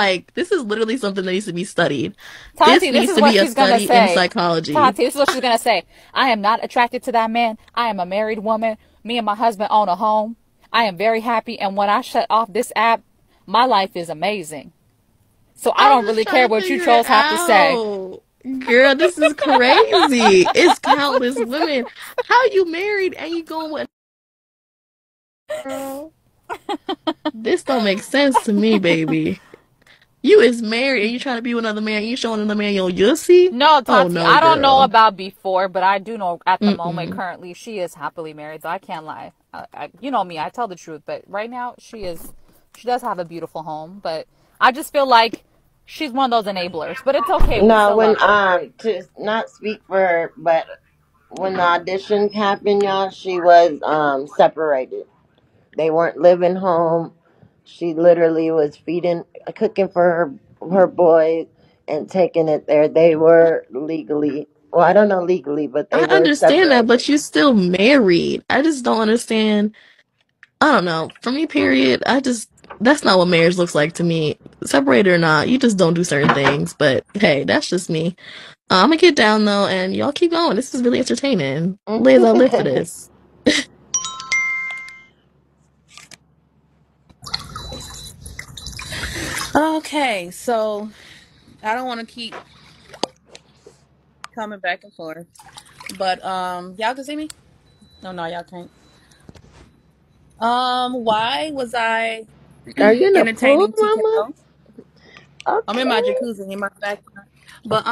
literally something that needs to be studied. This Tati, this needs is to what be a she's gonna study in say. psychology. Tati, this is what she's gonna say. I am not attracted to that man. I am a married woman. Me and my husband own a home. I am very happy. And when I shut off this app, my life is amazing. So I I'm don't just really trying care to what you figure it trolls have to say. out. Girl, this is crazy. It's countless women. How you married and you going with girl? This don't make sense to me, baby. You is married and you trying to be with another man. You showing another man your yussy? No, Oh Tati, no, I don't know girl. about before, but I do know at the moment Mm-mm. currently she is happily married. So I can't lie. You know me, I tell the truth. But right now she does have a beautiful home. But I just feel like she's one of those enablers. But it's okay. We No, still when love her. to not speak for her, but when the audition happened, y'all, she was separated. They weren't living home. She literally was feeding, cooking for her boys and taking it there. They were legally, well, I don't know legally, but I they were understand that, separated. but you still married. I just don't understand. I don't know. For me, period, that's not what marriage looks like to me. Separated or not, you just don't do certain things. But hey, that's just me. I'm gonna get down though, and y'all keep going. This is really entertaining. Liz, I live for this. Okay, so I don't want to keep coming back and forth, but y'all can see me? No, y'all can't. Why was I Are you in the pool, entertaining mama? TKO? I'm in my Okay. jacuzzi in my backyard, but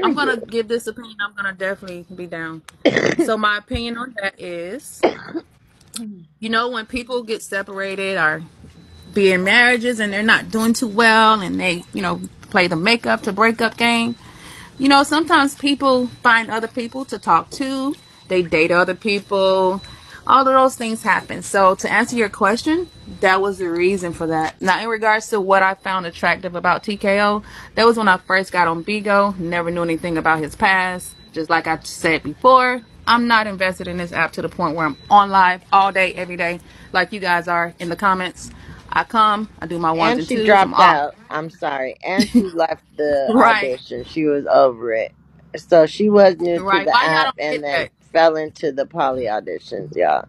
I'm gonna Period. give this opinion. I'm gonna definitely be down. So my opinion on that is, when people get separated or be in marriages and they're not doing too well and they, play the makeup to breakup game. Sometimes people find other people to talk to, they date other people, all of those things happen. So, to answer your question, that was the reason for that. Now, in regards to what I found attractive about TKO, that was when I first got on Bigo, never knew anything about his past. Just like I said before, I'm not invested in this app to the point where I'm on live all day, every day, like you guys are in the comments. I come, I do my ones And and she twos, I'm dropped off. out. I'm sorry. And she left the Right, audition. She was over it. So she was new to right. the Why y'all app don't and get then that? fell into the poly auditions, y'all.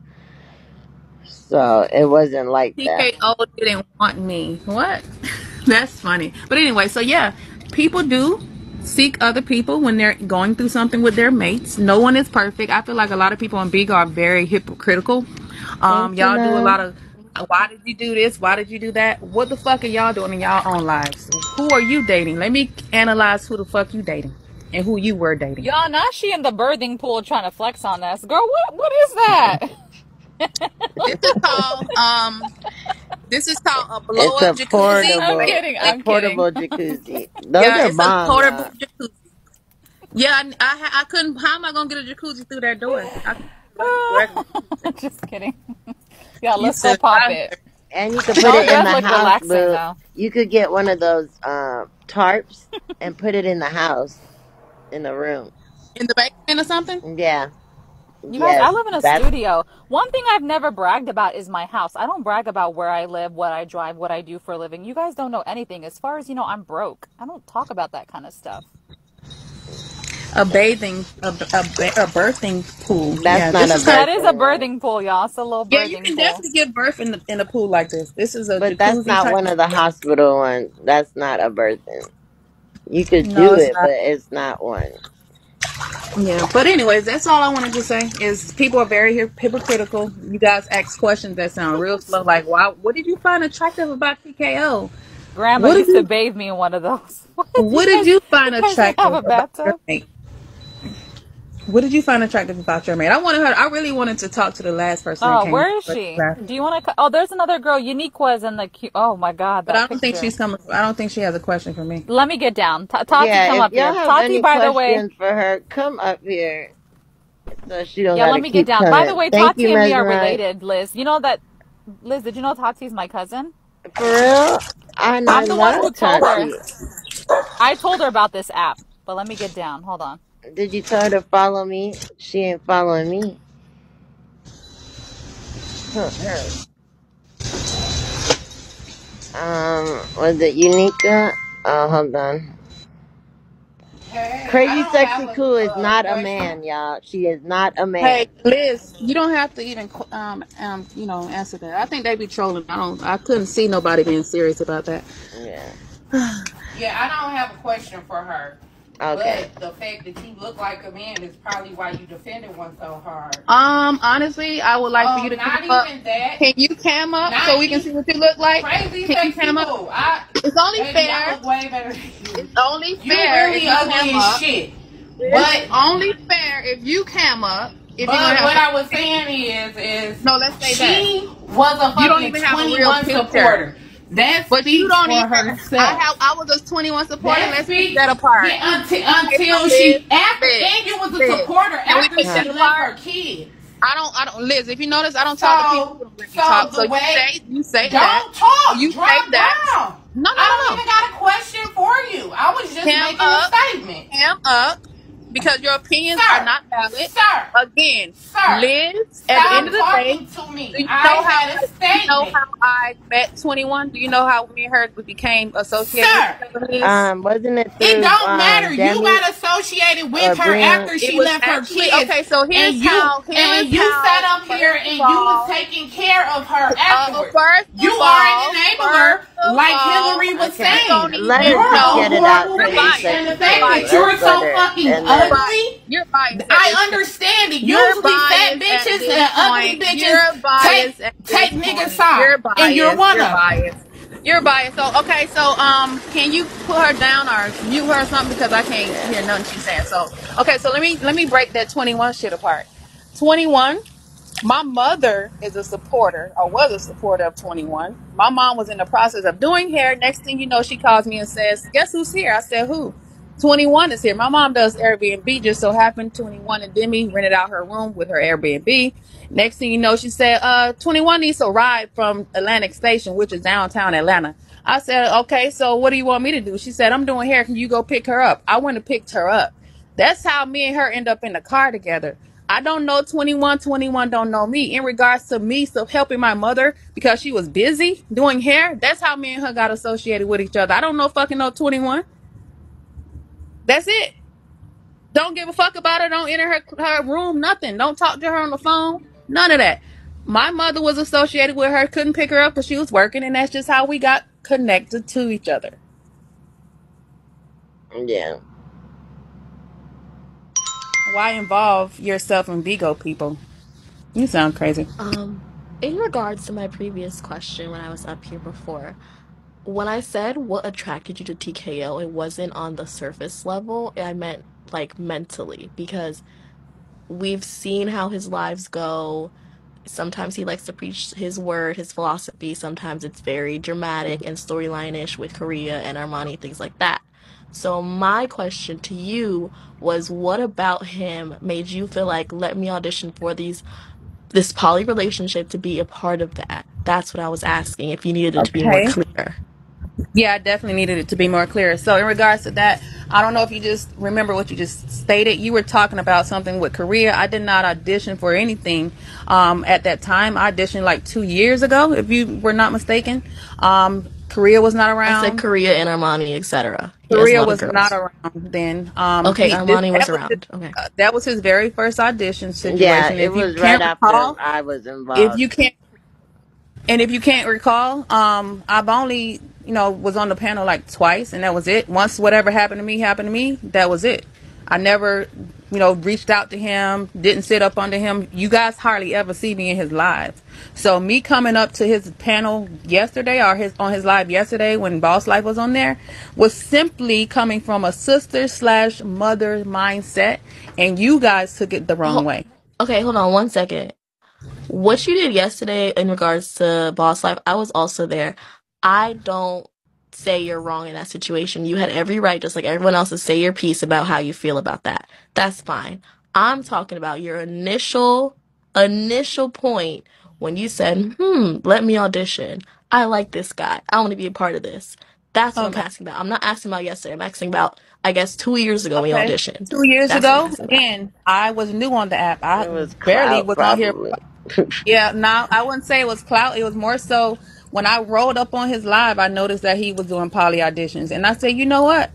So it wasn't like that. TKO didn't want me. What? That's funny. But anyway, so yeah, people do seek other people when they're going through something with their mates. No one is perfect. I feel like a lot of people on Big are very hypocritical. Thank you, Y'all do a love. lot of why did you do this? Why did you do that? What the fuck are y'all doing in y'all own lives? Who are you dating? Let me analyze who the fuck you dating and who you were dating. Y'all, now she in the birthing pool trying to flex on us. Girl, what is that? This is called a blow It's up a jacuzzi. I'm portable, kidding. a I'm kidding. portable jacuzzi. Those Yeah, are it's a bomb, portable y'all. jacuzzi. Yeah, I couldn't. How am I gonna get a jacuzzi through that door? I couldn't do regular jacuzzi. Just kidding. Yeah, You let's go said pop I it. And you could put No, it it in does the look house, relaxing boo. though. You could get one of those tarps and put it in the house, in the room. in the basement or something. Yeah. You guys, Yes. I live in a That's studio. One thing I've never bragged about is my house. I don't brag about where I live, what I drive, what I do for a living. You guys don't know anything. As far as you know, I'm broke. I don't talk about that kind of stuff. A birthing pool. that's Yeah, not this a is how. That is a birthing one. birthing pool, y'all. It's a little Yeah, you birthing can pool. definitely give birth in a pool like this. This is a But that's jacuzzi not type. one of the hospital ones. That's not a birthing. You could No, do it's it, but not. it's not one. Yeah, but anyways, that's all I wanted to say. Is people are very hypocritical. You guys ask questions that sound real slow. Like, why? What did you find attractive about TKO? Grandma What did used to you bathe me in one of those. What? What You did guys, you you find guys didn't have attractive a about your bathtub? mate? What did you find attractive about your mate? I really wanted to talk to the last person that Oh, came, where is but she? Do you want to? Oh, there's another girl. Unique's in the. Oh my God, that I don't think picture. she's coming. I don't think she has a question for me. Let me get down. Tati, Yeah, come if up y'all here. have Tati, any by the way, questions for her, come up here. So she don't Yeah, let gotta me get keep down. By the coming. way, Thank you, Tati and me are Mesmerize. related, Liz. You know that, Liz, did you know Tati's my cousin? For real? And I I'm the one love who told her. Tati. I told her about this app, but let me get down. Hold on. Did you tell her to follow me? She ain't following me. Huh. Was it Unica? Oh, hold on. Hey, I Crazy don't have Sexy a Cool is not a question. man, y'all. She is not a Hey, man. Liz, you don't have to even answer that. I think they be trolling. I couldn't see nobody being serious about that. Yeah. Yeah, I don't have a question for her. Okay. But the fact that you look like a man is probably why you defended one so hard. Honestly, I would like for you to cam Not up. even that. Can you cam up so Not we can you. see what you look like? Crazy Can you sexy cam up? cool. I, It's only baby, I fair. look way better than you. It's only You fair if really you cam ugly as up. shit. It's But only fair if you cam up. If you're gonna but have what I was something. saying is No, let's say that. she was a You don't fucking even have a real 21 picture. supporter. That But you speaks don't for even. herself. I was a 21 supporter. That Let's pick speaks, that apart. yeah, Okay, so until Liz, she after, Liz, and you was a Liz. supporter Can we after pick Huh. she that left apart? her kids. I don't, Liz. If you notice, I don't talk to people So who don't let me so talk. So the way, you say that, don't talk, you say drop that. down. No, no, I no, don't no. even got a question for you. I was just Cam making a up, statement. cam up, because your opinions are Sir, not valid. sir, Again, sir, Liz. At the end stop of the day, talking to me. do you I know how had a statement. I met 21? Do you know how me and her became associated with each Sir, other, Liz? Wasn't it it through don't matter. You Demi got associated or with her Breon? after It she was left her actually kids, okay. So and here's you sat how. up here First of and you was all, taking care of her afterwards. first You of are an all, enabler, first of like all, Hillary was Okay. you saying. don't Let even her You're just a know. get it out, horrible You're Crazy bitch, and biased. the Sexy You're fact Cool. that biased. Let's you're let so her. fucking And You're then, biased. ugly, You're biased at I this point. understand it. You're Usually, fat biased at bitches this and ugly point. bitches You're take biased at take this niggas' point. side, You're and you're biased. one You're of them. biased. You're biased. So okay, so can you put her down or mute her or something because I can't yeah. hear nothing she's saying. So okay, so let me break that 21 shit apart. 21. My mother is a supporter or was a supporter of 21. My mom was in the process of doing hair. Next thing you know, she calls me and says, "Guess who's here?" I said, "Who?" 21 is here. My mom does Airbnb. Just so happened 21 and Demi rented out her room with her Airbnb. Next thing you know, she said, 21 needs a ride from Atlantic Station, which is downtown Atlanta. I said, "Okay, so what do you want me to do?" She said, "I'm doing hair. Can you go pick her up?" I went and picked her up. That's how me and her end up in the car together. I don't know 21. 21 don't know me. In regards to me so helping my mother because she was busy doing hair, that's how me and her got associated with each other. I don't know fucking know 21. That's it. Don't give a fuck about her. Don't enter her room. Nothing. Don't talk to her on the phone. None of that. My mother was associated with her. Couldn't pick her up because she was working, and that's just how we got connected to each other. Yeah. Why involve yourself in Vigo people? You sound crazy. Um, in regards to my previous question when I was up here before, when I said what attracted you to TKO, it wasn't on the surface level. I meant like mentally, because we've seen how his lives go. Sometimes he likes to preach his word, his philosophy. Sometimes it's very dramatic and storyline-ish with Korea and Armani, things like that. So my question to you was, what about him made you feel like, let me audition for this poly relationship to be a part of that? That's what I was asking, if you needed it to be more Okay. clear. Yeah, I definitely needed it to be more clear. So in regards to that, I don't know if you just remember what you just stated. You were talking about something with Korea. I did not audition for anything at that time. I auditioned like 2 years ago, if you were not mistaken. Korea was not I said around. Korea and Armani, etc. He has a Korea lot of was not girls. around then. Okay, Armani was around. Okay. That was his very first audition Yeah, situation. it If you was right can't after recall, I was if involved. you can't And if you can't recall, I've only, was on the panel like twice, and that was it. Once whatever happened to me, that was it. I never, reached out to him, didn't sit up under him. You guys hardly ever see me in his live. So me coming up to his panel yesterday, or on his live yesterday when Boss Life was on there, was simply coming from a sister slash mother mindset, and you guys took it the wrong Oh, way. okay, hold on one second. What you did yesterday in regards to Boss Life, I was also there. I don't say you're wrong in that situation. You had every right, just like everyone else, to say your piece about how you feel about that. That's fine. I'm talking about your initial point when you said, let me audition. I like this guy. I want to be a part of this. That's what I'm Okay. asking about. I'm not asking about yesterday. I'm asking about, I guess, 2 years ago when you Okay. auditioned. 2 years That's what I'm ago, asking about. again, I was new on the app. I It was barely clout, was on here. probably. Yeah, no, I wouldn't say it was clout. It was more so when I rolled up on his live, I noticed that he was doing poly auditions. And I said, you know what?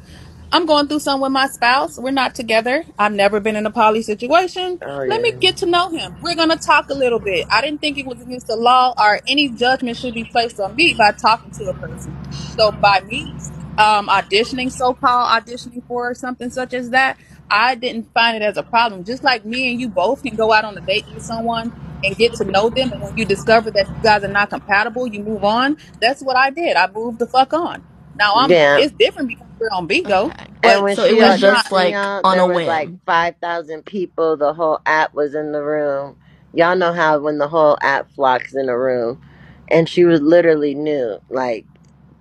I'm going through something with my spouse. We're not together. I've never been in a poly situation. Oh Let me yeah. get to know him. We're going to talk a little bit. I didn't think it was against the law or any judgment should be placed on me by talking to a person. So by me auditioning, so-called auditioning for something such as that, I didn't find it as a problem. Just like me and you both can go out on a date with someone and get to know them. And when you discover that you guys are not compatible, you move on. That's what I did. I moved the fuck on. Now Yeah. it's different because we're on Bigo, Okay. And but when So it she was that's not just auditioned, like y'all, on there a was like whim. 5,000 people. The whole app was in the room. Y'all know how when the whole app flocks in a room, and she was literally new. Like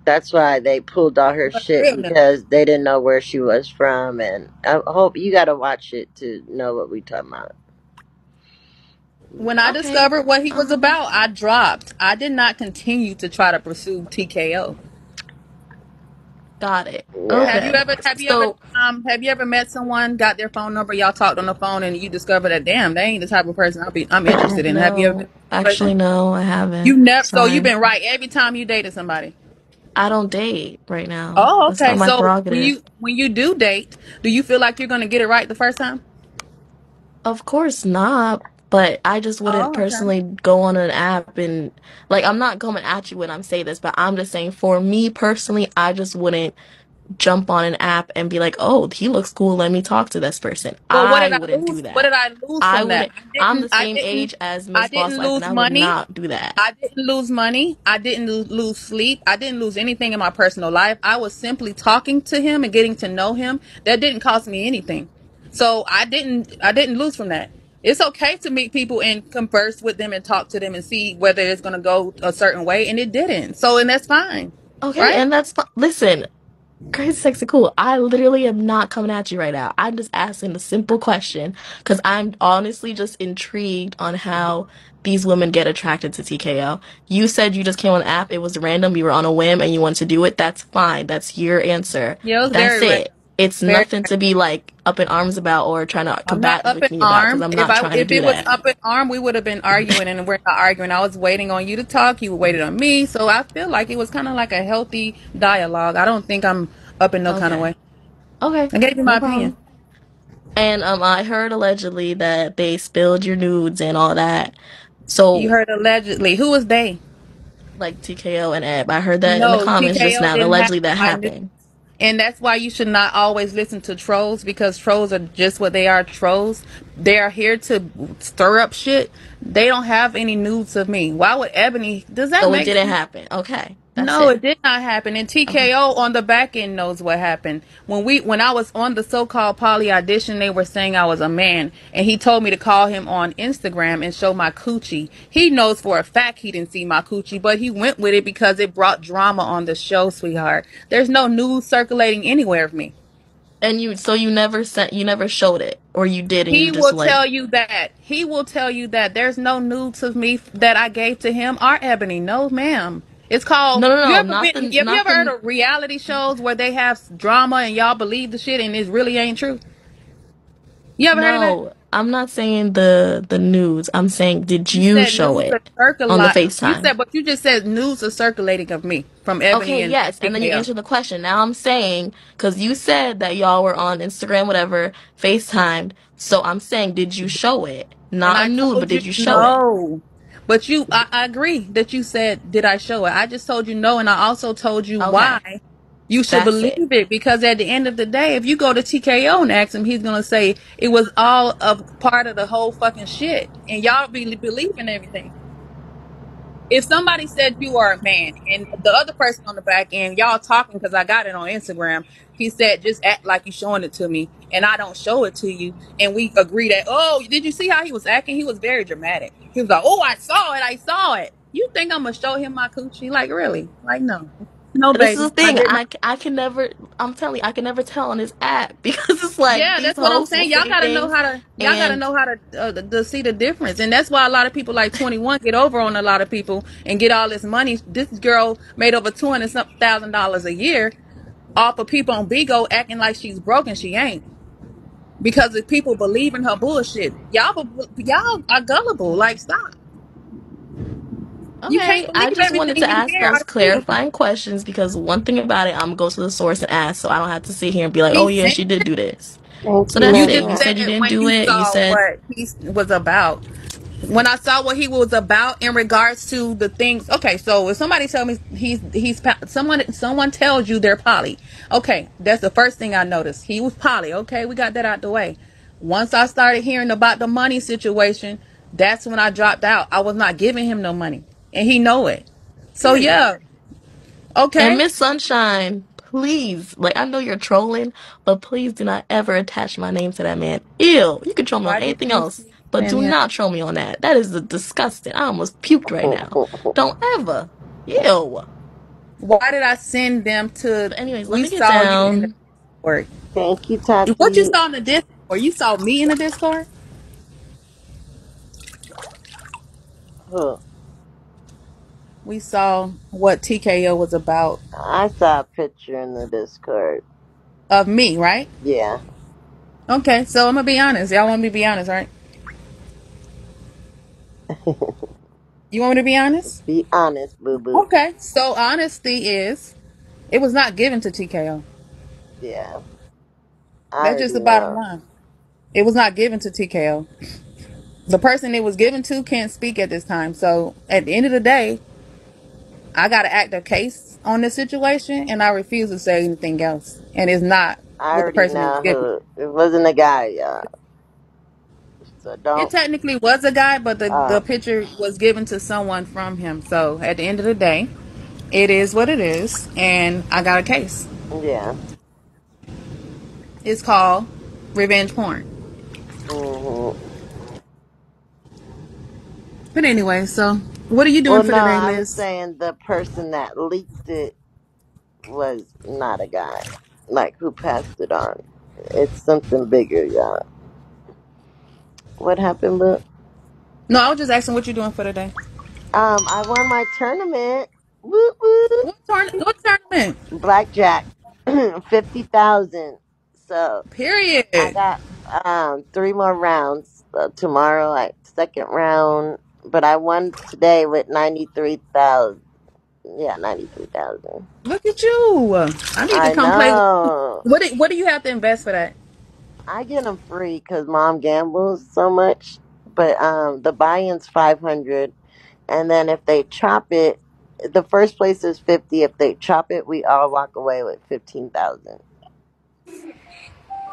that's why they pulled all her shit real. because they didn't know where she was from. And I hope you got to watch it to know what we talking about. When I Okay. discovered what he was Um, about, I dropped. I did not continue to try to pursue TKO. got it. Yeah. Have you Okay. ever So, have you ever met someone, got their phone number, y'all talked on the phone, and you discovered that damn, they ain't the type of person I'm interested in. Have you ever been no, in that actually, situation? no, I haven't. You never, so you've Sorry. been right every time you dated somebody. I don't date right now. Oh, That's not okay. my So prerogative. when you do date, do you feel like you're gonna get it right the first time? Of course not, but I just wouldn't Oh, okay. personally go on an app and like I'm not coming at you when I'm saying this, but I'm just saying for me personally, I just wouldn't jump on an app and be like, "Oh, he looks cool, let me talk to this person." Well, what I did I wouldn't do lose? What did that. I lose I from that? wouldn't I'm the same age as I Miss Boss didn't Life and lose I would money. not do that. I didn't lose money. I didn't lose sleep. I didn't lose anything in my personal life. I was simply talking to him and getting to know him. That didn't cost me anything. So I didn't lose from that. It's okay to meet people and converse with them and talk to them and see whether it's going to go a certain way, and it didn't. So and that's fine. Okay, Right? and that's listen, Crazy Sexy Cool. I literally am not coming at you right now. I'm just asking a simple question because I'm honestly just intrigued on how these women get attracted to TKO. You said you just came on the app, it was random, you were on a whim and you wanted to do it. That's fine. That's your answer. Yeah, it was That's very random. it. It's Very nothing to be like up in arms about or trying to I'm not combat up with in me about because arm. I'm not trying to If do it was that. up in arm, we would have been arguing, and we're not arguing. I was waiting on you to talk. You waited on me, so I feel like it was kind of like a healthy dialogue. I don't think I'm up in no kind of Okay. way. Okay. I gave you my No opinion. problem. And I heard allegedly that they spilled your nudes and all that. You So heard allegedly. Who was they? like TKO and Eb. I heard that in the No, comments just TKO now. And didn't have allegedly that my news. happened. And that's why you should not always listen to trolls because trolls are just what they are, trolls. They are here to stir up shit. They don't have any nudes of me. Why would Ebony? Does that So it make didn't sense? happen. Okay. That's No, it. it did not happen. And Okay. TKO on the back end knows what happened. When I was on the so-called poly audition, they were saying I was a man, and he told me to call him on Instagram and show my coochie. He knows for a fact he didn't see my coochie, but he went with it because it brought drama on the show, sweetheart. There's no news circulating anywhere of me. And you never sent you never showed it. Or you did and you He just will like tell you that. He will tell you that there's no nudes of me that I gave to him or Ebony. No, ma'am. It's called. no no You no, ever not been? the Have you not ever heard the of reality shows where they have drama and y'all believe the shit and it really ain't true? You ever heard of that? no. I'm not saying the nudes. I'm saying did You you said show news are it on the circulating. You FaceTime? said, but you just said news are circulating of me from Ebony Okay, and yes. And then you TKO. answer the question. Now I'm saying, because you said that y'all were on Instagram, whatever, FaceTimed. So I'm saying, did you show it? And Not a I nude, but told you did you show it? no. But I agree that you said, did I show it? I just told you no. And I also told you Okay, why you should that's believe it. it. Because at the end of the day, if you go to TKO and ask him, he's going to say it was all of part of the whole fucking shit. And y'all be believing everything. If somebody said you are a man and the other person on the back end, y'all talking because I got it on Instagram, he said just act like you showing it to me and I don't show it to you, and we agree that, oh, did you see how he was acting? He was very dramatic. He was like, oh, I saw it, you think I'm gonna show him my coochie? Like, really? Like, no. No, This is the baby, I thing. did not. I can never. I'm telling you, I can never tell on this app because it's like Yeah, these that's what I'm hosts will saying. Y'all say gotta know things, how to. Y'all gotta and know how to see the difference, and that's why a lot of people like 21 get over on a lot of people and get all this money. This girl made over 200 something $1,000 a year off of people on Bigo acting like she's broken. She ain't, because if people believe in her bullshit, y'all are gullible. Like, stop. You can't okay, I believe just wanted to everything you ask hear those out of people. clarifying questions because one thing about it, I'm gonna go to the source and ask, so I don't have to sit here and be like, oh He yeah, sent. she did do this. Thank So you, that's You it. just You Mega. said said you it didn't when do you it. You saw said what he was about. When I saw what he was about in regards to the things. Okay, so if somebody tell me someone tells you they're poly. Okay, that's the first thing I noticed. He was poly. Okay, we got that out the way. Once I started hearing about the money situation, that's when I dropped out. I was not giving him no money, and he know it. So Period. yeah, And okay. Miss Sunshine, please, like I know you're trolling, but please do not ever attach my name to that man. Ew. You can troll me on Why did anything you else, speak but in do him? not troll me on that. That is disgusting. I almost puked right now. Don't ever. Ew. Why did I send them to? But anyways, let We me get saw you in the down. Discord. Thank you, What you Tati. saw in the Discord? You saw me in the Discord? Huh. We saw what TKO was about I saw a picture in the Discord. of me, right? Yeah. Okay, so I'm gonna be honest. Y'all want me to be honest, right? You want me to be honest? Be honest, boo boo. Okay, so honesty is it was not given to TKO. Yeah. I That's just already the bottom know. line. It was not given to TKO. The person it was given to can't speak at this time. So at the end of the day, I got to act a case on this situation, and I refuse to say anything else. And it's not I with the already person it was know given. who. It wasn't a guy, y'all. So It don't. technically was a guy, but the Uh, picture was given to someone from him. So at the end of the day, it is what it is, and I got a case. yeah. It's called revenge porn. Hmm. But anyway, so what are you doing Well, for no, today, I was Liz? saying the person that leaked it was not a guy. Like, who passed it on. It's something bigger, y'all. What happened, Luke? No, I was just asking what you're doing for today. I won my tournament. Woo woo. What tournament? Blackjack. 50,000. So I Period. got three more rounds tomorrow, like second round. But I won today with 93,000. Yeah, 93,000. Look at you. I need to I come play with you. know. What do you have to invest for that? I get them free because mom gambles so much. But the buy-in's 500, and then if they chop it, the first place is 50. If they chop it, we all walk away with 15,000.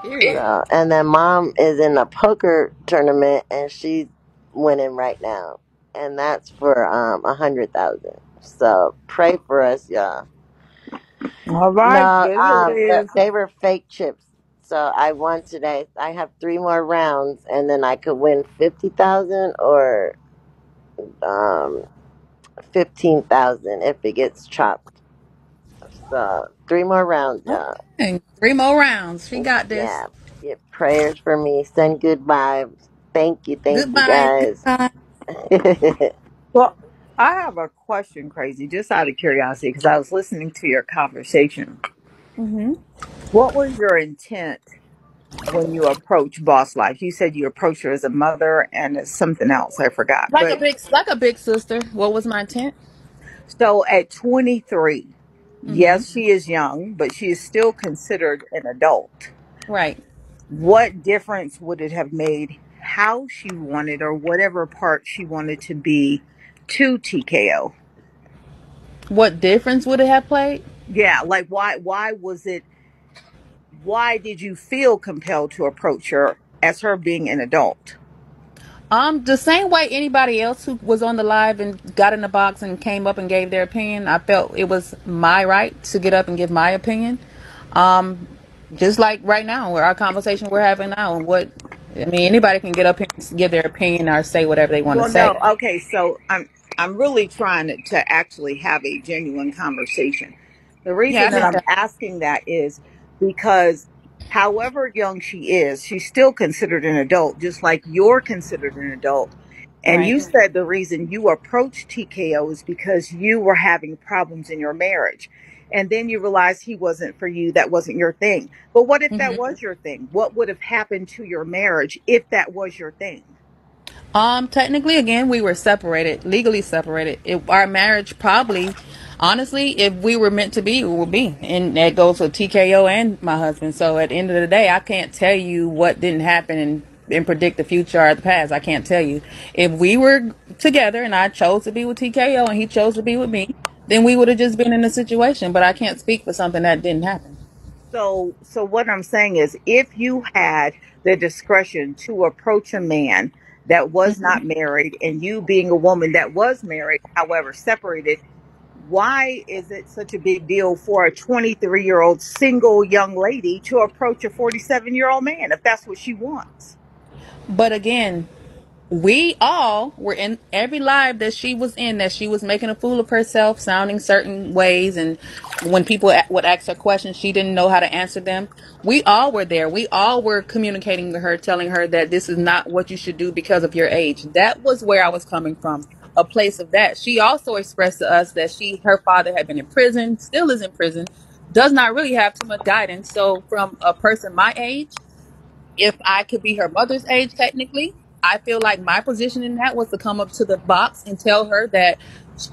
Period. So, and then mom is in a poker tournament and she's winning right now, and that's for 100,000. So pray for us, y'all. All right, No, good Liz. they were fake chips. So I won today. I have three more rounds, and then I could win 50,000 or um 15,000 if it gets chopped. So three more rounds, y'all. Okay. 3 more rounds. She got this. Yeah, get prayers for me. Send good vibes. Thank you, Goodbye. guys. Goodbye. Well, I have a question, Crazy, just out of curiosity, because I was listening to your conversation. Hmm. What was your intent when you approached Boss Life? You said you approached her as a mother and as something else. I forgot. But Like a big sister. What was my intent? so at 23, Hmm. yes, she is young, but she is still considered an adult. Right. What difference would it have made how she wanted or whatever part she wanted to be to TKO? What difference would it have played? Yeah, like why was it why did you feel compelled to approach her as her being an adult? The same way anybody else who was on the live and got in the box and came up and gave their opinion, I felt it was my right to get up and give my opinion. Um, just like right now, where our conversation we're having now, and what I mean, anybody can get up here and give their opinion or say whatever they want to Well, no, say. okay, so I'm really trying to actually have a genuine conversation. The Yeah, reason I that think I'm that. asking that is because however young she is, she's still considered an adult, just like you're considered an adult. And Right. you said the reason you approached TKO is because you were having problems in your marriage. And then you realized he wasn't for you, that wasn't your thing. But what if that Hmm. was your thing? What would have happened to your marriage if that was your thing? Technically, again, we were separated, legally separated. If our marriage probably, honestly, if we were meant to be, it would be. And that goes for TKO and my husband. So at the end of the day, I can't tell you what didn't happen and predict the future or the past. I can't tell you. If we were together and I chose to be with TKO and he chose to be with me, then we would have just been in a situation. But I can't speak for something that didn't happen. So what I'm saying is, if you had the discretion to approach a man that was not married, and you being a woman that was married, however separated, why is it such a big deal for a 23-year-old single young lady to approach a 47-year-old man if that's what she wants? But again, we all were in every live that she was in, that she was making a fool of herself, sounding certain ways, and when people would ask her questions, she didn't know how to answer them. We all were there. We all were communicating with her, telling her that this is not what you should do because of your age. That was where I was coming from, a place of that. She also expressed to us that her father had been in prison, still is in prison, does not really have too much guidance. So from a person my age, if I could be her mother's age, technically, I feel like my position in that was to come up to the box and tell her that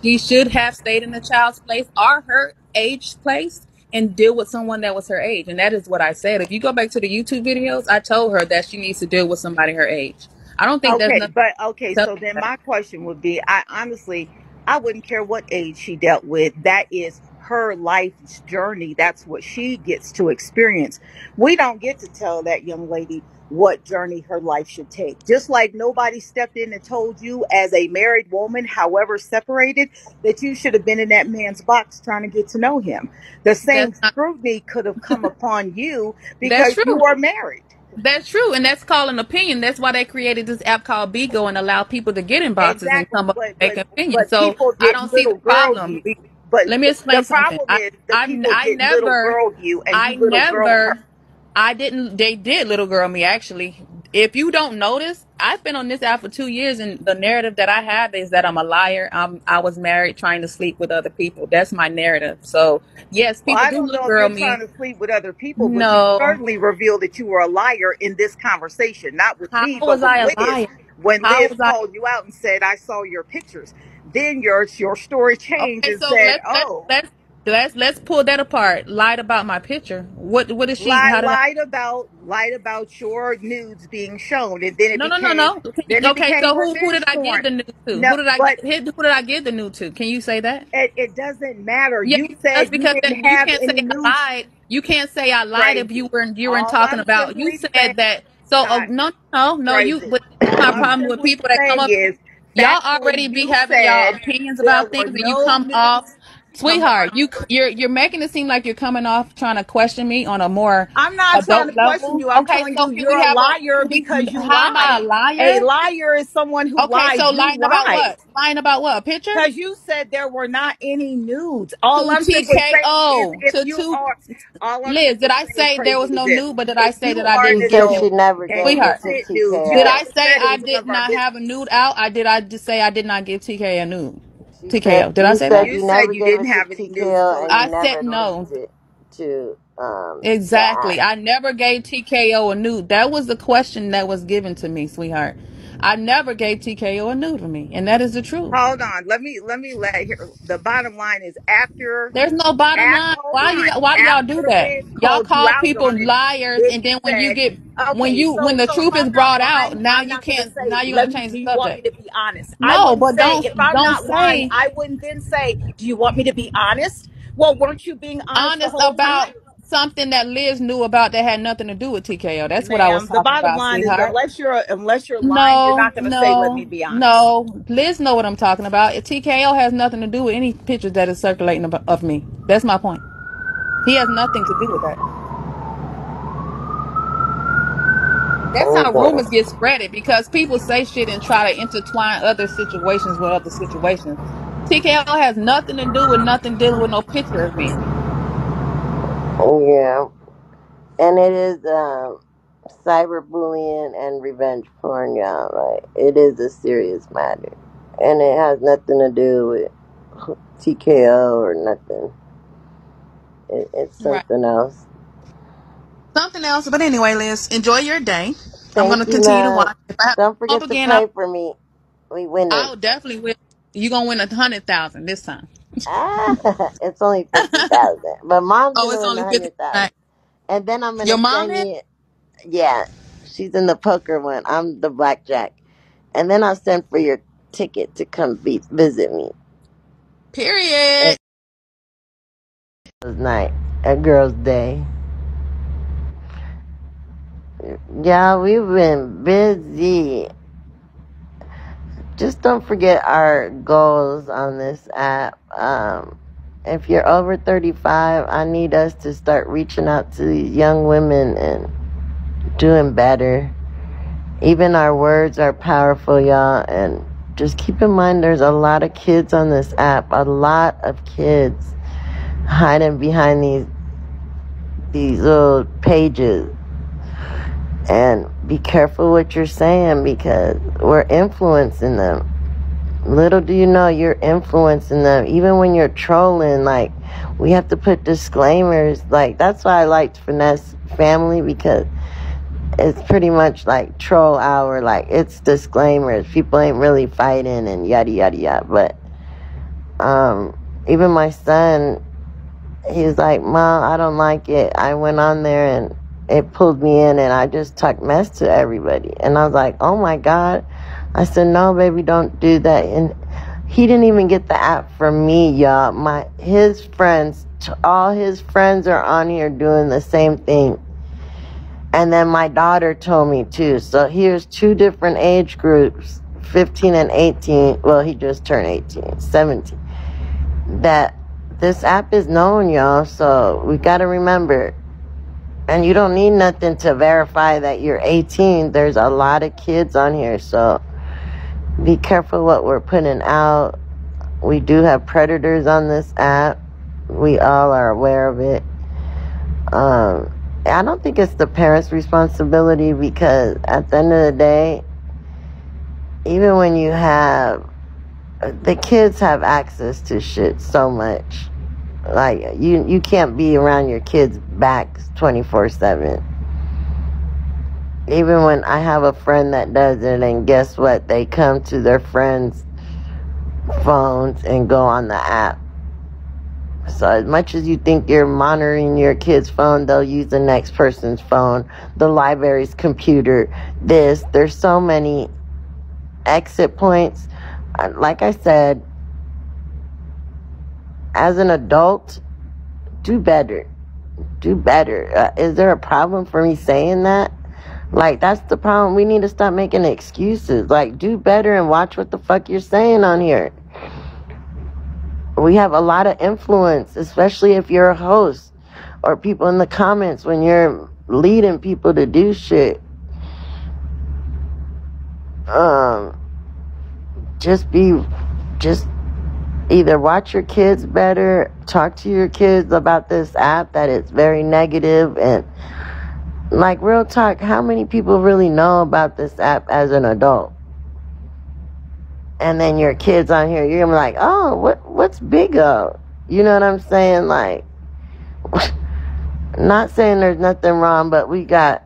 she should have stayed in the child's place or her age place and deal with someone that was her age. And that is what I said. If you go back to the YouTube videos, I told her that she needs to deal with somebody her age. I don't think there's Okay, nothing but okay, to tell so her then that. my question would be, I honestly, I wouldn't care what age she dealt with. That is her life's journey. That's what she gets to experience. We don't get to tell that young lady what journey her life should take. Just like nobody stepped in and told you as a married woman, however separated, that you should have been in that man's box trying to get to know him. The same That's not, scrutiny could have come upon you that's because true. you are married. That's true, and that's called an opinion. That's why they created this app called Bigo and allow people to get in boxes and Exactly, come up but and make but an opinion. but So people I get don't see the little girl problem. you. But Let me the explain something. problem is the people I get little never, girl you, and I you little girl her. never, I didn't. They did little girl me actually. If you don't notice, I've been on this app for 2 years, and the narrative that I have is that I'm a liar. I was married, trying to sleep with other people. That's my narrative. So yes, Well, people I do don't little know if girl you're trying me. to sleep with other people, but you No, certainly revealed that you were a liar in this conversation, not with how me, but was with I a Liz. liar? When How Liz was I? called you out and said, "I saw your pictures," then your story changed Okay, and so said, "Oh." let's pull that apart. Lied about my picture. What is she? How did I? Lied about your nudes being shown, and then it No, no, no, became no. Okay, so who did revenge I give porn. the nude to? No, Who did I but who did I give the nude to? Can you say that? it doesn't matter. Yeah, You it does said you because didn't you have can't say any I nudes. lied. You can't say I lied if Crazy. you weren't All talking I'm about. You simply saying, said that. So Scott, no, no, no. You. crazy. But this is All my I'm problem with simply people that come saying up. is, Y'all factually, already be you having y'all said opinions there about were things, and you no come off, nudes. Come sweetheart. on. You're making it seem like you're coming off trying to question me on a more I'm not trying adult to question level. you. I'm Okay, telling so you, can you're we a have a? liar Can because we? you How am I lied. a A liar? liar is someone who Okay, lies. so You lying about lied. what? Lying about what? A picture? Because you said there were not any nudes. All To I'm simply saying is, TKO. if you To are, all I'm Liz, did simply I saying, say there crazy, was is no this. nude, but did I If say that you I are She didn't an give said him? she adult never and gave you it Sweetheart, to get nudes, did you TKO. I never say said it I was none did of our not have a business. nude out? I just say I did not give TK a nude? She said TKO. Did I you say said that? You you said never you gave didn't it to have any nudes, TKO so and you I never said sent no. it to the Exactly. app. I never gave TKO a nude. That was the question that was given to me, sweetheart. I never gave TKO a nude for me, and that is the truth. hold on. Let me let here. The bottom line is, after There's no bottom at line. hold on. Why do y'all do After that? Liz Y'all called you call out people on it, liars, then and you then said, okay, when so the so if truth is I'm not brought out, lying, I'm not gonna say, now you're let gonna me, change do the you want me subject. to be honest? I No, wouldn't but say, if I'm don't not lying, say I wouldn't then say, do you want me to be honest? Well, weren't you being honest the honest whole time? about something that Liz knew about that had nothing to do with TKO. That's what I was Ma'am, the talking bottom about, line is, sweetheart. unless you're lying, you're No, not gonna say, let me no, be honest. no. Liz know what I'm talking about. TKO has nothing to do with any pictures that is circulating of me. That's my point. He has nothing to do with that. That's how Okay. rumors get spreaded because people say shit and try to intertwine other situations with other situations. TKO has nothing to do with nothing dealing with no picture of me. Yeah, and it is cyberbullying and revenge porn, y'all. Like, it is a serious matter, and it has nothing to do with TKO or nothing. It's Right. something else. Something else. But anyway, Liz, enjoy your day. I'm going Thank to you, continue to love. watch. If I have to Don't come up forget to again, pray for me. We winning. I'll definitely win. You're going to win 100,000 this time. Ah, it's only 50,000, but mom's Oh, gonna it's win only 50. 100,000, Right. and then I'm Your gonna mom send is? you. Yeah, she's in the poker one. I'm the blackjack, and then I'll send for your ticket to come visit me. Period. It was night, a girl's day. Yeah, we've been busy. Just don't forget our goals on this app. If you're over 35, I need us to start reaching out to these young women and doing better. Even our words are powerful, y'all. And just keep in mind there's a lot of kids on this app. A lot of kids hiding behind these little pages. And be careful what you're saying because we're influencing them. Little do you know you're influencing them. Even when you're trolling, like, we have to put disclaimers. Like, that's why I liked Finesse Family, because it's pretty much like troll hour. Like, it's disclaimers. People ain't really fighting and yada yada yada. But even my son, he's like, Mom, I don't like it. I went on there and it pulled me in and I just talked mess to everybody. And I was like, oh my God. I said, no, baby, don't do that. And he didn't even get the app from me, y'all. His friends, all his friends are on here doing the same thing. And then my daughter told me too. So here's two different age groups, 15 and 18. Well, he just turned 18, 17. That this app is known, y'all. So we got to remember. And you don't need nothing to verify that you're 18. There's a lot of kids on here. So be careful what we're putting out. We do have predators on this app. We all are aware of it. I don't think it's the parents' responsibility because at the end of the day, even when you have, the kids have access to shit so much. Like, you can't be around your kids' backs 24/7. Even when I have a friend that does it, and guess what? They come to their friends' phones and go on the app. So as much as you think you're monitoring your kid's phone, they'll use the next person's phone, the library's computer, there's so many exit points. Like I said, as an adult, do better. Do better. Is there a problem for me saying that? Like, that's the problem. We need to stop making excuses. Like, do better and watch what the fuck you're saying on here. We have a lot of influence, especially if you're a host or people in the comments when you're leading people to do shit. Just either watch your kids better, talk to your kids about this app that it's very negative, and like, real talk, how many people really know about this app as an adult? And then your kids on here, you're gonna be like, oh, what's Big O? You know what I'm saying? Like, not saying there's nothing wrong, but we got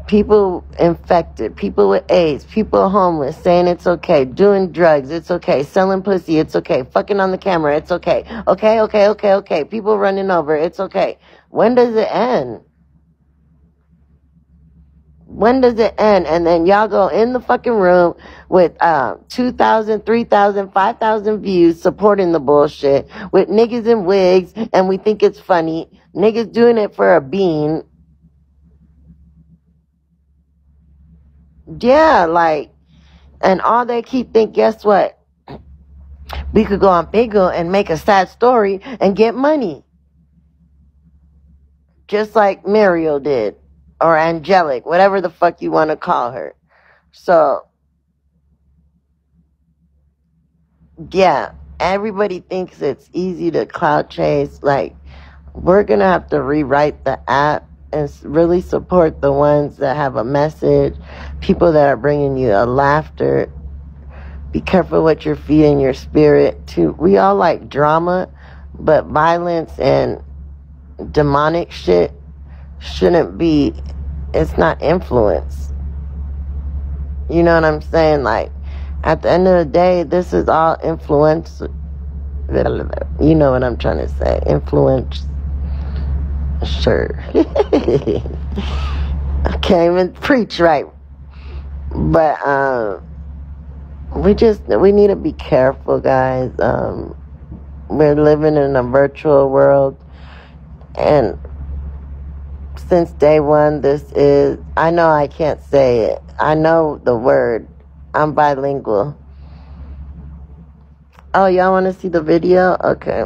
people infected, people with AIDS, people homeless, saying it's okay, doing drugs, it's okay, selling pussy, it's okay, fucking on the camera, it's okay, okay, people running over, it's okay. When does it end? When does it end? And then y'all go in the fucking room with 2,000, 3,000, 5,000 views supporting the bullshit with niggas in wigs, and we think it's funny. Niggas doing it for a bean. Yeah, like, and all they keep think, guess what? We could go on Bigo and make a sad story and get money. Just like Muriel did. Or Angelic, whatever the fuck you want to call her. So, yeah, everybody thinks it's easy to clout chase. Like, we're going to have to rewrite the app and really support the ones that have a message, people that are bringing you a laughter. Be careful what you're feeding your spirit to. We all like drama, but violence and demonic shit shouldn't be, it's not influence. You know what I'm saying? Like, at the end of the day, this is all influence. You know what I'm trying to say. Influence. Sure. I can't even preach right. But, we need to be careful, guys. We're living in a virtual world. And since day one, I know I can't say it. I know the word. I'm bilingual. Oh, y'all want to see the video? Okay.